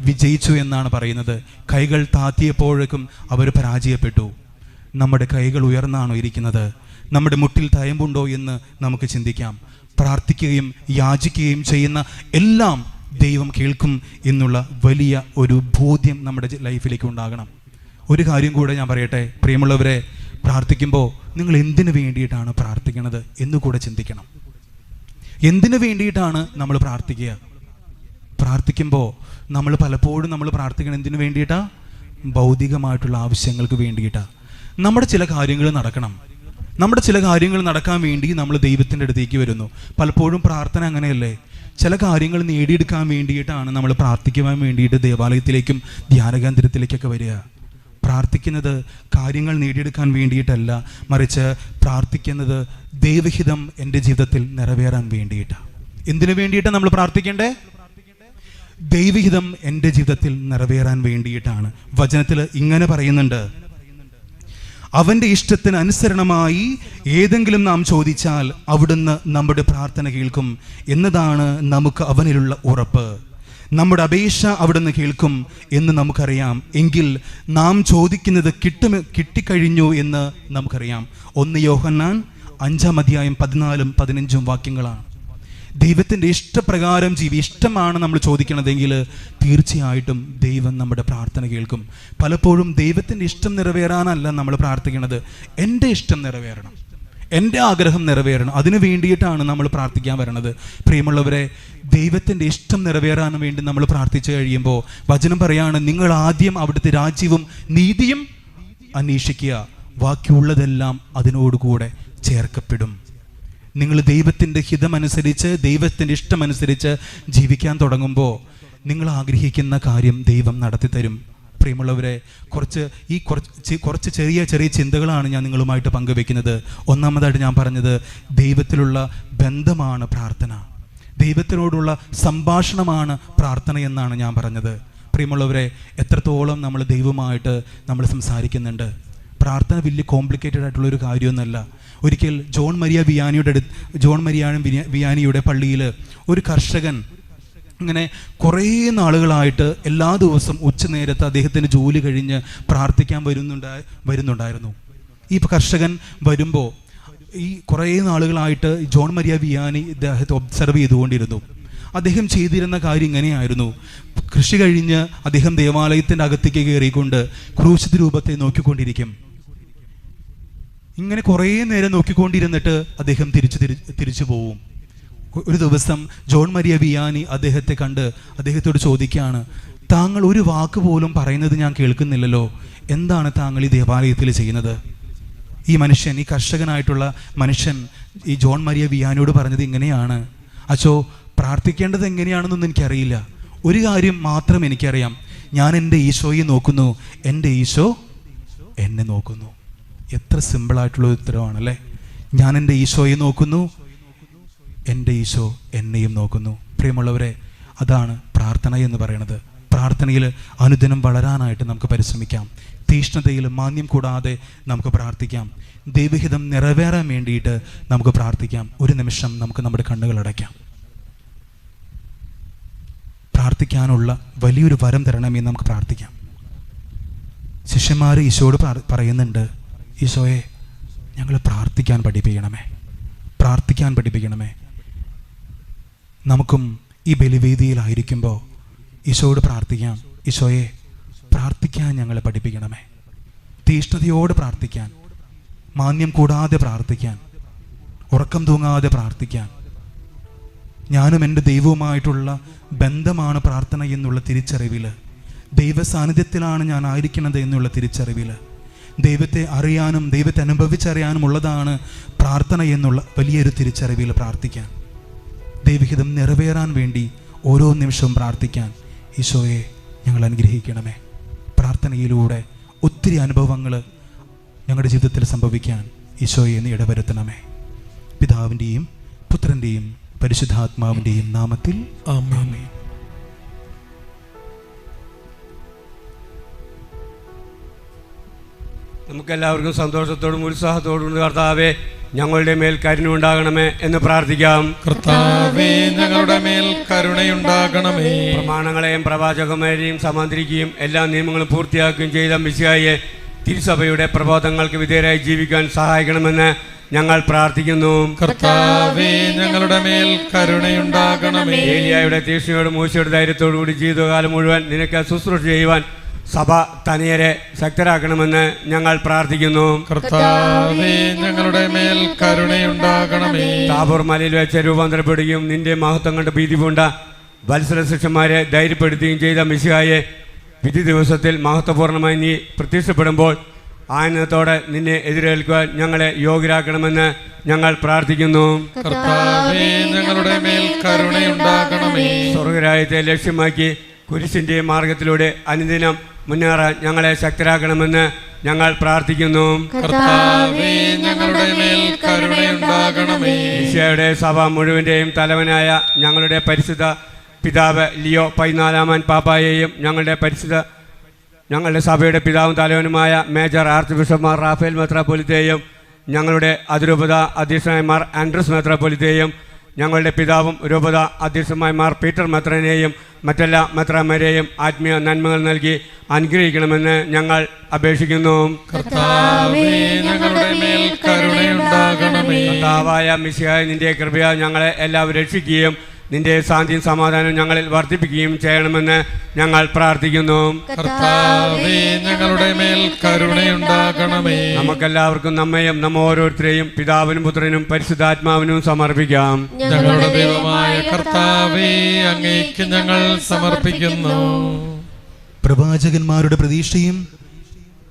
Speaker 3: വിജയിച്ചു എന്നാണ് പറയുന്നത്. കൈകൾ താത്തിയപ്പോഴേക്കും അവർ പരാജയപ്പെട്ടു. നമ്മുടെ കൈകൾ ഉയർന്നാണോ ഇരിക്കുന്നത്? നമ്മുടെ മുട്ടിൽ തയമ്പുണ്ടോ എന്ന് നമുക്ക് ചിന്തിക്കാം. പ്രാർത്ഥിക്കുകയും യാചിക്കുകയും ചെയ്യുന്ന എല്ലാം ദൈവം കേൾക്കും എന്നുള്ള വലിയ ഒരു ബോധ്യം നമ്മുടെ ലൈഫിലേക്ക് ഉണ്ടാകണം. ഒരു കാര്യം കൂടെ ഞാൻ പറയട്ടെ പ്രിയമുള്ളവരെ, പ്രാർത്ഥിക്കുമ്പോൾ നിങ്ങൾ എന്തിനു വേണ്ടിയിട്ടാണ് പ്രാർത്ഥിക്കുന്നത് എന്നുകൂടെ ചിന്തിക്കണം. എന്തിനു വേണ്ടിയിട്ടാണ് നമ്മൾ പ്രാർത്ഥിക്കുക? പ്രാർത്ഥിക്കുമ്പോൾ പലപ്പോഴും നമ്മൾ പ്രാർത്ഥിക്കണം എന്തിനു വേണ്ടിയിട്ടാ? ഭൗതികമായിട്ടുള്ള ആവശ്യങ്ങൾക്ക് വേണ്ടിയിട്ടാ. നമ്മുടെ ചില കാര്യങ്ങൾ നടക്കണം. നമ്മുടെ ചില കാര്യങ്ങൾ നടക്കാൻ വേണ്ടി നമ്മൾ ദൈവത്തിൻ്റെ അടുത്തേക്ക് വരുന്നു. പലപ്പോഴും പ്രാർത്ഥന അങ്ങനെയല്ലേ? ചില കാര്യങ്ങൾ നേടിയെടുക്കാൻ വേണ്ടിയിട്ടാണ് നമ്മൾ പ്രാർത്ഥിക്കുവാൻ വേണ്ടിയിട്ട് ദേവാലയത്തിലേക്കും ധ്യാനകേന്ദ്രത്തിലേക്കൊക്കെ വരിക. പ്രാർത്ഥിക്കുന്നത് കാര്യങ്ങൾ നേടിയെടുക്കാൻ വേണ്ടിയിട്ടല്ല, മറിച്ച് പ്രാർത്ഥിക്കുന്നത് ദൈവഹിതം എൻ്റെ ജീവിതത്തിൽ നിറവേറാൻ വേണ്ടിയിട്ടാണ്. എന്തിനു വേണ്ടിയിട്ടാണ് നമ്മൾ പ്രാർത്ഥിക്കേണ്ടേ? ദൈവഹിതം എൻ്റെ ജീവിതത്തിൽ നിറവേറാൻ വേണ്ടിയിട്ടാണ്. വചനത്തിൽ ഇങ്ങനെ പറയുന്നുണ്ട്, അവൻ്റെ ഇഷ്ടത്തിന് അനുസരണമായി ഏതെങ്കിലും നാം ചോദിച്ചാൽ അവിടുന്ന് നമ്മുടെ പ്രാർത്ഥന കേൾക്കും എന്നതാണ് നമുക്ക് അവനിലുള്ള ഉറപ്പ്. നമ്മുടെ അപേക്ഷ അവിടുന്ന് കേൾക്കും എന്ന് നമുക്കറിയാം. എങ്കിൽ നാം ചോദിക്കുന്നത് കിട്ടിക്കഴിഞ്ഞു എന്ന് നമുക്കറിയാം. 1 യോഹന്നാൻ 5:14-15 വാക്യങ്ങളാണ്. ദൈവത്തിൻ്റെ ഇഷ്ടപ്രകാരം ഇഷ്ടമാണ് നമ്മൾ ചോദിക്കണതെങ്കിൽ തീർച്ചയായിട്ടും ദൈവം നമ്മുടെ പ്രാർത്ഥന കേൾക്കും. പലപ്പോഴും ദൈവത്തിൻ്റെ ഇഷ്ടം നിറവേറാനല്ല നമ്മൾ പ്രാർത്ഥിക്കുന്നത്, എൻ്റെ ഇഷ്ടം നിറവേറണം, എൻ്റെ ആഗ്രഹം നിറവേറണം, അതിനു വേണ്ടിയിട്ടാണ് നമ്മൾ പ്രാർത്ഥിക്കാൻ വരണത്. പ്രിയമുള്ളവരെ, ദൈവത്തിൻ്റെ ഇഷ്ടം നിറവേറാൻ വേണ്ടി നമ്മൾ പ്രാർത്ഥിച്ചു കഴിയുമ്പോൾ വചനം പറയാണ്, നിങ്ങൾ ആദ്യം അവിടുത്തെ രാജ്യവും നീതിയും അന്വേഷിക്കുക, ബാക്കിയുള്ളതെല്ലാം അതിനോടുകൂടെ ചേർക്കപ്പെടും. നിങ്ങൾ ദൈവത്തിൻ്റെ ഹിതമനുസരിച്ച്, ദൈവത്തിൻ്റെ ഇഷ്ടമനുസരിച്ച് ജീവിക്കാൻ നിങ്ങൾ ആഗ്രഹിക്കുന്ന കാര്യം ദൈവം നടത്തിത്തരും. പ്രിയമുള്ളവരെ, കുറച്ച് ചെറിയ ചിന്തകളാണ് ഞാൻ നിങ്ങളുമായിട്ട് പങ്കുവെക്കുന്നത്. ഒന്നാമതായിട്ട് ഞാൻ പറഞ്ഞത് ദൈവത്തിലുള്ള ബന്ധമാണ് പ്രാർത്ഥന, ദൈവത്തിനോടുള്ള സംഭാഷണമാണ് പ്രാർത്ഥന എന്നാണ് ഞാൻ പറഞ്ഞത്. പ്രിയമുള്ളവരെ, എത്രത്തോളം നമ്മൾ ദൈവമായിട്ട് നമ്മൾ സംസാരിക്കുന്നുണ്ട്. പ്രാർത്ഥന വലിയ കോംപ്ലിക്കേറ്റഡ് ആയിട്ടുള്ളൊരു കാര്യമൊന്നുമല്ല. ഒരിക്കൽ ജോൺ മരിയ വിയാനിയുടെ പള്ളിയിൽ ഒരു കർഷകൻ ഇങ്ങനെ കുറേ നാളുകളായിട്ട് എല്ലാ ദിവസവും ഉച്ചനേരത്ത് അദ്ദേഹത്തിൻ്റെ ജോലി കഴിഞ്ഞ് പ്രാർത്ഥിക്കാൻ വരുന്നുണ്ടായിരുന്നു. ഈ കർഷകൻ വരുമ്പോൾ ഈ കുറേ നാളുകളായിട്ട് ജോൺ മരിയ വിയാനി ഇദ്ദേഹത്തെ ഒബ്സർവ് ചെയ്തുകൊണ്ടിരുന്നു. അദ്ദേഹം ചെയ്തിരുന്ന കാര്യം ഇങ്ങനെയായിരുന്നു. കൃഷി കഴിഞ്ഞ് അദ്ദേഹം ദേവാലയത്തിൻ്റെ അകത്തേക്ക് കയറിക്കൊണ്ട് ക്രൂശിത രൂപത്തെ നോക്കിക്കൊണ്ടിരിക്കും. ഇങ്ങനെ കുറേ നേരം നോക്കിക്കൊണ്ടിരുന്നിട്ട് അദ്ദേഹം തിരിച്ചു പോവും. ഒരു ദിവസം ജോൺ മരിയ വിയാനി അദ്ദേഹത്തെ കണ്ട് അദ്ദേഹത്തോട് ചോദിക്കുകയാണ്, താങ്കൾ ഒരു വാക്ക് പോലും പറയുന്നത് ഞാൻ കേൾക്കുന്നില്ലല്ലോ, എന്താണ് താങ്കൾ ഈ ദേവാലയത്തിൽ ചെയ്യുന്നത്? ഈ മനുഷ്യൻ, ഈ കർഷകനായിട്ടുള്ള മനുഷ്യൻ ഈ ജോൺ മരിയ വിയാനിയോട് പറഞ്ഞത് ഇങ്ങനെയാണ്, അച്ചോ, പ്രാർത്ഥിക്കേണ്ടത് എങ്ങനെയാണെന്നൊന്നും എനിക്കറിയില്ല, ഒരു കാര്യം മാത്രം എനിക്കറിയാം, ഞാൻ എൻ്റെ ഈശോയെ നോക്കുന്നു, എൻ്റെ ഈശോ എന്നെ നോക്കുന്നു. എത്ര സിമ്പിളായിട്ടുള്ള ഉത്തരവാണല്ലേ. ഞാൻ എൻ്റെ ഈശോയെ നോക്കുന്നു, എൻ്റെ ഈശോ എന്നെയും നോക്കുന്നു. പ്രിയമുള്ളവരെ, അതാണ് പ്രാർത്ഥന എന്ന് പറയുന്നത്. പ്രാർത്ഥനയിൽ അനുദിനം വളരാനായിട്ട് നമുക്ക് പരിശ്രമിക്കാം. തീഷ്ണതയിൽ മാന്യം കൂടാതെ നമുക്ക് പ്രാർത്ഥിക്കാം. ദൈവഹിതം നിറവേറാൻ വേണ്ടിയിട്ട് നമുക്ക് പ്രാർത്ഥിക്കാം. ഒരു നിമിഷം നമുക്ക് നമ്മുടെ കണ്ണുകൾ അടയ്ക്കാം. പ്രാർത്ഥിക്കാനുള്ള വലിയൊരു വരം തരണമെന്ന് നമുക്ക് പ്രാർത്ഥിക്കാം. ശിഷ്യന്മാർ ഈശോയോട് പറയുന്നുണ്ട്, ഈശോയെ, ഞങ്ങൾ പ്രാർത്ഥിക്കാൻ പഠിപ്പിക്കണമേ. നമുക്കും ഈ ബലിവേദിയിലായിരിക്കുമ്പോൾ ഈശോയോട് പ്രാർത്ഥിക്കാം, ഈശോയെ, പ്രാർത്ഥിക്കാൻ ഞങ്ങളെ പഠിപ്പിക്കണമേ. തീഷ്ണതയോടെ പ്രാർത്ഥിക്കാൻ, മാന്യം കൂടാതെ പ്രാർത്ഥിക്കാൻ, ഉറക്കം തൂങ്ങാതെ പ്രാർത്ഥിക്കാൻ. ഞാനും എൻ്റെ ദൈവവുമായിട്ടുള്ള ബന്ധമാണ് പ്രാർത്ഥന എന്നുള്ള തിരിച്ചറിവിൽ, ദൈവ സാന്നിധ്യത്തിലാണ് ഞാൻ ആയിരിക്കുന്നത് എന്നുള്ള തിരിച്ചറിവിൽ, ദൈവത്തെ അറിയാനും ദൈവത്തെ അനുഭവിച്ചറിയാനും ഉള്ളതാണ് പ്രാർത്ഥന എന്നുള്ള വലിയൊരു തിരിച്ചറിവിൽ പ്രാർത്ഥിക്കാൻ, ദൈവഹിതം നിറവേറാൻ വേണ്ടി ഓരോ നിമിഷവും പ്രാർത്ഥിക്കാൻ ഈശോയെ ഞങ്ങൾ അനുഗ്രഹിക്കണമേ. പ്രാർത്ഥനയിലൂടെ ഒത്തിരി അനുഭവങ്ങൾ ഞങ്ങളുടെ ജീവിതത്തിൽ സംഭവിക്കാൻ ഈശോയെ നീ ഇടവരുത്തണമേ. പിതാവിൻ്റെയും പുത്രൻ്റെയും പരിശുദ്ധാത്മാവിൻ്റെയും നാമത്തിൽ ആമേൻ.
Speaker 4: നമുക്കെല്ലാവർക്കും സന്തോഷത്തോടും ഉത്സാഹത്തോടും കർത്താവേ ഞങ്ങളുടെ മേൽ കരുണയുണ്ടാകണമേ എന്ന് പ്രാർത്ഥിക്കാം.
Speaker 1: കർത്താവേ, ഞങ്ങളുടെ മേൽ കരുണയുണ്ടാകണമേ.
Speaker 4: പ്രമാണങ്ങളെയും പ്രവാചകന്മാരെയും സമാന്തരിക്കുകയും എല്ലാ നിയമങ്ങളും പൂർത്തിയാക്കുകയും ചെയ്ത മിശിഹായെ തിരുസഭയുടെ പ്രബോധങ്ങൾക്ക് വിധേയരായി ജീവിക്കാൻ സഹായിക്കണമെന്ന് ഞങ്ങൾ പ്രാർത്ഥിക്കുന്നു.
Speaker 1: കർത്താവേ, ഞങ്ങളുടെ മേൽ കരുണയുണ്ടാകണമേ.
Speaker 4: ഏലിയായുടെ തീക്ഷ്ണയോടും മൂശയുടെ ധൈര്യത്തോടു കൂടി ജീവിതകാലം മുഴുവൻ നിനക്ക് ശുശ്രൂഷ ചെയ്യുവാൻ സഭ തനിയരെ ശക്തരാക്കണമെന്ന് ഞങ്ങൾ പ്രാർത്ഥിക്കുന്നു.
Speaker 1: കർത്താവേ, ഞങ്ങളുടെ മേൽ കരുണയുണ്ടാകണമേ.
Speaker 4: താബോർ മലയിൽ വെച്ച് രൂപാന്തരപ്പെടുകയും നിന്റെ മഹത്വം കണ്ട് ഭീതി പൂണ്ട വത്സര ശിഷ്യന്മാരെ ധൈര്യപ്പെടുത്തുകയും ചെയ്ത മിശിഹായെ വിധി ദിവസത്തിൽ മഹത്വപൂർണ്ണമായി നീ പ്രത്യക്ഷപ്പെടുമ്പോൾ ആനന്ദത്തോടെ നിന്നെ എതിരേൽക്കുവാൻ ഞങ്ങളെ യോഗ്യരാക്കണമെന്ന് ഞങ്ങൾ പ്രാർത്ഥിക്കുന്നു.
Speaker 1: കർത്താവേ, ഞങ്ങളുടെ മേൽ കരുണയുണ്ടാകണമേ.
Speaker 4: സ്വർഗരാജ്യത്തെ ലക്ഷ്യമാക്കി കുരിശിന്റെ മാർഗത്തിലൂടെ അനുദിനം മുന്നേറാൻ ഞങ്ങളെ ശക്തരാക്കണമെന്ന് ഞങ്ങൾ പ്രാർത്ഥിക്കുന്നു.
Speaker 1: കർത്താവേ, ഞങ്ങളുടെ മേൽ കരുണയുണ്ടാകണമേ.
Speaker 4: ഈശോയുടെ സഭ മുഴുവൻ്റെയും തലവനായ ഞങ്ങളുടെ പരിശുദ്ധ പിതാവ് ലിയോ 14 പാപ്പായെയും ഞങ്ങളുടെ സഭയുടെ പിതാവും തലവനുമായ major archbishop Mar Raphael മെത്രാപ്പൊലിത്തയെയും ഞങ്ങളുടെ അതിരൂപത അധ്യക്ഷനായ മാർ ആൻഡ്രൂസ് മെത്രാപ്പൊലിത്തയെയും ഞങ്ങളുടെ പിതാവും രൂപത അധ്യക്ഷമായ മാർ പീറ്റർ മെത്രനെയും മറ്റെല്ലാ മെത്രാന്മാരെയും ആത്മീയ നന്മകൾ നൽകി അനുഗ്രഹിക്കണമെന്ന് ഞങ്ങൾ അപേക്ഷിക്കുന്നു.
Speaker 1: കർത്താവേ, ഞങ്ങളുടെ മേൽ കരുണയുണ്ടാകണമേ.
Speaker 4: കർത്താവായ മിശിഹായ, നിന്റെ കൃപയാൽ ഞങ്ങളെ എല്ലാവരും രക്ഷിക്കുകയും നിന്റെ ശാന്തിയും സമാധാനവും ഞങ്ങളിൽ വർദ്ധിപ്പിക്കുകയും ചെയ്യണമെന്ന് ഞങ്ങൾ പ്രാർത്ഥിക്കുന്നു.
Speaker 1: കർത്താവേ, ഞങ്ങളുടെ മേൽ കരുണയുണ്ടാകണമേ.
Speaker 4: നമുക്കെല്ലാവർക്കും നമ്മയും നമ്മ ഓരോരുത്തരെയും പിതാവിനും പുത്രനും പരിശുദ്ധാത്മാവിനും സമർപ്പിക്കാം.
Speaker 1: ഞങ്ങളുടെ ദൈവമായ കർത്താവേ, അങ്ങേക്ക് ഞങ്ങൾ സമർപ്പിക്കുന്നു.
Speaker 3: പ്രവാചകന്മാരുടെ പ്രതീക്ഷയും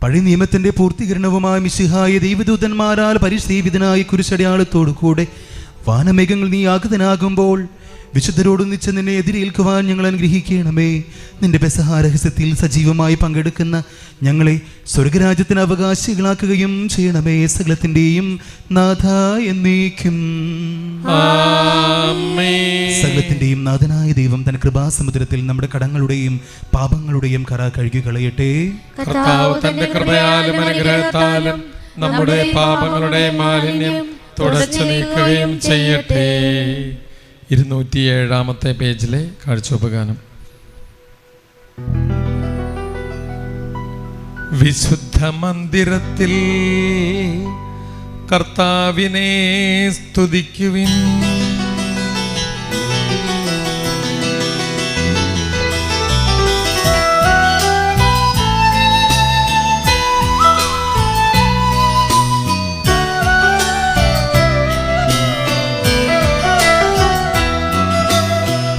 Speaker 3: പഴയ നിയമത്തിന്റെ പൂർത്തീകരണവുമായ മിശിഹായ ദൈവദൂതന്മാരാൽ പരിസേവിതനായി കുരിശടയാളത്തോടു കൂടെ വാനമേഘങ്ങൾ നീ ആഗതനാകുമ്പോൾ വിശുദ്ധരോടൊന്നിച്ച് നിന്നെ എതിരേൽക്കുവാൻ ഞങ്ങൾ അനുഗ്രഹിക്കണമേ. നിന്റെ പെസഹ രഹസ്യത്തിൽ സജീവമായി പങ്കെടുക്കുന്ന ഞങ്ങളെ സ്വർഗരാജ്യത്തിന് അവകാശികളാക്കുകയും ചെയ്യണമേ. സകലത്തിന്റെയും നാഥ എന്നേക്കും സകലത്തിന്റെയും നാഥനായ ദൈവം തന്റെ കൃപാസമുദ്രത്തിൽ നമ്മുടെ കടങ്ങളുടെയും പാപങ്ങളുടെയും കറ കഴുകി കളയട്ടെ.
Speaker 1: കർത്താവ് തന്റെ കൃപയാലും അനുഗ്രഹത്താലും നമ്മുടെ പാപങ്ങളുടെ മാലിന്യം തുടച്ചു നീക്കുകയും ചെയ്യട്ടെ. 207 പേജിലെ കാഴ്ചോപഗാനം. വിശുദ്ധ മന്ദിരത്തിൽ കർത്താവിനെ സ്തുതിക്കുവിൻ.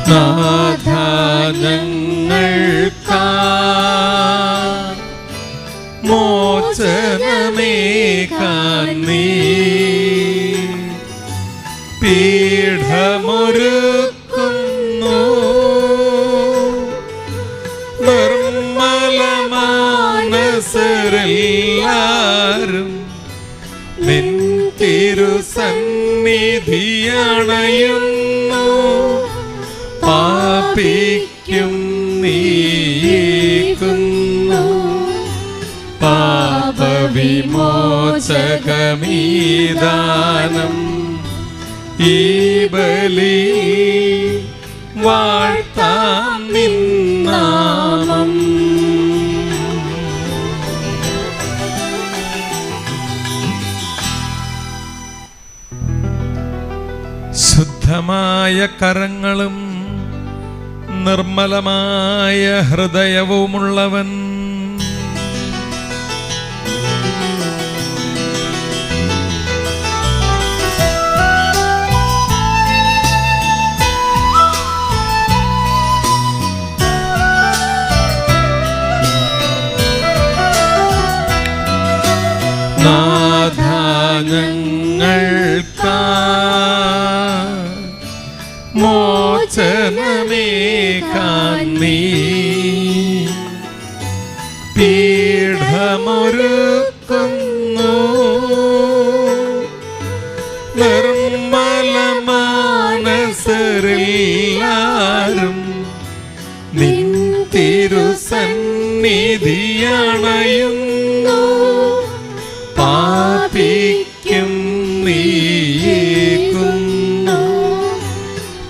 Speaker 1: നാഥ, ഞങ്ങൾക്കായി മോചനമേകാൻ നീ പീഠമൊരുക്കുന്നു. നിർമ്മലമാനസരെല്ലാരും നിൻ തിരുസന്നിധിയണയുന്നു. പാപിക്കും നീക്കുന്നു പാപവിമോചകമീദാനം. ഈ ബലി വാഴ്ത്താം നിൻ നാമം. ശുദ്ധമായ കരങ്ങളും നിർമ്മലമായ ഹൃദയവുമുള്ളവൻ നാഥ, ഞങ്ങൾക്കായി മോചനമേകാൻ നീ പീഠമൊരുക്കുന്നു. നിർമ്മലമാനസരെല്ലാരും നിൻ തിരുസന്നിധിയണയുന്നു. പാപിക്കും നീക്കുന്നു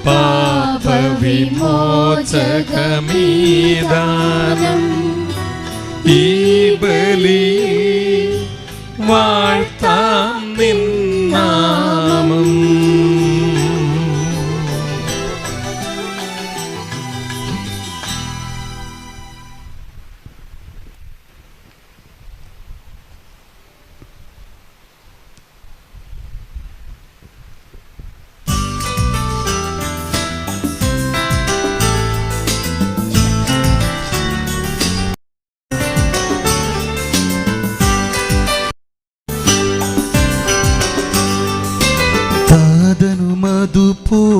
Speaker 1: പാപവിമോചകമീദാനം. ഈ ബലി വാഴ്ത്താം നിൻ നാമം.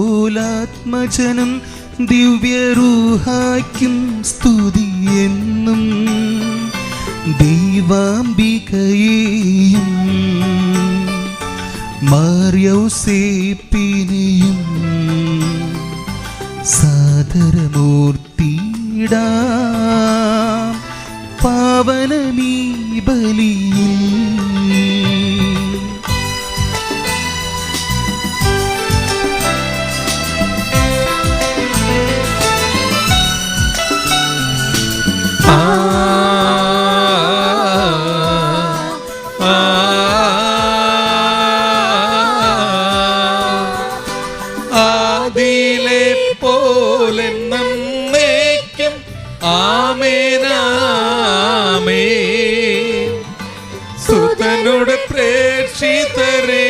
Speaker 1: അതുപോലാത്മജനം ദിവ്യരൂഹായ്ക്കും സ്തുതിയെന്നും ദൈവാംബികയെയും മാർയൗസേപ്പിനെയും സാദരമൂർത്തിയിടാം പാവനമീ ബലിയിൽ. ആദിയിലെ പോലെ എന്നേക്കും ആമേനാമേൻ. സുതനുടെ പ്രേക്ഷിതരേ,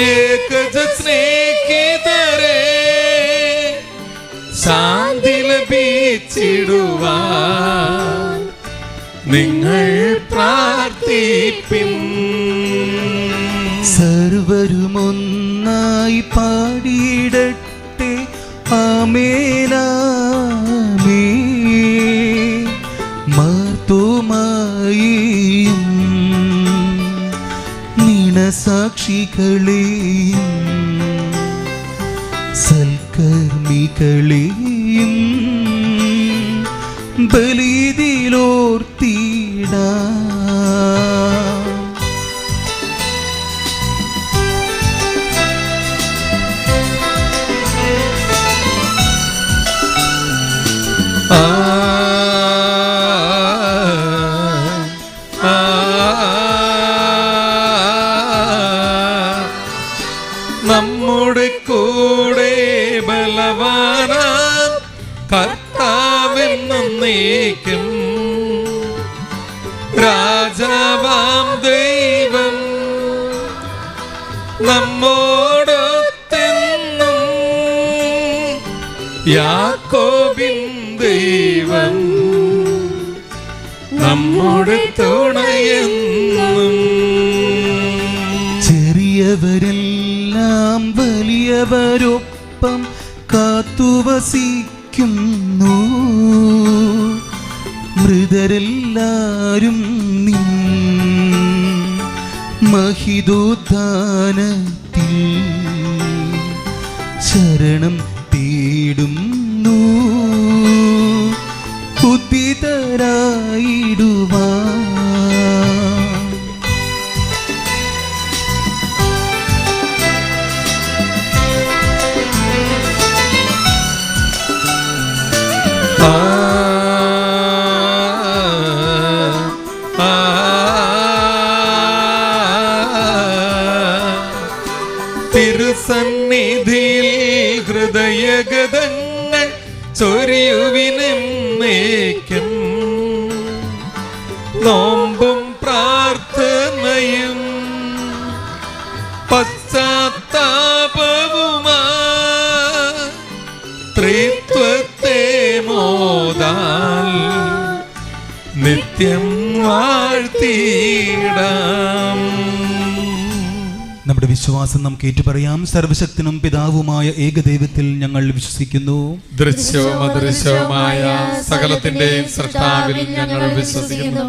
Speaker 1: ഏകജ സ്നേഹിതരേ, ശാന്തി ലഭിച്ചിടുവാൻ നിങ്ങൾ പ്രാർത്ഥിപ്പിൻ.
Speaker 3: സർവരുമൊന്നായി പാടിയിടട്ടെ ആമേനാമേൻ. മാർത്തോമായെയും നിണസാക്ഷികളെയും സൽക്കർമ്മികളെയും ബലിയിലോർത്തിടാം.
Speaker 1: നമ്മുടെ കൂടെ ബലവാനാം കർത്താവെന്നേക്കും, രാജാവാം ദൈവം നമ്മോടൊത്തെന്നും, യാക്കോബിൻ ദൈവം നമ്മുടെ തുണയെന്നും.
Speaker 3: ചെറിയവരെല്ലാം വലിയവരൊപ്പം കാത്തുവസിക്കുന്നു, മൃതരെല്ലാരും നിൻ മഹിതോദ്ധാനത്തിൽ ശരണം തേടുന്നു, ഉദ്ധിതരായിടുവാൻ.
Speaker 1: തിരുസന്നിധിയിൽ ഹൃദയഗതങ്ങൾ ചൊരിയുവിനെന്നേക്കും, നോമ്പും പ്രാർത്ഥനയും പശ്ചാത്താപവുമാ ത്രിത്വത്തെ മോദാൽ നിത്യം വാഴ്ത്തിയിടാം.
Speaker 3: നമ്മുടെ വിശ്വാസം നമുക്ക് ഏറ്റുപറയാം. സർവശക്തനും പിതാവുമായ ഏകദൈവത്തിൽ ഞങ്ങൾ വിശ്വസിക്കുന്നു.
Speaker 1: ദൃശ്യവും അദൃശ്യവുമായ സകലത്തിന്റെയും സൃഷ്ടാവിൽ ഞങ്ങൾ വിശ്വസിക്കുന്നു.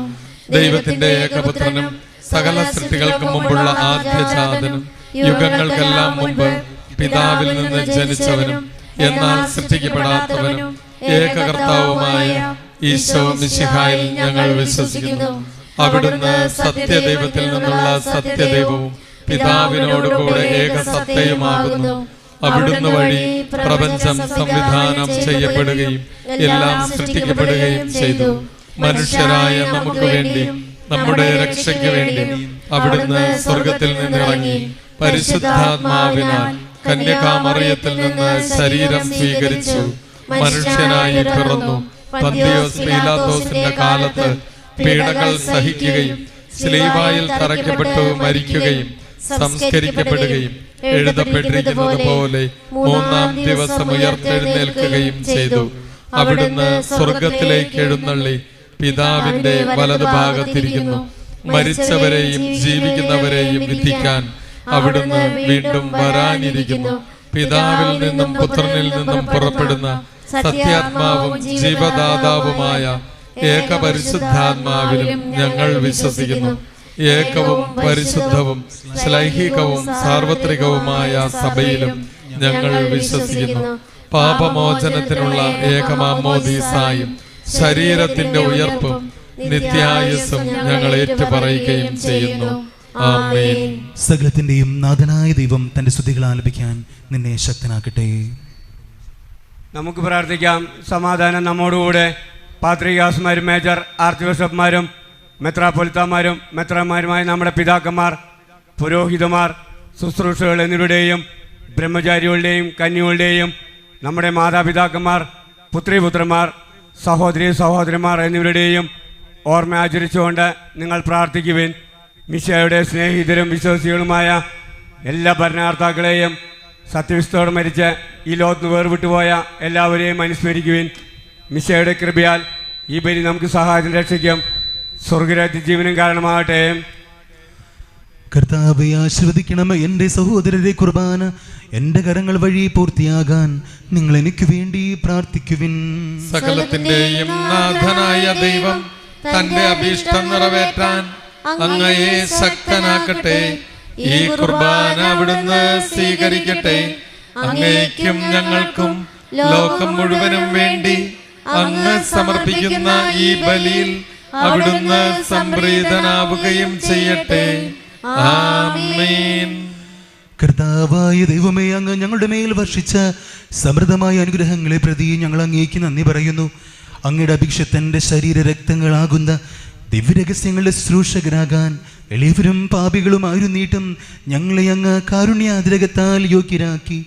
Speaker 1: ദൈവത്തിന്റെ ഏകപുത്രനും സകല സൃഷ്ടികൾക്കും മുമ്പുള്ള ആദ്യജാതനും, യുഗങ്ങൾക്കെല്ലാം മുമ്പ് പിതാവിൽ നിന്ന് ജനിച്ചവനും എന്നാൽ സൃഷ്ടിക്കപ്പെടാത്തവനും ഏകകർത്താവുമായ ഈശോ മിശിഹായിൽ ഞങ്ങൾ വിശ്വസിക്കുന്നു. അവിടുന്ന് സത്യദൈവത്തിൽ നിന്നുള്ള സത്യദൈവവും പിതാവിനോടുകൂടെ ഏകസത്തയുമാകുന്നു. അവിടുന്ന് വഴി പ്രപഞ്ചം സംവിധാനം ചെയ്യപ്പെടുകയും എല്ലാം സൃഷ്ടിക്കപ്പെടുകയും ചെയ്തു. മനുഷ്യരായ നമുക്ക് വേണ്ടി, നമ്മുടെ രക്ഷയ്ക്ക് വേണ്ടി അവിടുന്ന് സ്വർഗത്തിൽ നിന്നിറങ്ങി പരിശുദ്ധാത്മാവിനാൽ കന്യകാമറിയത്തിൽ നിന്ന് ശരീരം സ്വീകരിച്ചു, മനുഷ്യനായി പിറന്നു. പന്തിയോസ് പീലാത്തോസിന്റെ കാലത്ത് പീഡകൾ സഹിക്കുകയും സ്ലീവായിൽ തറയ്ക്കപ്പെട്ടു മരിക്കുകയും സംസ്കരിക്കപ്പെടുകയും എഴുതപ്പെട്ടിരിക്കുന്നത് പോലെ മൂന്നാം ദിവസം ഉയർത്തെഴുന്നേൽക്കുകയും ചെയ്തു. അവിടുന്ന് സ്വർഗത്തിലേക്ക് എഴുന്നള്ളി പിതാവിന്റെ വലതുഭാഗത്തിരിക്കുന്നു. മരിച്ചവരെയും ജീവിക്കുന്നവരെയും വിധിക്കാൻ അവിടുന്ന് വീണ്ടും വരാനിരിക്കുന്നു. പിതാവിൽ നിന്നും പുത്രനിൽ നിന്നും പുറപ്പെടുന്ന സത്യാത്മാവും ജീവദാതാവുമായ ഏകപരിശുദ്ധാത്മാവിലും ഞങ്ങൾ വിശ്വസിക്കുന്നു. ഏകവും പരിശുദ്ധവും ശ്ലൈഹികവും സാർവത്രികവുമായ സഭയിലും ഞങ്ങൾ വിശ്വസിക്കുന്നു. പാപമോചനത്തിനുള്ള ഏകമാമോദീസായും ശരീരത്തിന്റെ ഉയർപ്പും നിത്യായുസ്സും ഞങ്ങൾ ഏറ്റുപറയുകയും ചെയ്യുന്നു. ആമേൻ.
Speaker 3: സകലത്തിന്റെയും നാഥനായ ദൈവം തന്റെ സ്തുതികൾ ആലപിക്കാൻ നിന്നെ ശക്തനാക്കട്ടെ.
Speaker 4: നമുക്ക് പ്രാർത്ഥിക്കാം. സമാധാനം നമ്മോടുകൂടെ. പാത്രികാസ്മാരും മേജർ ആർച്ച് ബിഷപ്പ്മാരും മെത്രാപ്പൊലിത്താമാരും മെത്രാന്മാരുമായ നമ്മുടെ പിതാക്കന്മാർ, പുരോഹിതന്മാർ, ശുശ്രൂഷകൾ എന്നിവരുടെയും ബ്രഹ്മചാരികളുടെയും കന്യകളുടെയും നമ്മുടെ മാതാപിതാക്കന്മാർ, പുത്രിപുത്രന്മാർ, സഹോദരി സഹോദരന്മാർ എന്നിവരുടെയും ഓർമ്മ ആചരിച്ചുകൊണ്ട് നിങ്ങൾ പ്രാർത്ഥിക്കുവിൻ. മിശിഹായുടെ സ്നേഹിതരും വിശ്വാസികളുമായ എല്ലാ ഭരണകർത്താക്കളെയും സത്യവിശുദ്ധോടെ മരിച്ച് ഈ ലോകത്ത് വേർവിട്ടുപോയ എല്ലാവരെയും അനുസ്മരിക്കുവിൻ. മിശിഹായുടെ കൃപയാൽ ഈ ബലി നമുക്ക് സഹായത്തിന് രക്ഷിക്കും സ്വർഗരാജ്യ ജീവനും കാരണമാകട്ടെ.
Speaker 3: കർത്താവെ ആശീർവദിക്കണം. എൻ്റെ സഹോദരരെ കുർബാന എൻ്റെ കരങ്ങൾ വഴി പൂർത്തിയാകാൻ നിങ്ങൾ എനിക്ക് വേണ്ടി പ്രാർത്ഥിക്കുവിൻ.
Speaker 1: സകലത്തിന്റെയും നാഥനായ ദൈവം തന്റെ അഭീഷ്ടം നിറവേറ്റാൻ അങ്ങയെ ശക്തനാക്കട്ടെ. ഈ കുർബാന അവിടുന്ന് സ്വീകരിക്കട്ടെ. അങ്ങേക്കും ഞങ്ങൾക്കും ലോകം മുഴുവനും വേണ്ടി അങ്ങ് സമർപ്പിക്കുന്ന ഈ ബലിയിൽ അവിടുന്ന് സംപ്രീതനാവുകയും ചെയ്യട്ടെ. ആമേൻ.
Speaker 3: കർത്താവായ ദൈവമേ, അങ്ങ് ഞങ്ങളുടെ മേൽ വർഷിച്ച സമൃദ്ധമായ അനുഗ്രഹങ്ങളെ പ്രതി ഞങ്ങൾ അങ്ങേക്ക് നന്ദി പറയുന്നു. അങ്ങയുടെ അഭിഷേകത്തിന്റെ ശരീര രക്തങ്ങളാകുന്ന ദിവ്യരഹസ്യങ്ങളുടെ ശുശ്രൂഷകരാകാൻ എളിയവരും പാപികളുമായിരുന്നിട്ടും ഞങ്ങളെ അങ്ങ് കാരുണ്യാതിരകത്താൽ യോഗ്യരാക്കി.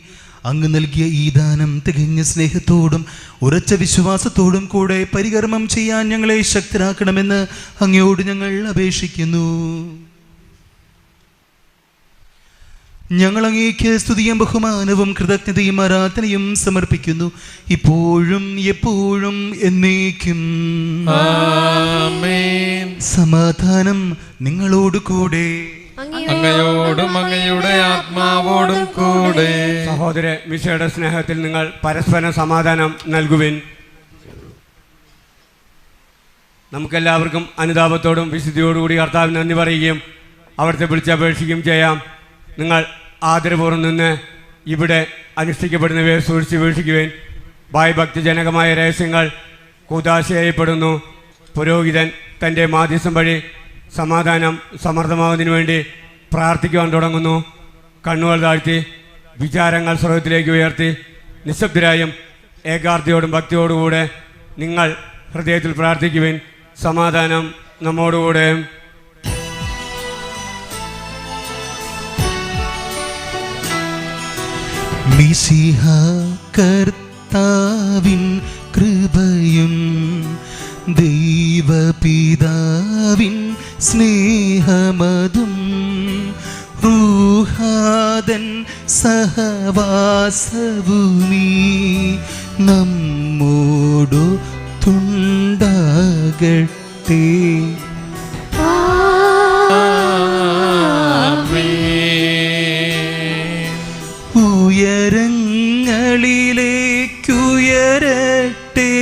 Speaker 3: അങ്ങ് നൽകിയ ഈ ദാനം തികഞ്ഞ സ്നേഹത്തോടും ഉറച്ച വിശ്വാസത്തോടും കൂടെ പരികർമ്മം ചെയ്യാൻ ഞങ്ങളെ ശക്തരാക്കണമെന്ന് അങ്ങയോട് ഞങ്ങൾ അപേക്ഷിക്കുന്നു. ഞങ്ങൾ അങ്ങേക്ക് സ്തുതിയും ബഹുമാനവും കൃതജ്ഞതയും ആരാധനയും സമർപ്പിക്കുന്നു, ഇപ്പോഴും എപ്പോഴും എന്നേക്കും.
Speaker 1: ആമേൻ.
Speaker 3: സമാധാനം നിങ്ങളോട് കൂടെ.
Speaker 1: അങ്ങയോടും അങ്ങയുടെ ആത്മാവോടും കൂടെ.
Speaker 4: സഹോദര മിശിഹായുടെ സ്നേഹത്തിൽ നിങ്ങൾ പരസ്പരം സമാധാനം നൽകുവിൻ. നമുക്കെല്ലാവർക്കും അനുതാപത്തോടും വിശുദ്ധിയോടുകൂടി കർത്താവിന് നന്ദി പറയുകയും അവിടുത്തെ വിളിച്ചപേക്ഷിക്കുകയും ചെയ്യാം. നിങ്ങൾ ആദരപൂർവ്വം നിന്ന് ഇവിടെ അനുഷ്ഠിക്കപ്പെടുന്നവയെ സൂക്ഷിച്ച് വീക്ഷിക്കുവാൻ. ഭയഭക്തിജനകമായ രഹസ്യങ്ങൾ കൂദാശയായപ്പെടുന്നു. പുരോഹിതൻ തൻ്റെ മാധ്യസ്ഥം വഴി സമാധാനം സമർത്ഥമാകുന്നതിന് വേണ്ടി പ്രാർത്ഥിക്കുവാൻ തുടങ്ങുന്നു. കണ്ണുകൾ താഴ്ത്തി വിചാരങ്ങൾ സ്വർഗത്തിലേക്ക് ഉയർത്തി നിശബ്ദരായും ഏകാർത്ഥയോടും ഭക്തിയോടുകൂടെ നിങ്ങൾ ഹൃദയത്തിൽ പ്രാർത്ഥിക്കുവിൻ. സമാധാനം നമ്മോടുകൂടെ.
Speaker 3: മിശിഹ കർത്താവിൻ കൃപയും ദൈവപിതാവിൻ സ്നേഹമതും റൂഹാദൻ സഹവാസവുമീ നമ്മോടു തുണ്ടാകട്ടെ. ഉയരങ്ങളിലേക്കുയരട്ടെ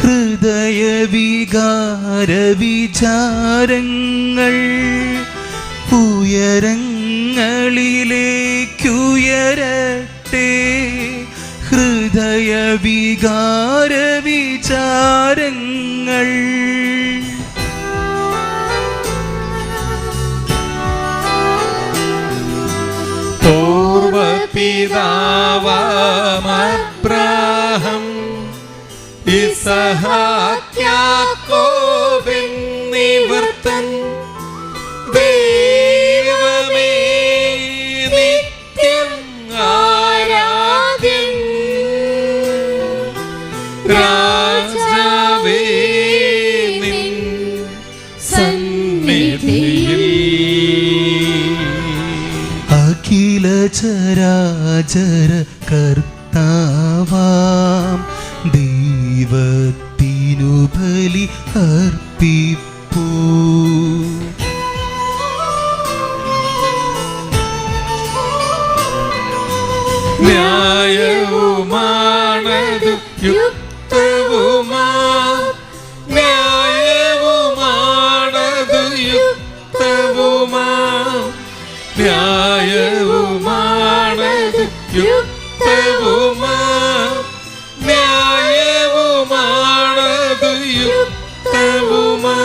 Speaker 3: ഹൃദയവികാര വിചാരങ്ങൾ. ഉയരങ്ങളിലേക്കുയരട്ടെ ഹൃദയവികാര വിചാരങ്ങൾ.
Speaker 1: പൂർവപിതാവാമബ്രാഹം ഇസഹാക്ക് യാക്കോബ് എന്നിവർത്തൻ ദൈവമേ നിത്യം ആരാധ്യൻ. രാജാവേ നിൻ സന്നിധിയിൽ
Speaker 3: അഖില ചരാചര കർത്താവാം ദൈവത്തിനു ബലി അർപ്പിപ്പൂ.
Speaker 1: ന്യായവുമാണതു യുക്തവുമാ. ന്യായവുമാണതു യുക്തവുമാ. ന്യായവുമാണതു യുക്തവുമാ. ന്യായവുമാണതു യുക്തവുമാ.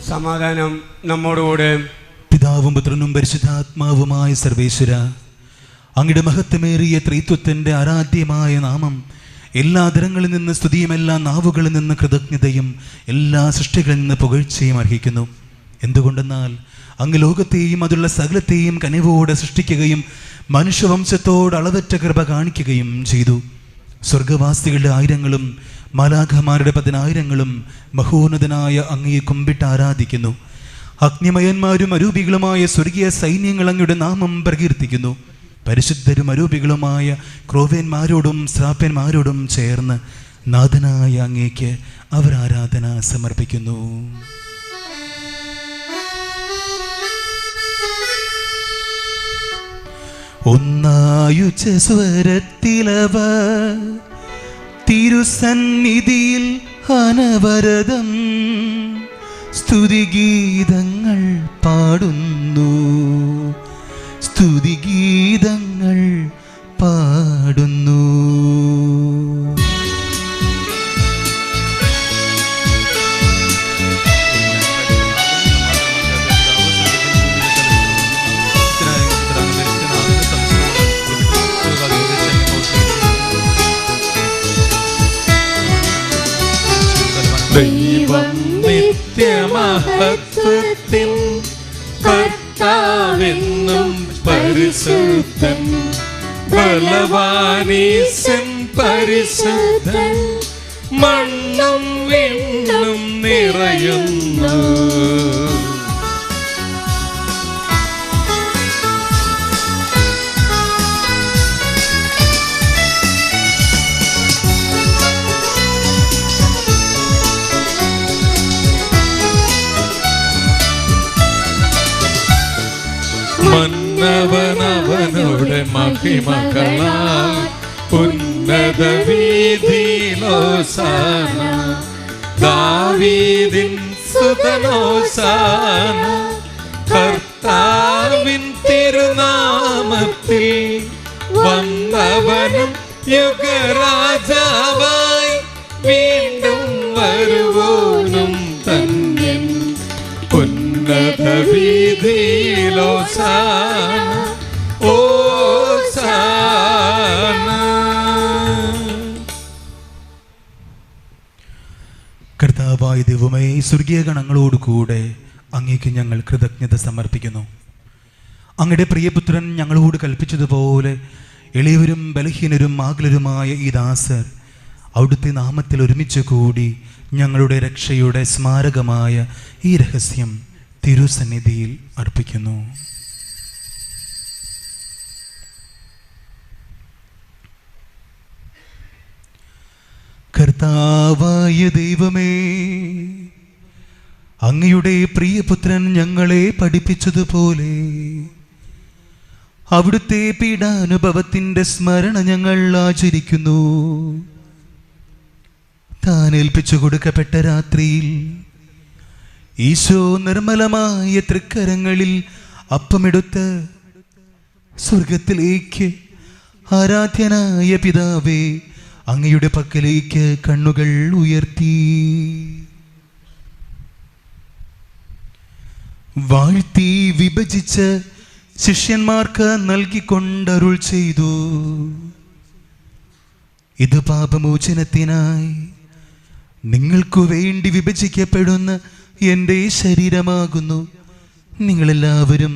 Speaker 4: സമാധാനം നമ്മോടുകൂടെ.
Speaker 3: പിതാവും പുത്രനും പരിശുദ്ധാത്മാവുമായ സർവേശ്വര, അങ്ങയുടെ മഹത്വമേറിയ ത്രിത്വത്തിൻ്റെ ആരാധ്യമായ നാമം എല്ലാ തരങ്ങളിൽ നിന്ന് സ്തുതിയും എല്ലാ നാവുകളിൽ നിന്ന് കൃതജ്ഞതയും എല്ലാ സൃഷ്ടികളിൽ നിന്ന് പുകഴ്ചയും അർഹിക്കുന്നു. എന്തുകൊണ്ടെന്നാൽ അങ്ങ് ലോകത്തെയും അതിലുള്ള സകലത്തെയും കനിവോടെ സൃഷ്ടിക്കുകയും മനുഷ്യവംശത്തോട് അളവറ്റ കൃപ കാണിക്കുകയും ചെയ്തു. സ്വർഗവാസികളുടെ ആയിരങ്ങളും മാലാഖമാരുടെ 10,000ങ്ങളും മഹോന്നതനായ അങ്ങയെ കുമ്പിട്ട് ആരാധിക്കുന്നു. അഗ്നിമയന്മാരും അരൂപികളുമായ സ്വർഗീയ സൈന്യങ്ങൾ അങ്ങയുടെ നാമം പ്രകീർത്തിക്കുന്നു. പരിശുദ്ധരും അരൂപികളുമായ ക്രോവേന്മാരോടും ശ്രാപ്പന്മാരോടും ചേർന്ന് നാഥനായ അങ്ങേക്ക് അവർ ആരാധന സമർപ്പിക്കുന്നു. ഒന്നായുച്ച സ്വരത്തിലവർ തിരുസന്നിധിയിൽ അനവരതം സ്തുതിഗീതങ്ങൾ പാടുന്നു, സ്തുതിഗീതങ്ങൾ പാടുന്നു.
Speaker 1: ദൈവം നിത്യമഹത്വത്തിൻ കർത്താവെന്നും പരിശുദ്ധൻ, ബലവാനീശൻ പരിശുദ്ധൻ, മണ്ണും വിണ്ണും നിറയുന്നു. മന്നവനവനുടെ മഹിമകളാൽ ഉന്നത വീതിയിലോസാന, ദാവീദിൻ സുതനോസാന, കർത്താവിൻ തിരുനാമത്തിൽ വന്നവനും യുഗരാജാവായി വീണ്ടും വരുവോനും ധന്യൻ. ഉന്നത വീതിയിലോസാന, ഓസാന.
Speaker 3: കർത്താവായ ദൈവമേ, സ്വർഗീയ ഗണങ്ങളോട് കൂടെ അങ്ങേക്ക് ഞങ്ങൾ കൃതജ്ഞത സമർപ്പിക്കുന്നു. അങ്ങയുടെ പ്രിയപുത്രൻ ഞങ്ങളോട് കൽപ്പിച്ചതുപോലെ എളിയവരും ബലഹീനരും ആകുലരുമായ ഈ ദാസർ അവിടുത്തെ നാമത്തിൽ ഒരുമിച്ച് കൂടി ഞങ്ങളുടെ രക്ഷയുടെ സ്മാരകമായ ഈ രഹസ്യം തിരുസന്നിധിയിൽ അർപ്പിക്കുന്നു. കർത്താവായ ദൈവമേ, അങ്ങയുടെ പ്രിയപുത്രൻ ഞങ്ങളെ പഠിപ്പിച്ചതുപോലെ അവിടുത്തെ പീഡാനുഭവത്തിന്റെ സ്മരണ ഞങ്ങൾ ആചരിക്കുന്നു. താൻ ഏൽപ്പിച്ചു കൊടുക്കപ്പെട്ട രാത്രിയിൽ ഈശോ നിർമ്മലമായ തൃക്കരങ്ങളിൽ അപ്പമെടുത്ത് സ്വർഗത്തിലേക്ക് ആരാധ്യനായ പിതാവേ അങ്ങയുടെ പക്കലേക്ക് കണ്ണുകൾ ഉയർത്തി വാഴ്ത്തി വിഭജിച്ച് ശിഷ്യന്മാർക്ക് നൽകിക്കൊണ്ടരുൾ ചെയ്തു. ഇത് പാപമോചനത്തിനായി നിങ്ങൾക്കു വേണ്ടി വിഭജിക്കപ്പെടുന്ന എൻ്റെ ശരീരമാകുന്നു. നിങ്ങളെല്ലാവരും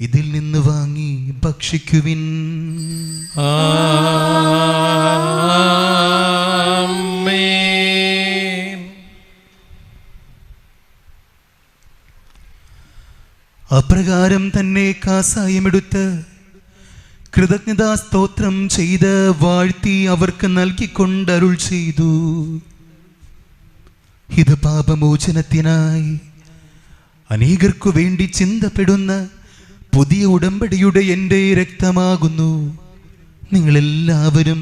Speaker 3: ഇതിൽ നിന്ന് വാങ്ങി ഭക്ഷിക്കുവിൻ.
Speaker 1: ആമേൻ.
Speaker 3: അപ്രകാരം തന്നെ കാസായമെടുത്ത് കൃതജ്ഞതാ സ്തോത്രം ചെയ്ത് വാഴ്ത്തി അവർക്ക് നൽകിക്കൊണ്ടരുൾ ചെയ്തു. ഇത് പാപമോചനത്തിനായി അനേകർക്കു വേണ്ടി ചിന്തപ്പെടുന്ന പുതിയ ഉടമ്പടിയുടെ എൻ്റെ രക്തമാകുന്നു. നിങ്ങളെല്ലാവരും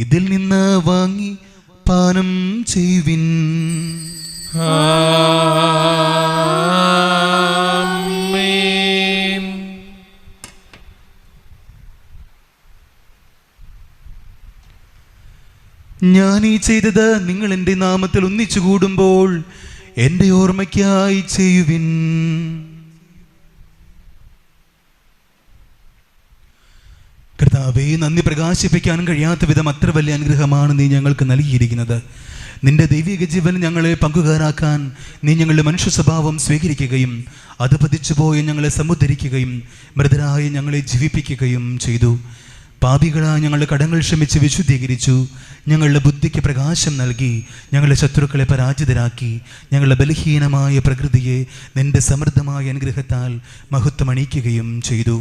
Speaker 3: ഇതിൽ നിന്ന് വാങ്ങി പാനം ചെയ്യുവിൻ.
Speaker 1: ആമേൻ.
Speaker 3: ഞാൻ ഈ ചെയ്തത് നിങ്ങൾ എൻ്റെ നാമത്തിൽ ഒന്നിച്ചു കൂടുമ്പോൾ എൻ്റെ ഓർമ്മയ്ക്കായി ചെയ്യുവിൻ. കർത്താവേ, നന്ദി പ്രകാശിപ്പിക്കാൻ കഴിയാത്ത വിധം അത്ര വലിയ അനുഗ്രഹമാണ് നീ ഞങ്ങൾക്ക് നൽകിയിരിക്കുന്നത്. നിന്റെ ദൈവിക ജീവൻ ഞങ്ങളെ പങ്കുകാരാക്കാൻ നീ ഞങ്ങളുടെ മനുഷ്യ സ്വഭാവം സ്വീകരിക്കുകയും അത് പതിച്ചുപോയി ഞങ്ങളെ സമുദ്ധരിക്കുകയും മൃതരായ ഞങ്ങളെ ജീവിപ്പിക്കുകയും ചെയ്തു. പാപികളായ ഞങ്ങളുടെ കടങ്ങൾ ക്ഷമിച്ച് വിശുദ്ധീകരിച്ചു. ഞങ്ങളുടെ ബുദ്ധിക്ക് പ്രകാശം നൽകി. ഞങ്ങളുടെ ശത്രുക്കളെ പരാജിതരാക്കി. ഞങ്ങളുടെ ബലഹീനമായ പ്രകൃതിയെ നിന്റെ സമൃദ്ധമായ അനുഗ്രഹത്താൽ മഹത്വമണിയിക്കുകയും ചെയ്തു.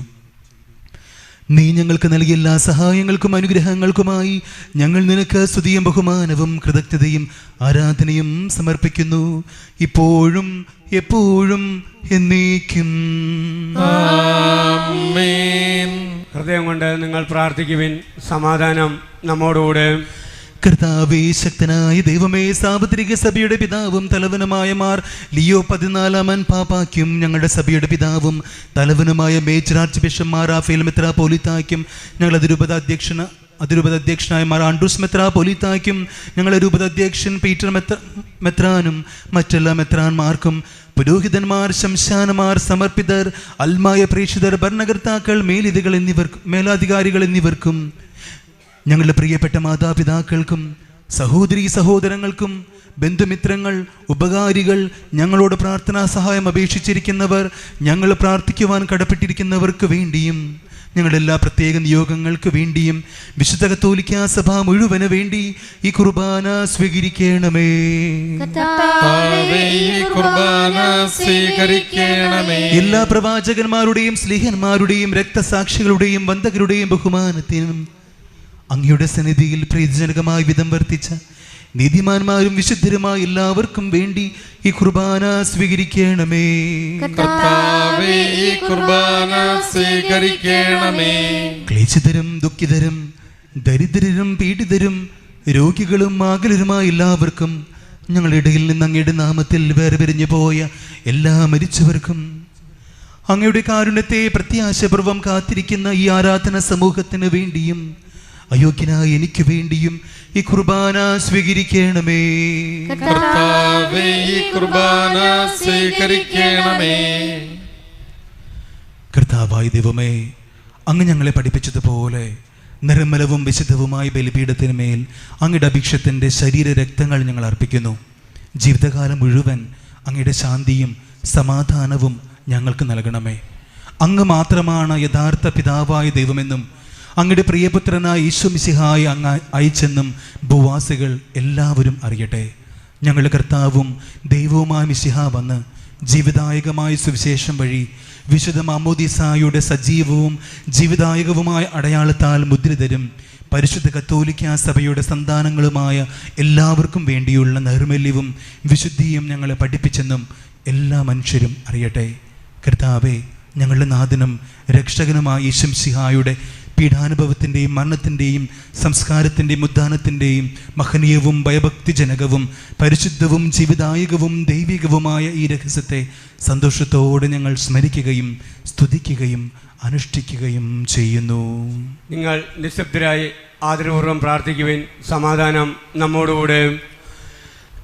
Speaker 3: നീ ഞങ്ങൾക്ക് നൽകിയ എല്ലാ സഹായങ്ങൾക്കും അനുഗ്രഹങ്ങൾക്കുമായി ഞങ്ങൾ നിനക്ക് സ്തുതിയും ബഹുമാനവും കൃതജ്ഞതയും ആരാധനയും സമർപ്പിക്കുന്നു, ഇപ്പോഴും എപ്പോഴും എന്നേക്കും.
Speaker 1: ആമേൻ.
Speaker 4: ഹൃദയം കൊണ്ട് നിങ്ങൾ പ്രാർത്ഥിക്കുവിൻ. സമാധാനം നമ്മോടുകൂടെ.
Speaker 3: കർത്താവേ, ശക്തനായ ദൈവമേ, സാർവത്രിക സഭയുടെ പിതാവും തലവനുമായ മാർ ലിയോ 14 പാപ്പായ്ക്കും ഞങ്ങളുടെ സഭയുടെ പിതാവും തലവനുമായ major archbishop Mar Raphael മെത്രാപ്പോലീത്തായ്ക്കും ഞങ്ങളുടെ അതിരൂപതാധ്യക്ഷനായ മാർ ആൻഡ്രൂസ് മെത്രാപ്പോലീത്തായ്ക്കും ഞങ്ങളുടെ രൂപതാധ്യക്ഷൻ പീറ്റർ മെത്രാനും മറ്റെല്ലാ മെത്രാന്മാർക്കും പുരോഹിതന്മാർ, ശംശാനമാർ, സമർപ്പിതർ, അൽമായ പ്രേക്ഷിതർ, ഭരണകർത്താക്കൾ, മേലധികാരികൾ എന്നിവർക്കും ഞങ്ങളുടെ പ്രിയപ്പെട്ട മാതാപിതാക്കൾക്കും സഹോദരീ സഹോദരങ്ങൾക്കും ബന്ധുമിത്രങ്ങൾ, ഉപകാരികൾ, ഞങ്ങളോട് പ്രാർത്ഥനാ സഹായം അപേക്ഷിച്ചിരിക്കുന്നവർ, ഞങ്ങൾ പ്രാർത്ഥിക്കുവാൻ കടപ്പെട്ടിരിക്കുന്നവർക്ക് വേണ്ടിയും ഞങ്ങളുടെ എല്ലാ പ്രത്യേക നിയോഗങ്ങൾക്ക് വേണ്ടിയും വിശുദ്ധ കത്തോലിക്കാ സഭ മുഴുവന് വേണ്ടി ഈ കുർബാന സ്വീകരിക്കണമേ. എല്ലാ പ്രവാചകന്മാരുടെയും സ്ലീഹന്മാരുടെയും രക്തസാക്ഷികളുടെയും വന്ദകരുടെയും ബഹുമാനത്തിനും അങ്ങയുടെ സന്നിധിയിൽ പ്രീതിജനകമായ വിധം വർത്തിച്ച നീതിമാന്മാരും വിശുദ്ധരുമായ എല്ലാവർക്കും വേണ്ടി ഈ കുർബാന സ്വീകരിക്കണമേ. ക്ലേശിതരും ദുഃഖിതരും ദരിദ്രരും പീഡിതരും രോഗികളും ആകുലരുമായ എല്ലാവർക്കും ഞങ്ങളുടെ ഇടയിൽ നിന്ന് അങ്ങയുടെ നാമത്തിൽ വേർപിരിഞ്ഞു പോയ എല്ലാ മരിച്ചവർക്കും അങ്ങയുടെ കാരുണ്യത്തെ പ്രത്യാശപൂർവം കാത്തിരിക്കുന്ന ഈ ആരാധന സമൂഹത്തിന് വേണ്ടിയും അയോഗ്യനായ എനിക്ക് വേണ്ടിയും ഈ കുർബാന സ്വീകരിക്കണമേ. കർത്താവായ ദൈവമേ, അങ്ങ് ഞങ്ങളെ പഠിപ്പിച്ചതുപോലെ നിർമ്മലവും വിശുദ്ധവുമായ ബലിപീഠത്തിന്മേൽ അങ്ങയുടെ അഭിഷേകത്തിന്റെ ശരീര രക്തങ്ങൾ ഞങ്ങൾ അർപ്പിക്കുന്നു. ജീവിതകാലം മുഴുവൻ അങ്ങയുടെ ശാന്തിയും സമാധാനവും ഞങ്ങൾക്ക് നൽകണമേ. അങ്ങ് മാത്രമാണ് യഥാർത്ഥ പിതാവായ ദൈവമെന്നും അങ്ങയുടെ പ്രിയപുത്രനായ ഈശോ മിശിഹായെ അങ്ങ് അയച്ചെന്നും ഭൂവാസികൾ എല്ലാവരും അറിയട്ടെ. ഞങ്ങളുടെ കർത്താവും ദൈവവുമായ മിശിഹ വന്ന് ജീവിതായകമായ സുവിശേഷം വഴി വിശുദ്ധ മാമോദീസായുടെ സജീവവും ജീവിതായകവുമായ അടയാളത്താൽ മുദ്രിതരും പരിശുദ്ധ കത്തോലിക്കാ സഭയുടെ സന്താനങ്ങളുമായ എല്ലാവർക്കും വേണ്ടിയുള്ള നൈർമല്യവും വിശുദ്ധിയും ഞങ്ങളെ പഠിപ്പിച്ചെന്നും എല്ലാ മനുഷ്യരും അറിയട്ടെ. കർത്താവേ, ഞങ്ങളുടെ നാഥനും രക്ഷകനുമായ ഈശോ മിശിഹായുടെ പീഡാനുഭവത്തിൻ്റെയും മരണത്തിൻ്റെയും സംസ്കാരത്തിൻ്റെയും ഉദ്ധാനത്തിൻ്റെയും മഹനീയവും ഭയഭക്തിജനകവും പരിശുദ്ധവും ജീവിതായകവും ദൈവികവുമായ ഈ രഹസ്യത്തെ സന്തോഷത്തോടെ ഞങ്ങൾ സ്മരിക്കുകയും സ്തുതിക്കുകയും അനുഷ്ഠിക്കുകയും ചെയ്യുന്നു.
Speaker 4: നിങ്ങൾ നിശബ്ദരായി ആദരപൂർവ്വം പ്രാർത്ഥിക്കുവിൻ. സമാധാനം നമ്മോടുകൂടെ.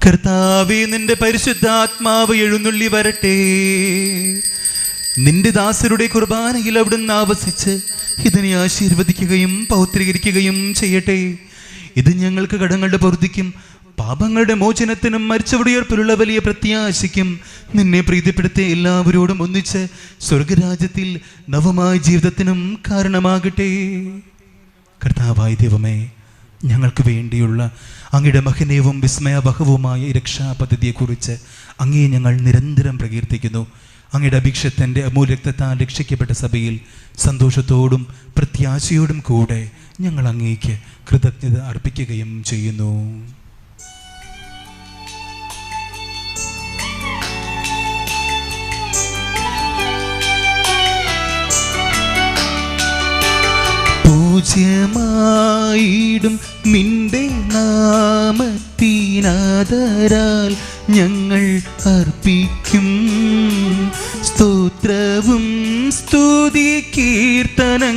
Speaker 3: കർത്താവേ, നിന്റെ പരിശുദ്ധാത്മാവ് എഴുന്നള്ളി വരട്ടെ. നിന്റെ ദാസരുടെ കുർബാനയിൽ അവിടുന്ന് ആവസിച്ച് ഇതിനെ ആശീർവദിക്കുകയും പൗത്രീകരിക്കുകയും ചെയ്യട്ടെ. ഇത് ഞങ്ങൾക്ക് കടങ്ങളുടെ പൊറുതിക്കും പാപങ്ങളുടെ മോചനത്തിനും മരിച്ചവടുയർപ്പിലുള്ള വലിയ പ്രത്യാശയ്ക്കും നിന്നെ പ്രീതിപ്പെടുത്തിയ എല്ലാവരോടും ഒന്നിച്ച് സ്വർഗരാജ്യത്തിൽ നവമായ ജീവിതത്തിനും കാരണമാകട്ടെ. കർത്താവായ ദൈവമേ, ഞങ്ങൾക്ക് വേണ്ടിയുള്ള അങ്ങയുടെ മഹനീയവും വിസ്മയബഹവുമായ രക്ഷാപദ്ധതിയെക്കുറിച്ച് അങ്ങേ ഞങ്ങൾ നിരന്തരം പ്രകീർത്തിക്കുന്നു. അങ്ങയുടെ അഭിഷേകത്തിൻ്റെ അമൂല്യരക്തത്താൽ രക്ഷിക്കപ്പെട്ട സഭയിൽ സന്തോഷത്തോടും പ്രത്യാശയോടും കൂടെ ഞങ്ങൾ അങ്ങേക്ക് കൃതജ്ഞത അർപ്പിക്കുകയും ചെയ്യുന്നു. പൂജ്യമായിടും നിന്റെ നാമത്തിനാദരാൽ ഞങ്ങൾ അർപ്പിക്കും സ്തോത്രവും സ്തുതി കീർത്തനങ്ങളും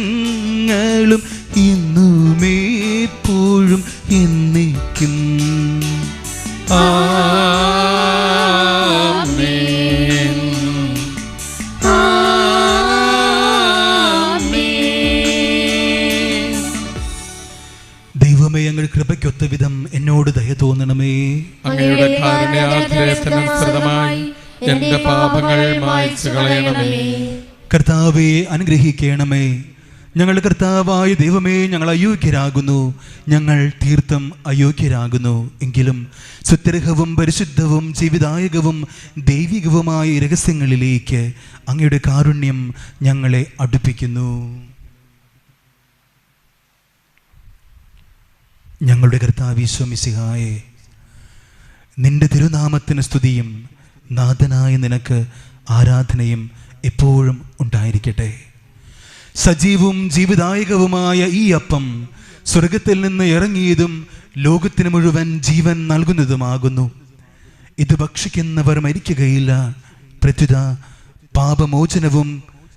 Speaker 3: എന്നുമേപ്പോഴും എന്നേക്കും.
Speaker 1: ആമേൻ.
Speaker 3: ദൈവമേ, ഞങ്ങളുടെ അങ്ങയുടെ കൃപയ്ക്കൊത്ത വിധം എന്നോട് ദയ തോന്നണമേ.
Speaker 1: അങ്ങയുടെ കാരുണ്യാതിരേയത്തിനനുസൃതമായി എന്റെ പാപങ്ങൾ മായ്ച്ചു കളയണമേ.
Speaker 3: കർത്താവെ അനുഗ്രഹിക്കണമേ. ഞങ്ങളുടെ കർത്താവായ ദൈവമേ, ഞങ്ങൾ അയോഗ്യരാകുന്നു, ഞങ്ങൾ തീർത്തും അയോഗ്യരാകുന്നു. എങ്കിലും സുത്യർഹവും പരിശുദ്ധവും ജീവിതായകവും ദൈവികവുമായ രഹസ്യങ്ങളിലേക്ക് അങ്ങയുടെ കാരുണ്യം ഞങ്ങളെ അടുപ്പിക്കുന്നു. ഞങ്ങളുടെ കർത്താവീശോ മിശിഹായേ, നിന്റെ തിരുനാമത്തിന് സ്തുതിയും നാഥനായ നിനക്ക് ആരാധനയും എപ്പോഴും ഉണ്ടായിരിക്കട്ടെ. സജീവവും ജീവിതായകവുമായ ഈ അപ്പം സ്വർഗത്തിൽ നിന്ന് ഇറങ്ങിയതും ലോകത്തിന് മുഴുവൻ ജീവൻ നൽകുന്നതുമാകുന്നു. ഇത് ഭക്ഷിക്കുന്നവർ മരിക്കുകയില്ല, പ്രത്യുത പാപമോചനവും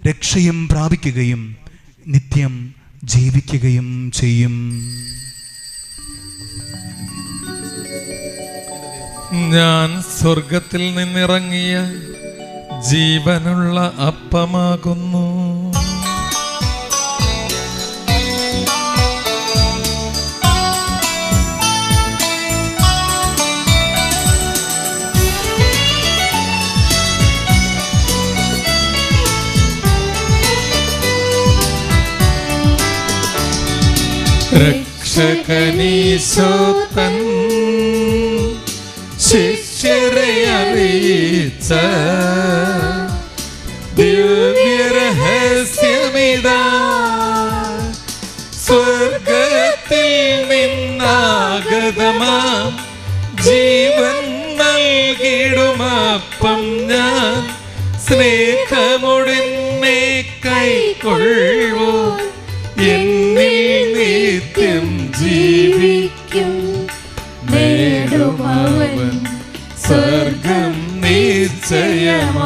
Speaker 3: രക്ഷയും പ്രാപിക്കുകയും നിത്യം ജീവിക്കുകയും ചെയ്യും.
Speaker 1: ഞാൻ സ്വർഗത്തിൽ നിന്നിറങ്ങിയ ജീവനുള്ള അപ്പമാകുന്നു. രക്ഷകനീശോ തൻ ശിഷ്യരെ അറിയിച്ച ദിവ്യരഹസ്യമിതാ, സ്വർഗത്തിൽ നിന്നാഗതമാം ജീവൻ നൽകിടുമപ്പം ഞാൻ, സ്നേഹമൊടിന്നെ കൈക്കൊള്ളൂ, എന്നിൽ നിത്യം ജീവിക്കും, നേടുമവൻ സ്വർഗം നിശ്ചയമായി.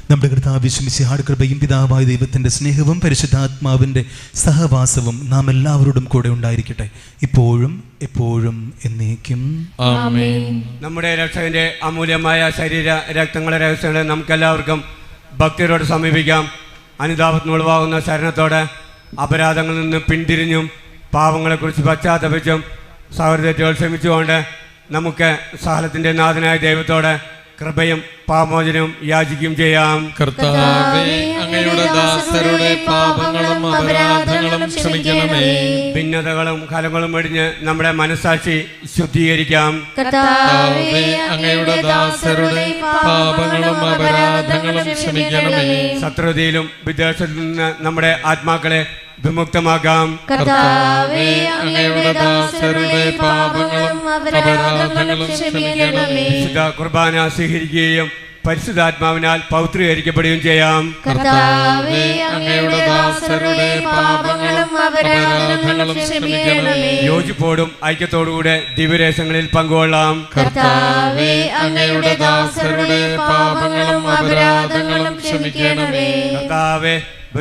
Speaker 3: നമ്മുടെ കർത്താവ് മിശിഹായുടെ കൃപയും പിതാവായ ദൈവത്തിന്റെ സ്നേഹവും പരിശുദ്ധാത്മാവിന്റെ സഹവാസവും നാം എല്ലാവരോടും കൂടെ ഉണ്ടായിരിക്കട്ടെ, ഇപ്പോഴും എപ്പോഴും എന്നേക്കും
Speaker 1: ആമേൻ.
Speaker 4: നമ്മുടെ രക്ഷകന്റെ അമൂല്യമായ ശരീര രക്തങ്ങളെ രഹസ്യങ്ങളെ നമുക്കെല്ലാവർക്കും ഭക്തിയോടെ സമീപിക്കാം. അനുതാപത്തിനുളവാകുന്ന ശരണത്തോടെ അപരാധങ്ങളിൽ നിന്ന് പിന്തിരിഞ്ഞും പാവങ്ങളെക്കുറിച്ച് പശ്ചാത്തപിച്ചും സഹോദരത്തെറ്റുകൾ ക്ഷമിച്ചുകൊണ്ട് നമുക്ക് സകലത്തിൻ്റെ നാഥനായ ദൈവത്തോടെ കൃപയും പാപമോചനവും യാചിക്കുകയും ചെയ്യാം.
Speaker 1: കർത്താവേ, അങ്ങയുടെ ദാസരുടെ പാപങ്ങളും അപരാധങ്ങളും ക്ഷമിക്കണമേ.
Speaker 4: ഭിന്നതകളും കലങ്ങളും വെടിഞ്ഞ് നമ്മുടെ മനസ്സാക്ഷി ശുദ്ധീകരിക്കാം.
Speaker 1: കർത്താവേ, അങ്ങയുടെ ദാസരുടെ പാപങ്ങളും അപരാധങ്ങളും ക്ഷമിക്കണമേ.
Speaker 4: ശത്രുതയിലും വിദ്വേഷത്തിൽ നിന്ന് നമ്മുടെ ആത്മാക്കളെ വിമുക്തമാക്കാം.
Speaker 2: കർത്താവേ, അങ്ങയുടെ ദാസരുടെ പാപങ്ങളും അപരാധങ്ങളും ക്ഷമിക്കണമേ.
Speaker 4: വിശുദ്ധ കുർബാന സ്വീകരിക്കുകയും പരിശുദ്ധാത്മാവിനാൽ പൗത്രീകരിക്കപ്പെടുകയും ചെയ്യാം.
Speaker 2: കർത്താവേ, അങ്ങയുടെ ദാസരുടെ പാപങ്ങളും അപരാധങ്ങളും ക്ഷമിക്കണമേ.
Speaker 4: യോജിപ്പോടും ഐക്യത്തോടുകൂടെ ദിവ്യരഹസ്യങ്ങളിൽ പങ്കുകൊള്ളാം.
Speaker 2: കർത്താവേ, അങ്ങയുടെ ദാസരുടെ പാപങ്ങളും അപരാധങ്ങളും ക്ഷമിക്കണമേ.
Speaker 4: കർത്താവേ,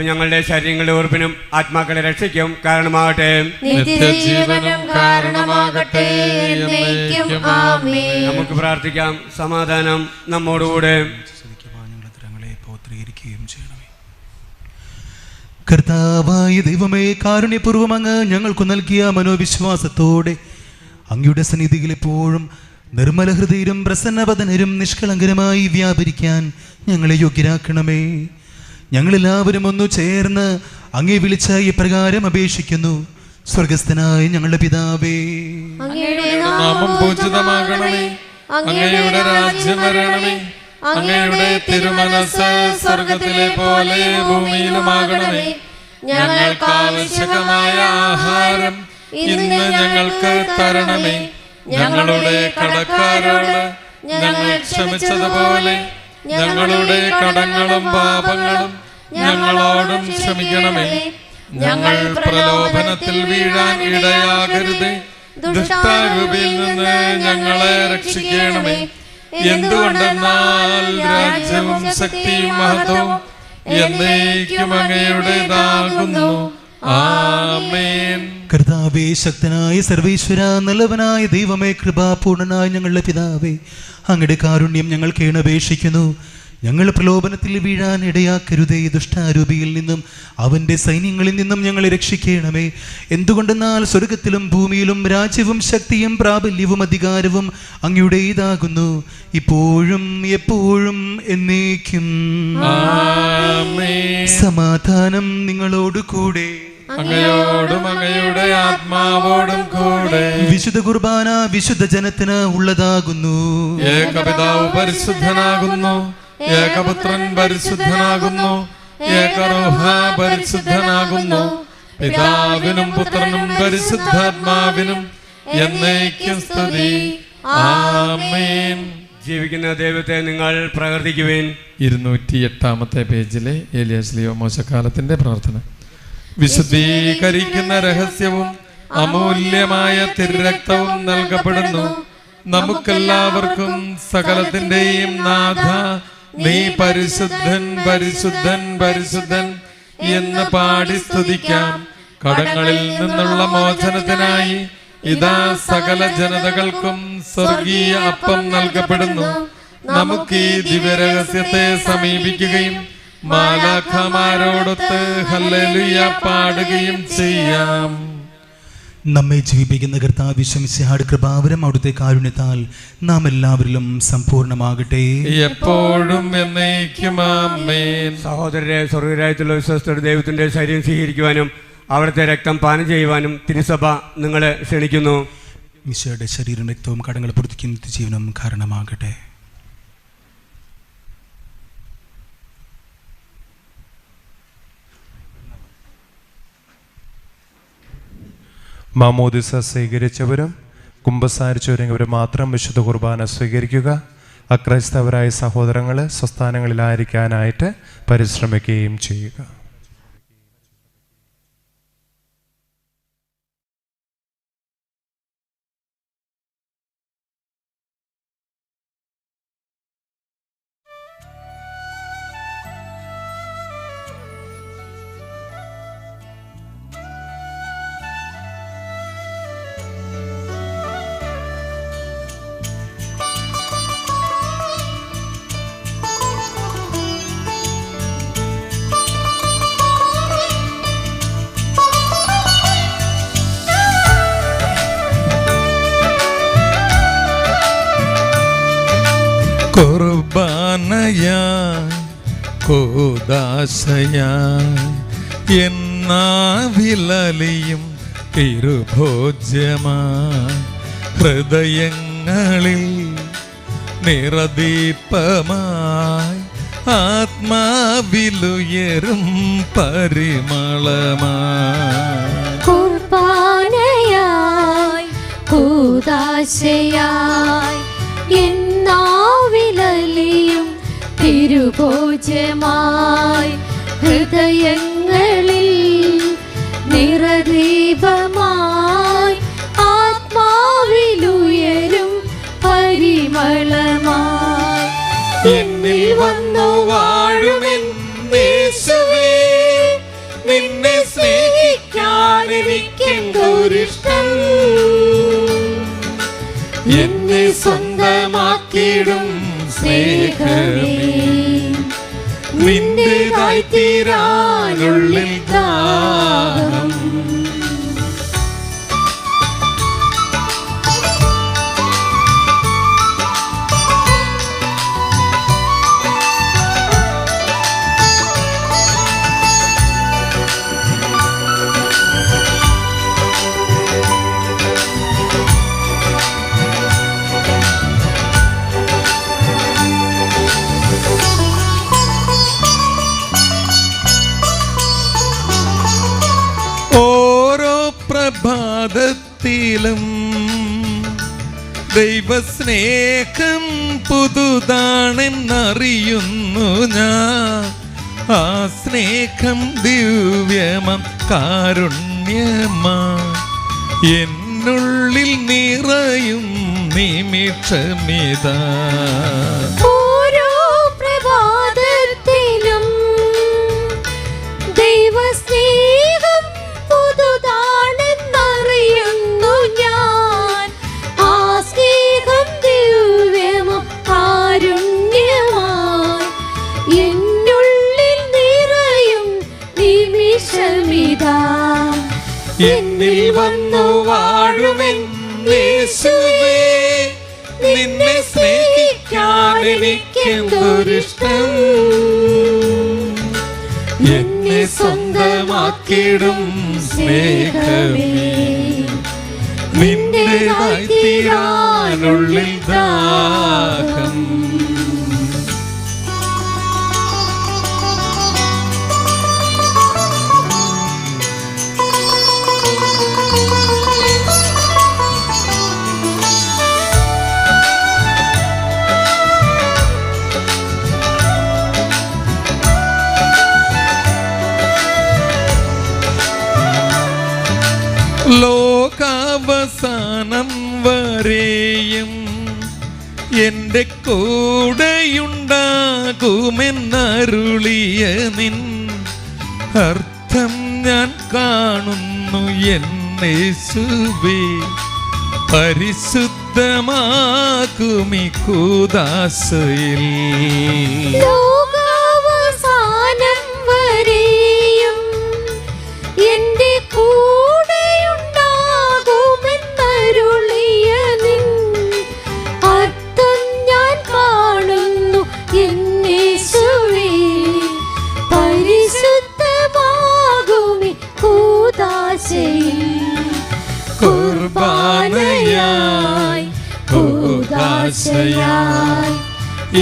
Speaker 4: ഞങ്ങളുടെ ശരീരങ്ങളുടെ ഉറപ്പിനും ആത്മാക്കളുടെ രക്ഷയ്ക്കും കാരണമാകട്ടെ.
Speaker 2: നിത്യജീവനും കാരണമാകട്ടെ. എന്നേക്കും ആമേൻ.
Speaker 4: നമുക്ക് പ്രാർത്ഥിക്കാം. സമാധാനം നമ്മോടുകൂടെ.
Speaker 3: കർത്താവായ ദൈവമേ, കാരുണ്യപൂർവ്വം അങ്ങ് ഞങ്ങൾക്ക് നൽകിയ മനോവിശ്വാസത്തോടെ അങ്ങയുടെ സന്നിധിയിൽ എപ്പോഴും നിർമ്മല ഹൃദയരും പ്രസന്നവദനരും നിഷ്കളങ്കരമായി വ്യാപരിക്കാൻ ഞങ്ങളെ യോഗ്യരാക്കണമേ. ഞങ്ങളെല്ലാവരും ഒന്നു ചേർന്ന് അങ്ങേ വിളിച്ച ഇപ്രകാരം അപേക്ഷിക്കുന്നു. സ്വർഗസ്ഥനായ ഞങ്ങളുടെ പിതാവേ,
Speaker 2: അങ്ങയുടെ
Speaker 1: നാമം പൂജിതമാകണമേ. അങ്ങയുടെ രാജ്യം വരണമേ. അങ്ങയുടെ തിരുമനസ് സ്വർഗത്തിലെ പോലെ ഭൂമിയിലുമാകണമേ. ഞങ്ങൾക്ക് ആവശ്യമായ ആഹാരം ഇന്ന് ഞങ്ങൾക്ക് തരണമേ. ഞങ്ങളുടെ കടക്കാരോട് ഞങ്ങൾ ക്ഷമിച്ചതുപോലെ ഞങ്ങളുടെ കടങ്ങളും പാപങ്ങളും ഞങ്ങളോടും ക്ഷമിക്കണമേ. ഞങ്ങൾ പ്രലോഭനത്തിൽ വീഴാൻ ഇടയാകരുതേ. ദുഷ്ടാരൂപിയിൽ നിന്ന് ഞങ്ങളെ രക്ഷിക്കണമേ. എന്തുകൊണ്ടെന്നാൽ രാജ്യവും ശക്തിയും മഹത്വവും എന്നേക്കും അങ്ങയുടേതാകുന്നു. ആമേൻ.
Speaker 3: കർത്താവേ, ശക്തനായ സർവേശ്വര, നല്ലവനായ ദൈവമേ, കൃപാപൂർണനായ ഞങ്ങളുടെ പിതാവേ, അങ്ങയുടെ കാരുണ്യം ഞങ്ങൾ കേണപേക്ഷിക്കുന്നു. ഞങ്ങൾ പ്രലോഭനത്തിൽ വീഴാൻ ഇടയാക്കരുതേ. ദുഷ്ടാരൂപിയിൽ നിന്നും അവൻ്റെ സൈന്യങ്ങളിൽ നിന്നും ഞങ്ങളെ രക്ഷിക്കണമേ. എന്തുകൊണ്ടെന്നാൽ സ്വർഗത്തിലും ഭൂമിയിലും രാജ്യവും ശക്തിയും പ്രാബല്യവും അധികാരവും അങ്ങയുടേതാകുന്നു, ഇപ്പോഴും എപ്പോഴും എന്നേക്കും. സമാധാനം നിങ്ങളോട് കൂടെ.
Speaker 1: അങ്ങയോടും അങ്ങയുടെ ആത്മാവോടും കൂടെ.
Speaker 3: വിശുദ്ധ കുർബാന വിശുദ്ധ ജനത്തിന് ഉള്ളതാകുന്നു.
Speaker 1: ഏകപിതാവ് പരിശുദ്ധനാകുന്നു, ഏകപുത്രൻ പരിശുദ്ധനാകുന്നു, ഏകറൂഹ പരിശുദ്ധനാകുന്നു. പിതാവിനും പുത്രനും പരിശുദ്ധാത്മാവിനും എന്നേക്കും സ്തുതി. ആമേൻ.
Speaker 4: ജീവിക്കുന്ന ദൈവത്തെ നിങ്ങൾ പ്രവർത്തിക്കുവേൻ.
Speaker 1: 208 പേജിലെ ഏലിയാ ശ്ലീഹ മോശക്കാലത്തിന്റെ പ്രാർത്ഥന. വിശുദ്ധീകരിക്കുന്ന രഹസ്യവും അമൂല്യമായ തിരുരക്തവും നൽകപ്പെടുന്നു. നമുക്കെല്ലാവർക്കും സകലത്തിന്റെയും നാഥ, നീ പരിശുദ്ധൻ പരിശുദ്ധൻ പരിശുദ്ധൻ എന്ന് പാടി സ്തുതിക്കാം. കടങ്ങളിൽ നിന്നുള്ള മോചനത്തിനായി ഇതാ സകല ജനതകൾക്കും സ്വർഗീയ അപ്പം നൽകപ്പെടുന്നു. നമുക്ക് ഈ ദിവ്യരഹസ്യത്തെ സമീപിക്കുകയും മാലാഖമാരോടൊത്ത് ഹല്ലേലൂയ പാടുകയും ചെയ്യാം.
Speaker 3: നമ്മെ ജീവിപ്പിക്കുന്ന കർത്താവ് വിശ്വസിഹാട് കൃപാവരം അവിടുത്തെ കാരുണ്യത്താൽ നാം എല്ലാവരിലും സമ്പൂർണ്ണമാകട്ടെ,
Speaker 1: എപ്പോഴും എന്നേക്കും. ആമേൻ.
Speaker 4: സഹോദരരെ, സ്വർഗരാജ്യത്തുള്ള വിശ്വസ്തരുടെ ദൈവത്തിന്റെ ശരീരം സ്വീകരിക്കുവാനും അവിടുത്തെ രക്തം പാനം ചെയ്യുവാനും തിരുസഭ നിങ്ങളെ ക്ഷണിക്കുന്നു.
Speaker 3: ഈശോയുടെ ശരീരം രക്തവും കടങ്ങൾ പൊറുപ്പിക്കുന്ന നിത്യജീവനും കാരണമാകട്ടെ.
Speaker 5: മാമോദിസ സ്വീകരിച്ചവരും കുമ്പസാരിച്ചവരും മാത്രം വിശുദ്ധ കുർബാന സ്വീകരിക്കുക. അക്രൈസ്തവരായ സഹോദരങ്ങൾ സ്വസ്ഥാനങ്ങളിലായിരിക്കാനായിട്ട് പരിശ്രമിക്കുകയും ചെയ്യുക.
Speaker 1: കുർബാനയായി കൂദാശയായി എന്നാവിലലിയും തിരുഭോജ്യമായി ഹൃദയങ്ങളിൽ നിറദീപമായി ആത്മാവിലുയരും പരിമളമായി
Speaker 2: കുർബാനയായി കൂദാശയായി എന്നാവിലലിയും തിരുഭോജ്യമായി ഹൃദയങ്ങളിൽ നിറദീപമായി ആത്മാവിലുയരും പരിമളമായി
Speaker 1: എന്നിൽ വന്നു വാഴുമെന്നേശുവേ, നിന്നെ സ്നേഹിക്കാൻ എനിക്കെന്തോരിഷ്ടം. എന്നെ സ്വന്തമാക്കിയിടും സ്നേഹമേ, നിന്റേതായി തീരാനുള്ളിൽ ദാഹം. പ്രഭാതത്തിലും ദൈവസ്നേഹം പുതുതാണെന്നറിയുന്നു ഞാൻ. ആ സ്നേഹം ദിവ്യമം കാരുണ്യമാ എന്നുള്ളിൽ നിറയും നിമിഷമിതാ.
Speaker 2: ഓരോ പ്രഭാതത്തിലും ദൈവസ്നേഹം പുതുതാണെന്നറിയുന്നു ഞാൻ. ആ സ്നേഹം ദിവ്യമം കാരുണ്യമായി ഇതാ
Speaker 1: എന്നിൽ വന്നു വാഴുമെൻ യേശുവേ, നിന്നെ സ്നേഹിക്കാൻ എനിക്കെന്തൊരിഷ്ടം. എന്നെ സ്വന്തമാക്കിടും സ്നേഹമേ, നിന്റേതായി തീരാനുള്ളിൽ ദാഹം. ലോകാവസാനം വരെയും എൻ്റെ കൂടെയുണ്ടാകുമെന്നരുളിയ നിൻ അർത്ഥം ഞാൻ കാണുന്നു എൻ യേശുവേ. പരിശുദ്ധമാകുമി കൂദാശയിൽ
Speaker 2: ലോകാവസാനം വരെയും എന്റെ കൂടെയുണ്ടാകുമെന്നരുളിയ നിൻ അർത്ഥം ഞാൻ കാണുന്നു എൻ യേശുവേ. പരിശുദ്ധമാകുമി കൂദാശയിൽ കുർബാനയായി കൂദാശയായി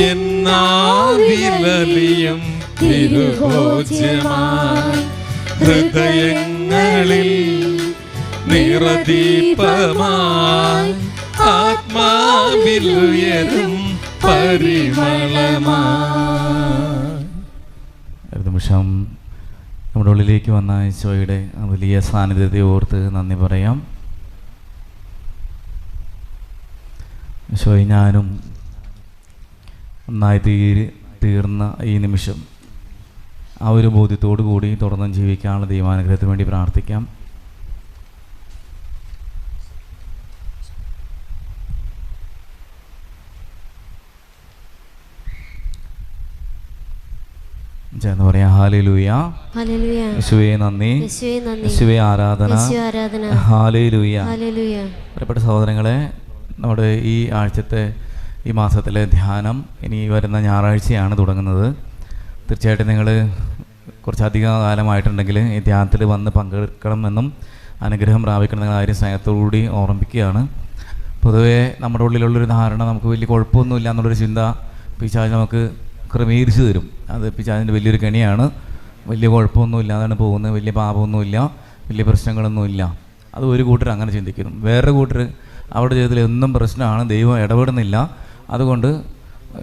Speaker 1: എന്നാവിലലിയും തിരുഭോജ്യമായി ഹൃദയങ്ങളിൽ നിറദീപമായി ആത്മാവിലുയരും പരിമളമായി.
Speaker 6: ഒരു നിമിഷം നമ്മുടെ ഉള്ളിലേക്ക് വന്ന ഈശോയുടെ വലിയ സാന്നിധ്യത്തെ ഓർത്ത് നന്ദി പറയാം. ഈശോയെ, ഞാനും ഒന്നായി തീർന്ന ഈ നിമിഷം ആ ഒരു ബോധ്യത്തോടു കൂടി തുടർന്ന് ജീവിക്കാനുള്ള ദൈവാനുഗ്രഹത്തിന് വേണ്ടി പ്രാർത്ഥിക്കാം. ചേർന്ന് പറയാം. ഹല്ലേലൂയ,
Speaker 2: ഹല്ലേലൂയ,
Speaker 6: യേശുവേ നന്ദി,
Speaker 2: യേശുവേ നന്ദി,
Speaker 6: യേശുവേ ആരാധന,
Speaker 2: യേശുവേ ആരാധന,
Speaker 6: ഹല്ലേലൂയ.
Speaker 2: ഹല്ലേലൂയ.
Speaker 6: പ്രിയപ്പെട്ട സഹോദരങ്ങളെ, നമ്മുടെ ഈ ആഴ്ചത്തെ ഈ മാസത്തിലെ ധ്യാനം ഇനി വരുന്ന ഞായറാഴ്ചയാണ് തുടങ്ങുന്നത്. തീർച്ചയായിട്ടും നിങ്ങൾ കുറച്ചധികം കാലമായിട്ടുണ്ടെങ്കിൽ ഈ ധ്യാനത്തിൽ വന്ന് പങ്കെടുക്കണമെന്നും അനുഗ്രഹം പ്രാപിക്കണമെന്ന കാര്യം സ്നേഹത്തോടുകൂടി ഓർമ്മിക്കുകയാണ്. പൊതുവേ നമ്മുടെ ഉള്ളിലുള്ളൊരു ധാരണ നമുക്ക് വലിയ കുഴപ്പമൊന്നുമില്ല എന്നുള്ളൊരു ചിന്ത പിശാച് നമുക്ക് ക്രമീകരിച്ചു തരും. അത് പിശാചിൻ്റെ വലിയൊരു കെണിയാണ്. വലിയ കുഴപ്പമൊന്നുമില്ല, അതാണ് പോകുന്നത്, വലിയ പാപമൊന്നുമില്ല, വലിയ പ്രശ്നങ്ങളൊന്നുമില്ല. അത് ഒരു കൂട്ടർ അങ്ങനെ ചിന്തിക്കുന്നു. വേറെ കൂട്ടർ അവിടെ ചെയ്തതിൽ എന്നും പ്രശ്നമാണ്, ദൈവം ഇടപെടുന്നില്ല, അതുകൊണ്ട്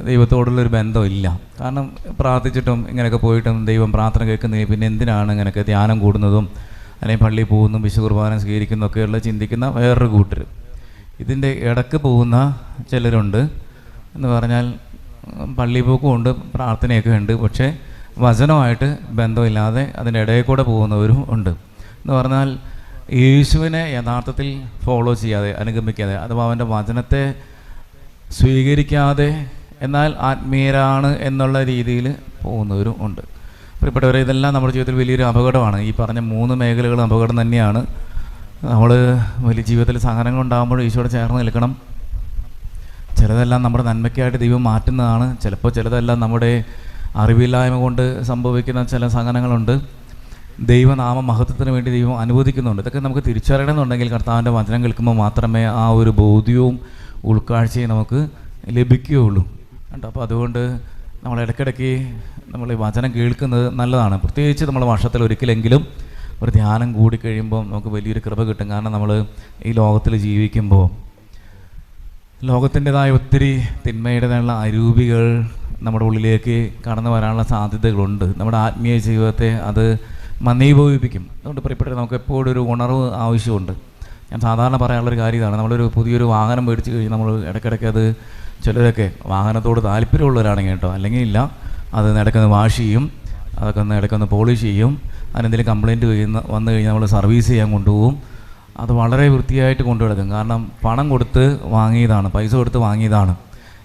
Speaker 6: ദൈവത്തോടുള്ളൊരു ബന്ധമില്ല. കാരണം പ്രാർത്ഥിച്ചിട്ടും ഇങ്ങനെയൊക്കെ പോയിട്ടും ദൈവം പ്രാർത്ഥന കേൾക്കുന്നില്ല, പിന്നെ എന്തിനാണ് ഇങ്ങനെയൊക്കെ ധ്യാനം കൂടുന്നതും അല്ലെങ്കിൽ പള്ളിയിൽ പോകുന്നതും വിശുദ്ധ കുർബാന സ്വീകരിക്കുന്നതൊക്കെയുള്ള ചിന്തിക്കുന്ന വേറൊരു കൂട്ടർ. ഇതിൻ്റെ ഇടക്ക് പോകുന്ന ചിലരുണ്ട്. എന്ന് പറഞ്ഞാൽ പള്ളി പോക്കുമുണ്ട്, പ്രാർത്ഥനയൊക്കെ ഉണ്ട്, പക്ഷേ വചനമായിട്ട് ബന്ധമില്ലാതെ അതിൻ്റെ ഇടയിൽ കൂടെ പോകുന്നവരും ഉണ്ട്. എന്ന് പറഞ്ഞാൽ യേശുവിനെ യഥാർത്ഥത്തിൽ ഫോളോ ചെയ്യാതെ, അനുഗമിക്കാതെ, അഥവാ അവൻ്റെ വചനത്തെ സ്വീകരിക്കാതെ എന്നാൽ ആത്മീയരാണ് എന്നുള്ള രീതിയിൽ പോകുന്നവരും ഉണ്ട്. പ്രിയപ്പെട്ടവരെ, ഇതെല്ലാം നമ്മുടെ ജീവിതത്തിൽ വലിയൊരു അപകടമാണ്. ഈ പറഞ്ഞ 3 മേഖലകളും അപകടം തന്നെയാണ്. നമ്മൾ വലിയ ജീവിതത്തിൽ സഹനങ്ങൾ ഉണ്ടാകുമ്പോൾ ഈശോയോട് ചേർന്ന് നിൽക്കണം. ചിലതെല്ലാം നമ്മുടെ നന്മയ്ക്കായിട്ട് ദൈവം മാറ്റുന്നതാണ്. ചിലപ്പോൾ ചിലതെല്ലാം നമ്മുടെ അറിവില്ലായ്മ കൊണ്ട് സംഭവിക്കുന്ന ചില സഹനങ്ങളുണ്ട്. ദൈവനാമ മഹത്വത്തിന് വേണ്ടി ദൈവം അനുവദിക്കുന്നുണ്ട്. ഇതൊക്കെ നമുക്ക് തിരിച്ചറിയണമെന്നുണ്ടെങ്കിൽ കർത്താവിൻ്റെ വചനം കേൾക്കുമ്പോൾ മാത്രമേ ആ ഒരു ബോധ്യവും ഉൾക്കാഴ്ചയും നമുക്ക് ലഭിക്കുകയുള്ളൂ. അപ്പോൾ അതുകൊണ്ട് നമ്മൾ ഇടയ്ക്കിടയ്ക്ക് നമ്മൾ ഈ വചനം കേൾക്കുന്നത് നല്ലതാണ്. പ്രത്യേകിച്ച് നമ്മൾ വർഷത്തിൽ ഒരിക്കലെങ്കിലും ഒരു ധ്യാനം കൂടിക്കഴിയുമ്പോൾ നമുക്ക് വലിയൊരു കൃപ കിട്ടും. കാരണം നമ്മൾ ഈ ലോകത്തിൽ ജീവിക്കുമ്പോൾ ലോകത്തിൻ്റെതായ ഒത്തിരി തിന്മയുടേതായുള്ള അരൂപികൾ നമ്മുടെ ഉള്ളിലേക്ക് കടന്നു വരാനുള്ള സാധ്യതകളുണ്ട്. നമ്മുടെ ആത്മീയ ജീവിതത്തെ അത് മന്ദീഭവിപ്പിക്കും. അതുകൊണ്ട് പ്രിയപ്പെട്ടവരെ, നമുക്ക് എപ്പോഴും ഒരു ഉണർവ് ആവശ്യമുണ്ട്. ഞാൻ സാധാരണ പറയാനുള്ളൊരു കാര്യം ഇതാണ്. നമ്മളൊരു പുതിയൊരു വാഹനം മേടിച്ച് കഴിഞ്ഞാൽ നമ്മൾ ഇടയ്ക്കിടയ്ക്ക് അത് ചിലരൊക്കെ വാഹനത്തോട് താല്പര്യമുള്ളവരാണെങ്കിൽ കേട്ടോ, അല്ലെങ്കിൽ ഇല്ല, അത് ഇടയ്ക്കൊന്ന് വാഷ് ചെയ്യും, അതൊക്കെ ഒന്ന് ഇടയ്ക്കൊന്ന് പോളിഷ് ചെയ്യും. അതിനെന്തെങ്കിലും കംപ്ലയിൻറ്റ് വന്നു കഴിഞ്ഞാൽ നമ്മൾ സർവീസ് ചെയ്യാൻ കൊണ്ടുപോകും. അത് വളരെ വൃത്തിയായിട്ട് കൊണ്ടുനടക്കും. കാരണം പണം കൊടുത്ത് വാങ്ങിയതാണ്, പൈസ കൊടുത്ത് വാങ്ങിയതാണ്.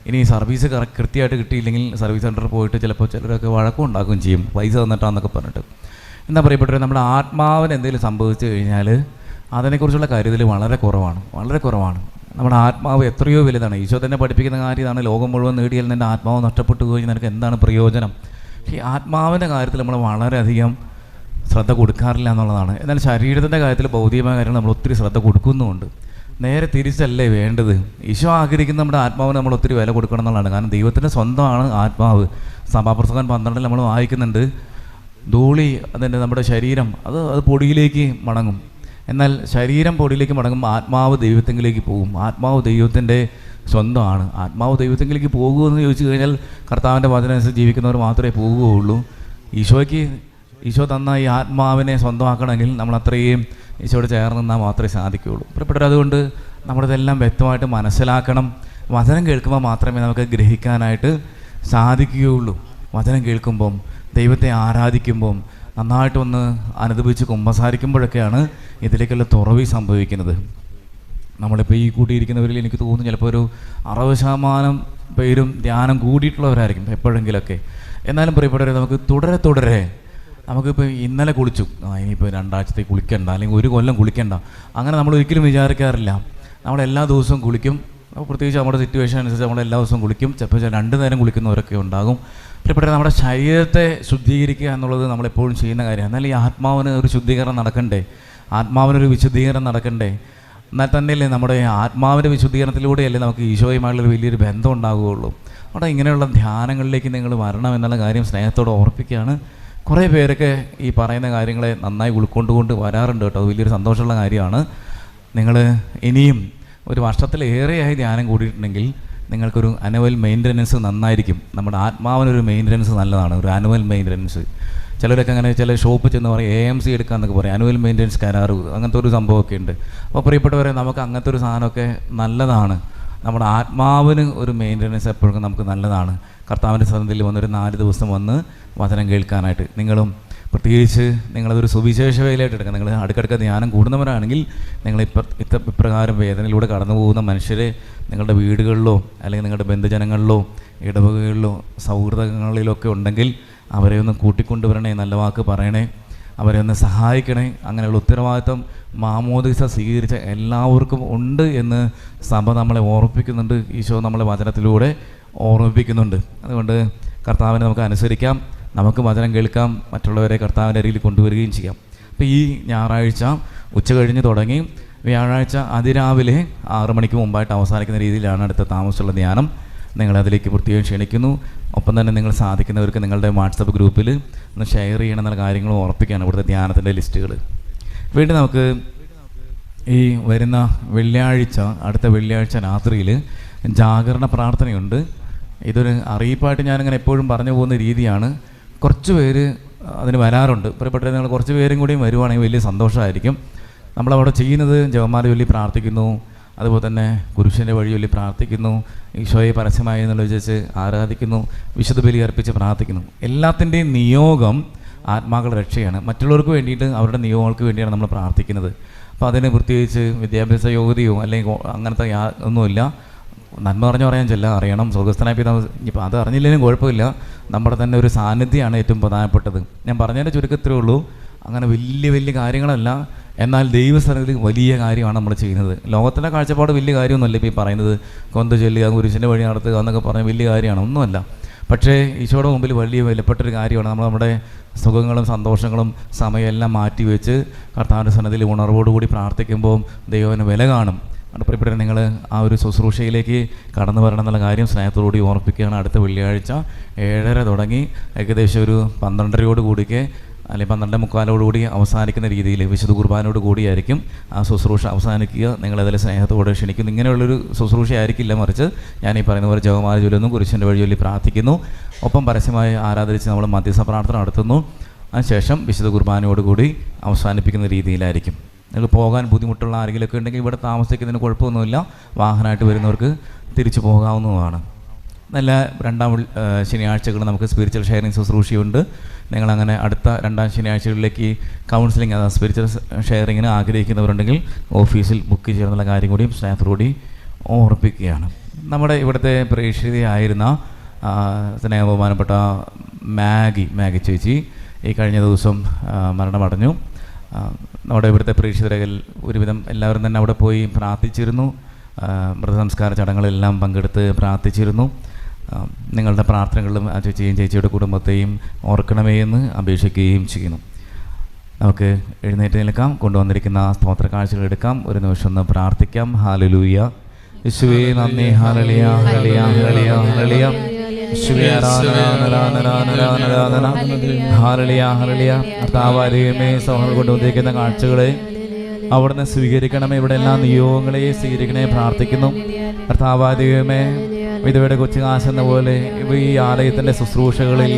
Speaker 6: ഇനി സർവീസ് കൃത്യമായിട്ട് കിട്ടിയില്ലെങ്കിൽ സർവീസ് സെൻറ്ററിൽ പോയിട്ട് ചിലപ്പോൾ ചിലരൊക്കെ വഴക്കം ഉണ്ടാക്കുകയും ചെയ്യും, പൈസ തന്നിട്ടാന്നൊക്കെ പറഞ്ഞിട്ട്. എന്താ പറയപ്പെട്ടത്, നമ്മുടെ ആത്മാവിന് എന്തെങ്കിലും സംഭവിച്ചു കഴിഞ്ഞാൽ അതിനെക്കുറിച്ചുള്ള കരുതൽ വളരെ കുറവാണ്. നമ്മുടെ ആത്മാവ് എത്രയോ വലുതാണ്. ഈശോ തന്നെ പഠിപ്പിക്കുന്ന കാര്യം ഇതാണ്, ലോകം മുഴുവൻ നേടിയാൽ നിൻ്റെ ആത്മാവ് നഷ്ടപ്പെട്ടു കഴിഞ്ഞാൽ നിനക്ക് എന്താണ് പ്രയോജനം. ഈ ആത്മാവിൻ്റെ കാര്യത്തിൽ നമ്മൾ വളരെയധികം ശ്രദ്ധ കൊടുക്കാറില്ല എന്നുള്ളതാണ്. എന്നാൽ ശരീരത്തിൻ്റെ കാര്യത്തിൽ ഭൗതികമായ കാര്യങ്ങൾ നമ്മൾ ഒത്തിരി ശ്രദ്ധ കൊടുക്കുന്നുമുണ്ട്. നേരെ തിരിച്ചല്ലേ വേണ്ടത്. ഈശോ ആഗ്രഹിക്കുന്ന നമ്മുടെ ആത്മാവിന് നമ്മൾ ഒത്തിരി വില കൊടുക്കണം എന്നുള്ളതാണ്. കാരണം ദൈവത്തിൻ്റെ സ്വന്തമാണ് ആത്മാവ്. സഭാപ്രസംഗം 12 നമ്മൾ വായിക്കുന്നുണ്ട്, ധൂളി അതിൻ്റെ നമ്മുടെ ശരീരം അത് പൊടിയിലേക്ക് മടങ്ങും. എന്നാൽ ശരീരം പൊടിയിലേക്ക് മടങ്ങുമ്പോൾ ആത്മാവ് ദൈവത്തെങ്കിലേക്ക് പോകും. ആത്മാവ് ദൈവത്തിൻ്റെ സ്വന്തമാണ്. ആത്മാവ് ദൈവത്തെങ്കിലേക്ക് പോകുമെന്ന് ചോദിച്ചു കഴിഞ്ഞാൽ കർത്താവിൻ്റെ വചനമനുസരിച്ച് ജീവിക്കുന്നവർ മാത്രമേ പോകുകയുള്ളൂ. ഈശോ തന്ന ഈ ആത്മാവിനെ സ്വന്തമാക്കണമെങ്കിൽ നമ്മൾ അത്രയും ഈശോയോട് ചേർന്ന് നിന്നാൽ മാത്രമേ സാധിക്കുകയുള്ളൂ. പ്രിയപ്പെട്ടവർ, അതുകൊണ്ട് നമ്മളിതെല്ലാം വ്യക്തമായിട്ട് മനസ്സിലാക്കണം. വചനം കേൾക്കുമ്പോൾ മാത്രമേ നമുക്ക് ഗ്രഹിക്കാനായിട്ട് സാധിക്കുകയുള്ളൂ. വചനം കേൾക്കുമ്പം, ദൈവത്തെ ആരാധിക്കുമ്പം, നന്നായിട്ടൊന്ന് അനുദപിച്ച് കുമ്പസാരിക്കുമ്പോഴൊക്കെയാണ് ഇതിലേക്കുള്ള തുറവി സംഭവിക്കുന്നത്. നമ്മളിപ്പോൾ ഈ കൂട്ടിയിരിക്കുന്നവരിൽ എനിക്ക് തോന്നുന്നു ചിലപ്പോൾ ഒരു 60% പേരും ധ്യാനം കൂടിയിട്ടുള്ളവരായിരിക്കും എപ്പോഴെങ്കിലൊക്കെ. എന്നാലും പ്രിയപ്പെട്ടവരെ, നമുക്ക് തുടരെ നമുക്കിപ്പോൾ ഇന്നലെ കുളിച്ചു, ഇനിയിപ്പോൾ 2 ആഴ്ചത്തേക്ക് കുളിക്കണ്ട, അല്ലെങ്കിൽ 1 കൊല്ലം കുളിക്കണ്ട, അങ്ങനെ നമ്മൾ ഒരിക്കലും വിചാരിക്കാറില്ല. നമ്മളെല്ലാ ദിവസവും കുളിക്കും. പ്രത്യേകിച്ച് നമ്മുടെ സിറ്റുവേഷൻ അനുസരിച്ച് നമ്മൾ എല്ലാ ദിവസവും കുളിക്കും. ചിലപ്പോൾ 2 നേരം കുളിക്കുന്നവരൊക്കെ ഉണ്ടാകും. പ്രിയപ്പെട്ടവരെ, നമ്മുടെ ശരീരത്തെ ശുദ്ധീകരിക്കുക എന്നുള്ളത് നമ്മളെപ്പോഴും ചെയ്യുന്ന കാര്യമാണ്. എന്നാൽ ഈ ആത്മാവിന് ഒരു ശുദ്ധീകരണം നടക്കണ്ടേ, ആത്മാവിനൊരു വിശുദ്ധീകരണം നടക്കണ്ടേ. എന്നാൽ തന്നെയല്ലേ നമ്മുടെ ആത്മാവിൻ്റെ വിശുദ്ധീകരണത്തിലൂടെയല്ലേ നമുക്ക് ഈശോയുമായുള്ളൊരു വലിയൊരു ബന്ധം ഉണ്ടാകുകയുള്ളൂ. അവിടെ ഇങ്ങനെയുള്ള ധ്യാനങ്ങളിലേക്ക് നിങ്ങൾ വരണം എന്നുള്ള കാര്യം സ്നേഹത്തോടെ ഓർപ്പിക്കുകയാണ്. കുറേ പേരൊക്കെ ഈ പറയുന്ന കാര്യങ്ങളെ നന്നായി ഉൾക്കൊണ്ടുകൊണ്ട് വരാറുണ്ട് കേട്ടോ. അത് വലിയൊരു സന്തോഷമുള്ള കാര്യമാണ്. നിങ്ങൾ ഇനിയും ഒരു വർഷത്തിലേറെയായി ധ്യാനം കൂടിയിട്ടുണ്ടെങ്കിൽ നിങ്ങൾക്കൊരു ആനുവൽ മെയിൻ്റനൻസ് നന്നായിരിക്കും. നമ്മുടെ ആത്മാവിനൊരു മെയിൻ്റനൻസ് നല്ലതാണ്, ഒരു ആനുവൽ മെയിൻ്റനൻസ്. ചിലരൊക്കെ അങ്ങനെ ചില ഷോപ്പ് ചെന്ന് പറയും AMC എടുക്കാമെന്നൊക്കെ പറയും, ആനുവൽ മെയിൻ്റനൻസ് കരാറ്, അങ്ങനത്തെ ഒരു സംഭവമൊക്കെ ഉണ്ട്. അപ്പോൾ പ്രിയപ്പെട്ടവരെ, നമുക്ക് അങ്ങനത്തെ ഒരു സാധനമൊക്കെ നല്ലതാണ്. നമ്മുടെ ആത്മാവിന് ഒരു മെയിൻ്റനൻസ് എപ്പോഴും നമുക്ക് നല്ലതാണ്. കർത്താവിൻ്റെ സന്നിധിയിൽ വന്നൊരു 4 ദിവസം വന്ന് വചനം കേൾക്കാനായിട്ട് നിങ്ങളും പ്രത്യേകിച്ച് നിങ്ങളതൊരു സുവിശേഷ വേലയായിട്ട് എടുക്കുക. നിങ്ങൾ അടുക്കടുക്ക ധ്യാനം കൂടുന്നവരാണെങ്കിൽ നിങ്ങൾ ഇപ്രകാരം വേദനയിലൂടെ കടന്നു പോകുന്ന മനുഷ്യരെ നിങ്ങളുടെ വീടുകളിലോ അല്ലെങ്കിൽ നിങ്ങളുടെ ബന്ധുജനങ്ങളിലോ ഇടവകകളിലോ സൗഹൃദങ്ങളിലൊക്കെ ഉണ്ടെങ്കിൽ അവരെ ഒന്ന് കൂട്ടിക്കൊണ്ടുവരണേ, നല്ല വാക്ക് പറയണേ, അവരെ ഒന്ന് സഹായിക്കണേ. അങ്ങനെയുള്ള ഉത്തരവാദിത്വം മാമോദീസ സ്വീകരിച്ച എല്ലാവർക്കും ഉണ്ട് എന്ന് സഭ നമ്മളെ ഓർമ്മിപ്പിക്കുന്നുണ്ട്. ഈശോ നമ്മളെ വചനത്തിലൂടെ ഓർമ്മിപ്പിക്കുന്നുണ്ട്. അതുകൊണ്ട് കർത്താവിനെ നമുക്ക് അനുസരിക്കാം, നമുക്ക് വചനം കേൾക്കാം, മറ്റുള്ളവരെ കർത്താവിൻ്റെ അരികിൽ കൊണ്ടുവരികയും ചെയ്യാം. അപ്പോൾ ഈ ഞായറാഴ്ച ഉച്ച കഴിഞ്ഞ് തുടങ്ങി വ്യാഴാഴ്ച അതിരാവിലെ 6 മണിക്ക് മുമ്പായിട്ട് അവസാനിക്കുന്ന രീതിയിലാണ് അടുത്ത താമസമുള്ള ധ്യാനം. നിങ്ങളതിലേക്ക് പ്രത്യേകം ക്ഷണിക്കുന്നു. ഒപ്പം തന്നെ നിങ്ങൾ സാധിക്കുന്നവർക്ക് നിങ്ങളുടെ വാട്സപ്പ് ഗ്രൂപ്പിൽ ഒന്ന് ഷെയർ ചെയ്യണം എന്നുള്ള കാര്യങ്ങൾ ഉറപ്പിക്കുകയാണ് ഇവിടുത്തെ ധ്യാനത്തിൻ്റെ ലിസ്റ്റുകൾ. വീണ്ടും നമുക്ക് ഈ വരുന്ന വെള്ളിയാഴ്ച, അടുത്ത വെള്ളിയാഴ്ച രാത്രിയിൽ ജാഗരണ പ്രാർത്ഥനയുണ്ട്. ഇതൊരു അറിയിപ്പായിട്ട് ഞാനിങ്ങനെ എപ്പോഴും പറഞ്ഞു പോകുന്ന രീതിയാണ്. കുറച്ച് പേര് അതിന് വരാറുണ്ട്. പ്രിയപ്പെട്ട നിങ്ങൾ കുറച്ച് പേരും കൂടിയും വരുവാണെങ്കിൽ വലിയ സന്തോഷമായിരിക്കും. നമ്മളവിടെ ചെയ്യുന്നത് ജപമാല ചൊല്ലി പ്രാർത്ഥിക്കുന്നു, അതുപോലെ തന്നെ കുരിശിൻ്റെ വഴി ചൊല്ലി പ്രാർത്ഥിക്കുന്നു, ഈശോയെ പരസ്യമായി എന്നുള്ള വിചാരിച്ച് ആരാധിക്കുന്നു, വിശുദ്ധ ബലി അർപ്പിച്ച് പ്രാർത്ഥിക്കുന്നു. എല്ലാത്തിൻ്റെയും നിയോഗം ആത്മാക്കളുടെ രക്ഷയാണ്. മറ്റുള്ളവർക്ക് വേണ്ടിയിട്ട് അവരുടെ നിയോഗങ്ങൾക്ക് വേണ്ടിയാണ് നമ്മൾ പ്രാർത്ഥിക്കുന്നത്. അപ്പോൾ അതിന് പ്രത്യേകിച്ച് വിദ്യാഭ്യാസ യോഗ്യതയോ അല്ലെങ്കിൽ അങ്ങനത്തെ ഒന്നുമില്ല. നന്മ പറഞ്ഞു പറയാൻ ചെല്ലാം, അറിയണം സ്വർഗസ്ഥനായ പിതാവ്. ഇപ്പം അത് അറിഞ്ഞില്ലെങ്കിലും കുഴപ്പമില്ല, നമ്മുടെ തന്നെ ഒരു സാന്നിധ്യമാണ് ഏറ്റവും പ്രധാനപ്പെട്ടത്. ഞാൻ പറഞ്ഞതിൻ്റെ ചുരുക്കത്തിലേ ഉള്ളൂ. അങ്ങനെ വലിയ കാര്യങ്ങളല്ല, എന്നാൽ ദൈവസ്ഥലത്തിൽ വലിയ കാര്യമാണ് നമ്മൾ ചെയ്യുന്നത്. ലോകത്തിൻ്റെ കാഴ്ചപ്പാട് വലിയ കാര്യമൊന്നുമല്ല ഇപ്പോൾ ഈ പറയുന്നത്. കൊന്ത ചൊല്ലുക, കുരിശിൻ്റെ വഴി നടത്തുക എന്നൊക്കെ പറഞ്ഞാൽ വലിയ കാര്യമാണ്, ഒന്നുമല്ല. പക്ഷേ ഈശോയുടെ മുമ്പിൽ വലിയ വിലപ്പെട്ടൊരു കാര്യമാണ്. നമ്മുടെ സുഖങ്ങളും സന്തോഷങ്ങളും സമയമെല്ലാം മാറ്റി വെച്ച് കർത്താവിൻ്റെ സന്നിധിയിൽ ഉണർവോടുകൂടി പ്രാർത്ഥിക്കുമ്പോൾ ദൈവത്തിന് വില കാണും. അവിടെ പ്രിയപ്പെട്ട നിങ്ങൾ ആ ഒരു ശുശ്രൂഷയിലേക്ക് കടന്നു വരണം എന്നുള്ള കാര്യം സ്നേഹത്തോടുകൂടി ഓർപ്പിക്കുകയാണ്. അടുത്ത വെള്ളിയാഴ്ച 7:30 തുടങ്ങി ഏകദേശം ഒരു 12:30 കൂടിക്ക് അല്ലെങ്കിൽ 12:45 അവസാനിക്കുന്ന രീതിയിൽ വിശുദ്ധ കുർബാനയോട് കൂടിയായിരിക്കും ആ ശുശ്രൂഷ അവസാനിക്കുക. നിങ്ങളതിൽ സ്നേഹത്തോടെ ക്ഷണിക്കുന്നു. ഇങ്ങനെയുള്ളൊരു ശുശ്രൂഷയായിരിക്കില്ല, മറിച്ച് ഞാൻ ഈ പറയുന്ന പോലെ ജപമാല ചൊല്ലുന്നു, കുരിശിൻ്റെ വഴി ചൊല്ലി പ്രാർത്ഥിക്കുന്നു, ഒപ്പം പരസ്യമായി ആരാധിച്ച് നമ്മൾ മധ്യസ്ഥ പ്രാർത്ഥന നടത്തുന്നു. അതിനുശേഷം വിശുദ്ധ കുർബാനയോട് കൂടി അവസാനിപ്പിക്കുന്ന രീതിയിലായിരിക്കും. നിങ്ങൾ പോകാൻ ബുദ്ധിമുട്ടുള്ള ആരെങ്കിലുമൊക്കെ ഉണ്ടെങ്കിൽ ഇവിടെ താമസിക്കുന്നതിന് കുഴപ്പമൊന്നുമില്ല. വാഹനമായിട്ട് വരുന്നവർക്ക് തിരിച്ചു പോകാവുന്നതുമാണ്. നല്ല 2-ാം ശനിയാഴ്ചകൾ നമുക്ക് സ്പിരിച്വൽ ഷെയറിങ് ശുശ്രൂഷയുണ്ട്. നിങ്ങളങ്ങനെ അടുത്ത 2-ാം ശനിയാഴ്ചകളിലേക്ക് കൗൺസിലിംഗ്, അതായത് സ്പിരിച്വൽ ഷെയറിങ്ങിന് ആഗ്രഹിക്കുന്നവരുണ്ടെങ്കിൽ ഓഫീസിൽ ബുക്ക് ചെയ്യുന്നുള്ള കാര്യം കൂടി സ്നേഹത്തോടുകൂടി ഓർപ്പിക്കുകയാണ്. നമ്മുടെ ഇവിടുത്തെ പ്രേക്ഷിതയായിരുന്ന സ്നേഹബഹുമാനപ്പെട്ട മാഗി ചേച്ചി ഈ കഴിഞ്ഞ ദിവസം മരണമടഞ്ഞു. നമ്മുടെ ഇവിടുത്തെ പ്രേക്ഷിതരിൽ ഒരുവിധം എല്ലാവരും തന്നെ അവിടെ പോയി പ്രാർത്ഥിച്ചിരുന്നു. മൃതസംസ്കാര ചടങ്ങുകളെല്ലാം പങ്കെടുത്ത് പ്രാർത്ഥിച്ചിരുന്നു. നിങ്ങളുടെ പ്രാർത്ഥനകളിലും ആ ചേച്ചിയും ചേച്ചിയുടെ കുടുംബത്തെയും ഓർക്കണമേ എന്ന് അപേക്ഷിക്കുകയും ചെയ്യുന്നു. നമുക്ക് എഴുന്നേറ്റ് നിൽക്കാം. കൊണ്ടുവന്നിരിക്കുന്ന സ്തോത്ര കാഴ്ചകൾ എടുക്കാം. ഒരു നിമിഷം ഒന്ന് പ്രാർത്ഥിക്കാം. ഹല്ലേലൂയ. യേശുവേ നന്ദി. ഹല്ലേലൂയ ഹല്ലേലൂയ ഹല്ലേലൂയ ഹല്ലേലൂയ. യേശുവേ ആരാധന ആരാധന ആരാധന ആരാധന. Hallelujah hallelujah. കർത്താവായ ദൈവമേ, സഹോദരൻ കൊണ്ടുവന്നിരിക്കുന്ന കാഴ്ചകളെ അവിടുന്ന് സ്വീകരിക്കണമേ. ഇവിടെ എല്ലാ നിയോഗങ്ങളെയും സ്വീകരിക്കണേ പ്രാർത്ഥിക്കുന്നു. കർത്താവായ ദൈവമേ, വിധവയുടെ കൊച്ചുകാശ് എന്ന പോലെ ഈ ആലയത്തിൻ്റെ ശുശ്രൂഷകളിൽ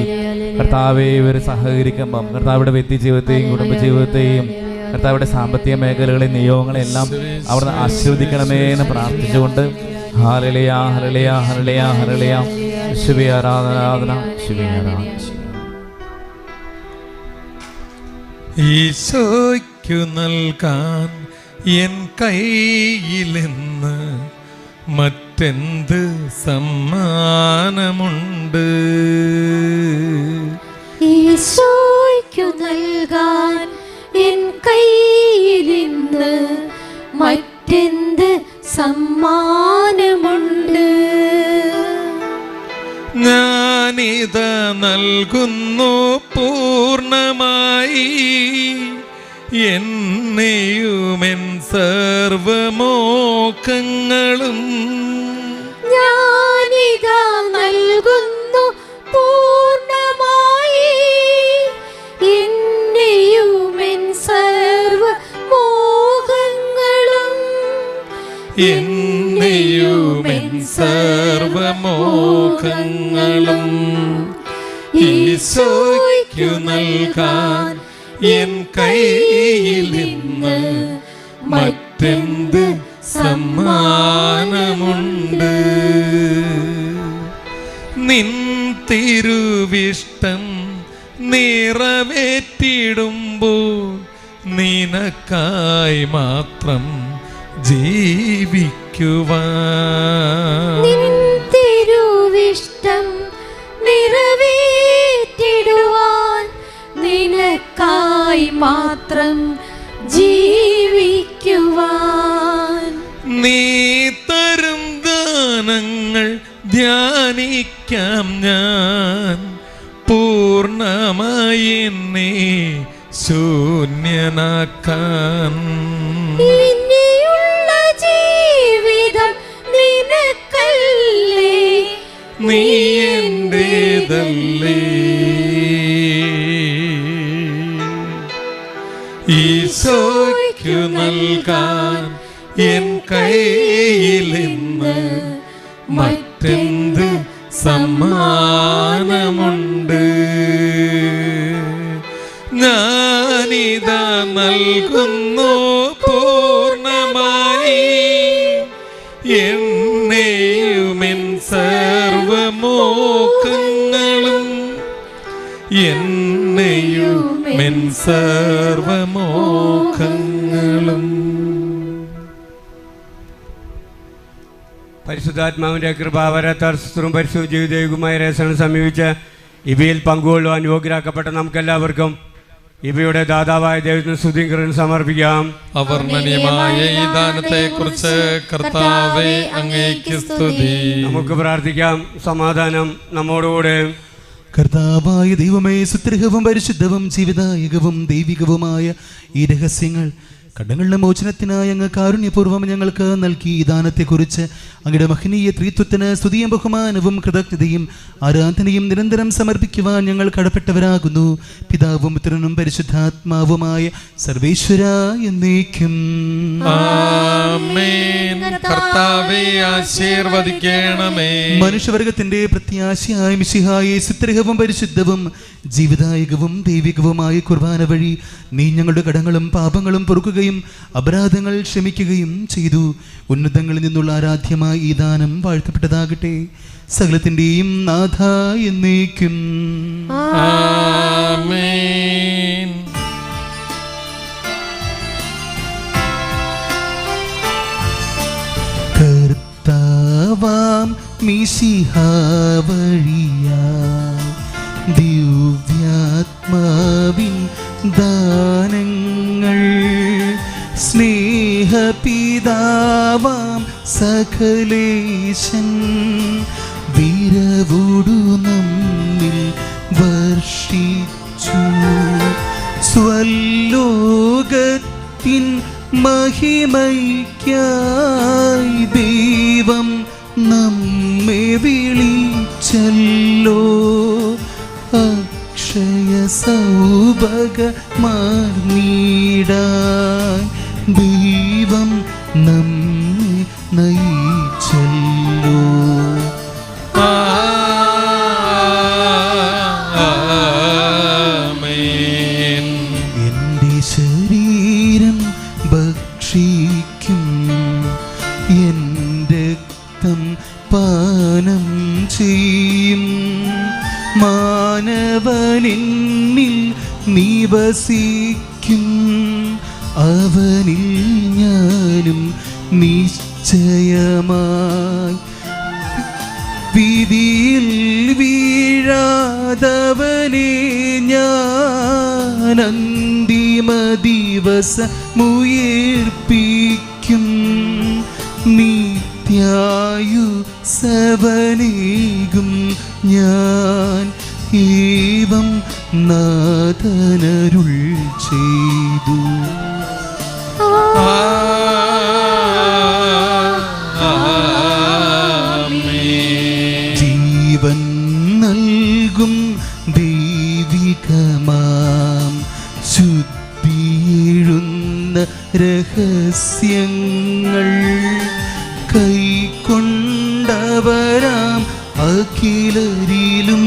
Speaker 6: കർത്താവെ ഇവർ സഹകരിക്കുമ്പം കർത്താവിടെ വ്യക്തി ജീവിതത്തെയും കുടുംബജീവിതത്തെയും കർത്താവിടെ സാമ്പത്തിക മേഖലകളെ നിയോഗങ്ങളെല്ലാം അവിടുന്ന് ആശീർവദിക്കണമേ എന്ന് പ്രാർത്ഥിച്ചുകൊണ്ട് ഹല്ലേലൂയ ഹല്ലേലൂയ ഹല്ലേലൂയ ഹല്ലേലൂയ. യേശുവേ ആരാധന ആരാധന. യേശുവേ ആരാധന.
Speaker 1: ഈശോയ്ക്കു നൽകാൻ എൻ കയ്യിലെന്ന് മറ്റെന്ത് സമ്മാനമുണ്ട്?
Speaker 2: ഈശോയ്ക്കു നൽകാൻ എൻ കയ്യിലിന്ന് മറ്റെന്ത് സമ്മാനമുണ്ട്?
Speaker 1: ഞാനിത് നൽകുന്നു പൂർണ്ണമായി എന്നെയുമെൻ സർവമോഹങ്ങളും.
Speaker 2: ഞാനിതാ നൽകുന്നു പൂർണ്ണമായി എന്നെയുമെൻ സർവമോഹങ്ങളും.
Speaker 1: എന്നെയുമെൻ സർവമോഹങ്ങളും ഈശോയ്ക്കു നൽകാൻ എൻ കയ്യിലിന്ന് മറ്റെന്ത് സമ്മാനമുണ്ട്? നിൻ തിരുവിഷ്ടം നിറവേറ്റിടുമ്പോൾ നിനക്കായി മാത്രം ജീവിക്കുവാൻ.
Speaker 2: നിൻ തിരുവിഷ്ടം നിറവേറ്റിടുവാൻ നിനക്കായി മാത്രം ജീവിക്കുവാൻ.
Speaker 1: നീ തരും ദാനങ്ങൾ ധ്യാനിക്കാം ഞാൻ, പൂർണ്ണമായി എന്നെ ശൂന്യനാക്കാൻ.
Speaker 2: ഇനിയുള്ള ജീവിതം നിനക്കല്ലേ,
Speaker 1: നീ എന്റേതല്ലേ. ഈശോയ്ക്കു നൽകാൻ എൻ കയ്യിലിന്ന് മറ്റെന്ത് സമ്മാനമുണ്ട്? ഞാനിതാ നൽകുന്നു പൂർണ്ണമായി എന്നെയുമെൻ സർവമോഹങ്ങളും. എന്നെയുമെൻ സർവമോഹങ്ങളും.
Speaker 4: പരിശുദ്ധാത്മാവിൻ്റെ കൃപാവരത്താൽ പരിശുദ്ധ ജീവിതയുഗമായ രഹസ്യങ്ങൾ സമീപിച്ച് ഇവയിൽ പങ്കുകൊള്ളുവാൻ യോഗ്യരാക്കപ്പെട്ട നമുക്കെല്ലാവർക്കും ഇവയുടെ ദാതാവായ ദൈവത്തിന് സ്തുതിയും സമർപ്പിക്കാം.
Speaker 1: അവർണ്ണനീയമായ ഈ ദാനത്തെക്കുറിച്ച് കർത്താവേ അങ്ങേക്ക് സ്തുതി.
Speaker 4: നമുക്ക് പ്രാർത്ഥിക്കാം. സമാധാനം നമ്മോടുകൂടെ.
Speaker 3: കർത്താവായ ദൈവമേ, സുത്രഹവും പരിശുദ്ധവും ജീവിതായകവും ദൈവികവുമായ ഈ രഹസ്യങ്ങൾ കടങ്ങളുടെ മോചനത്തിനായി അങ്ങ് കാരുണ്യപൂർവ്വം ഞങ്ങൾക്ക് നൽകി ഈ ദാനത്തെക്കുറിച്ച് അങ്ങയുടെ മഹനീയ ത്രിത്വത്തിന് സ്തുതിയും ബഹുമാനവും കൃതജ്ഞതയും ആരാധനയും നിരന്തരം സമർപ്പിക്കുവാൻ ഞങ്ങൾ കടപ്പെട്ടവരാകുന്നു. പിതാവും പുത്രനും പരിശുദ്ധാത്മാവുമായ സർവേശ്വര എന്നേക്കും
Speaker 1: ആമേൻ. കർത്താവേ ആശീർവദിക്കണമേ.
Speaker 3: മനുഷ്യവർഗത്തിന്റെ പ്രത്യാശയായ മിശിഹായെ സുത്രഹവും പരിശുദ്ധവും ജീവിതായകവും ദൈവികവുമായ കുർബാന വഴി നീ ഞങ്ങളുടെ കടങ്ങളും പാപങ്ങളും പൊറുക്കുകയും അപരാധങ്ങൾ ക്ഷമിക്കുകയും ചെയ്തു. ഉന്നതങ്ങളിൽ നിന്നുള്ള ആരാധ്യമായ ഈ ദാനം വാഴ്ത്തപ്പെട്ടതാകട്ടെ. സകലത്തിന്റെയും നാഥ എന്നേക്കും
Speaker 1: ആമേൻ.
Speaker 3: കർത്താവാം മിശിഹാ വഴിയാ ദിവ്യാത്മാ ദാനങ്ങൾ സ്നേഹപിതാവാം സകലേശൻ വിരവോടു നമ്മിൽ വർഷിച്ചു. സ്വലോകത്തിൻ മഹിമയ്ക്കായി ദൈവം നമ്മെ വിളിച്ചല്ലോ. അക്ഷയ സൗഭഗമാർന്നീടാൻ ദൈവം നമ്മെ നയിച്ചല്ലോ.
Speaker 1: ആമേൻ.
Speaker 3: എൻ്റെ ശരീരം ഭക്ഷിക്കും, എൻ്റെ രക്തം പാനം ചെയ്യും. മാനവനിൽ നിവസിക്കും, അവനിൽ ഞാനും നിശ്ചയമായി. വിധിയിൽ വീഴാതവനെ ഞാൻ അന്തിമ ദിവസമുയർപ്പിക്കും. നിത്യായു സവനേകും ഞാൻ ഏവം നാഥനരുൾ ചെയ്തു. ജീവൻ നൽകും ദൈവികമാം ശുദ്ധിയെഴുന്ന രഹസ്യങ്ങൾ കൈക്കൊണ്ടവരാം അഖിലരിലും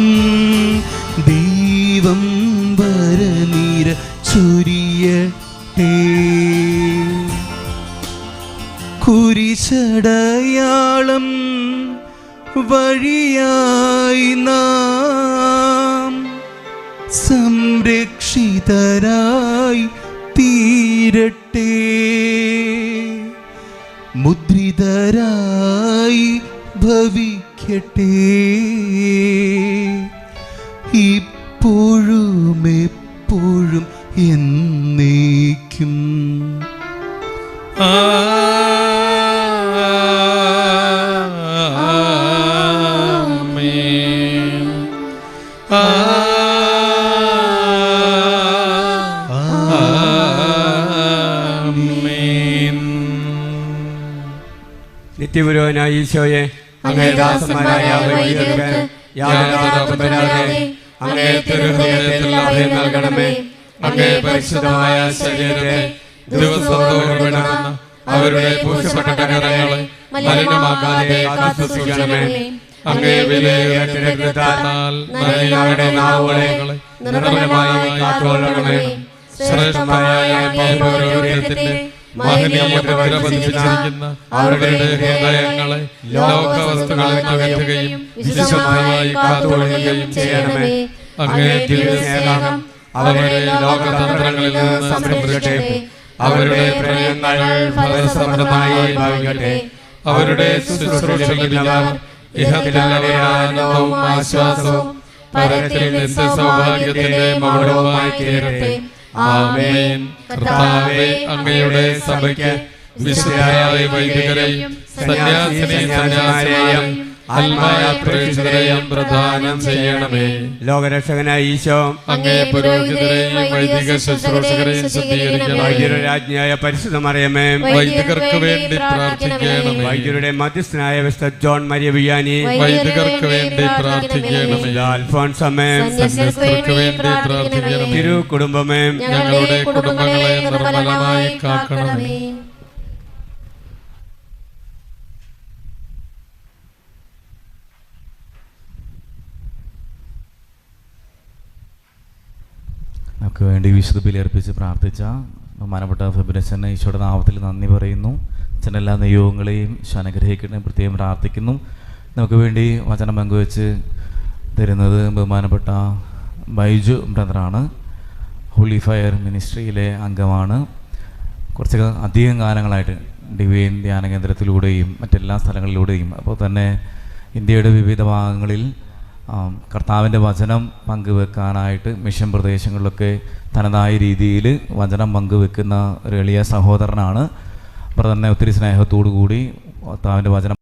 Speaker 3: ദൈവം വരനിര ചൊരിയട്ടെ. കുരിശടയാളം വഴിയായി നാം സംരക്ഷിതരായി തീരട്ടെ. മുദ്രിതരായി ഭവിക്കട്ടെ, ഇപ്പോഴും എപ്പോഴും എന്നേക്കും.
Speaker 1: ആമേൻ. ആമേൻ.
Speaker 4: നിത്യപുരോഹനായ ഈശോയെ, അങ്ങേ ദാസന്മാരായ വൈദികർക്ക് യാതൊരു ആപത്തും വരാതെ അങ്ങേ തിരുഹൃദയത്തിൽ അഭയം നൽകണമേ. അങ്ങേ പരിശുദ്ധമായ ശരീരത്തെ ദിവസത്തോടുന്ന അവരുടെ പൂശപ്പെട്ട കരങ്ങളെ മലിനമാക്കാതെ കാത്തുസൂക്ഷിക്കണമേ. അങ്ങേ വിലയേറിയ രക്തത്താൽ നന്ദിയുടെ നാവുകളെ നിർമ്മലമായി കാത്തുകൊള്ളണമേ. ശ്രേഷ്ഠമായ പൗരോഹിത്യത്തിന്റെ മഹനീയമുദ്ര പതിപ്പിച്ചിരിക്കുന്ന അവരുടെ ഹൃദയങ്ങളെ ലോകവസ്തുക്കളിൽ അകറ്റുകയും വിശുദ്ധമായി കാത്തുകൊള്ളുകയും ചെയ്യണമേ. അങ്ങേ ദിവ്യസ്നേഹം അവരെ ലോകതന്ത്രങ്ങളിൽ നിന്ന് സംരക്ഷിക്കട്ടെ. അവരുടെ പ്രയത്നങ്ങൾ ഫലസമൃദ്ധമായി ഭവിക്കട്ടെ. അവരുടെ ശുശ്രൂഷകളിലവർ ഇഹത്തിലെ ആനന്ദവും ആശ്വാസവും പരത്തിൽ നിത്യസൗഭാഗ്യത്തിന്റെ മകുടവുമായി തീരട്ടെ. ആമേൻ. കർത്താവേ, അങ്ങയുടെ സഭയ്ക്ക് വിശുദ്ധരായ വൈദികരെയും സന്യാസിനിമാരെയും ആത്മായ പ്രേക്ഷിതരെയും പ്രദാനം ചെയ്യണമേ. ലോകരക്ഷകനായ ഈശോ അങ്ങേ പുരോഹിതരെയും വൈദിക ശുശ്രൂഷകരെയും ശുദ്ധീകരിക്കണം. വൈദ്യരുടെ രാജ്ഞിയായ പരിശുദ്ധ മറിയമേ, വൈദികർക്ക് വേണ്ടി പ്രാർത്ഥിക്കണമേ. വൈദ്യരുടെ മധ്യസ്ഥനായ വിശുദ്ധ ജോൺ മരിയ വിയാനി, വൈദികർക്ക് വേണ്ടി പ്രാർത്ഥിക്കണമേ. അൽഫോൻസമേ, സന്യസ്തർക്ക് വേണ്ടി പ്രാർത്ഥിക്കണമേ. തിരു കുടുംബമേ, ഞങ്ങളുടെ കുടുംബങ്ങളെ നിർമ്മലമായി കാക്കണമേ.
Speaker 6: നമുക്ക് വേണ്ടി വിശുദ്ധ ബലിയർപ്പിച്ച് പ്രാർത്ഥിച്ച ബഹുമാനപ്പെട്ട ഫെബ്രച്ചന് ഈശോയുടെ നാമത്തിൽ നന്ദി പറയുന്നു. അച്ഛനെല്ലാ നിയോഗങ്ങളെയും ഈശോ അനുഗ്രഹിക്കണേ പ്രത്യേകം പ്രാർത്ഥിക്കുന്നു. നമുക്ക് വേണ്ടി വചനം പങ്കുവെച്ച് തരുന്നത് ബഹുമാനപ്പെട്ട ബൈജു ബ്രദറാണ്. ഹോളി ഫയർ മിനിസ്ട്രിയിലെ അംഗമാണ്. കുറച്ച് അധികം കാലങ്ങളായിട്ട് ഡിവൈൻ ധ്യാന കേന്ദ്രത്തിലൂടെയും മറ്റെല്ലാ സ്ഥലങ്ങളിലൂടെയും അപ്പോൾ തന്നെ ഇന്ത്യയുടെ വിവിധ ഭാഗങ്ങളിൽ കർത്താവിൻ്റെ വചനം പങ്കുവെക്കാനായിട്ട് മിഷൻ പ്രദേശങ്ങളിലൊക്കെ തനതായ രീതിയിൽ വചനം പങ്കുവെക്കുന്ന ഒരു എളിയ സഹോദരനാണ്. ബ്രദറിനെ ഒത്തിരി സ്നേഹത്തോടു കൂടി കർത്താവിൻ്റെ വചനം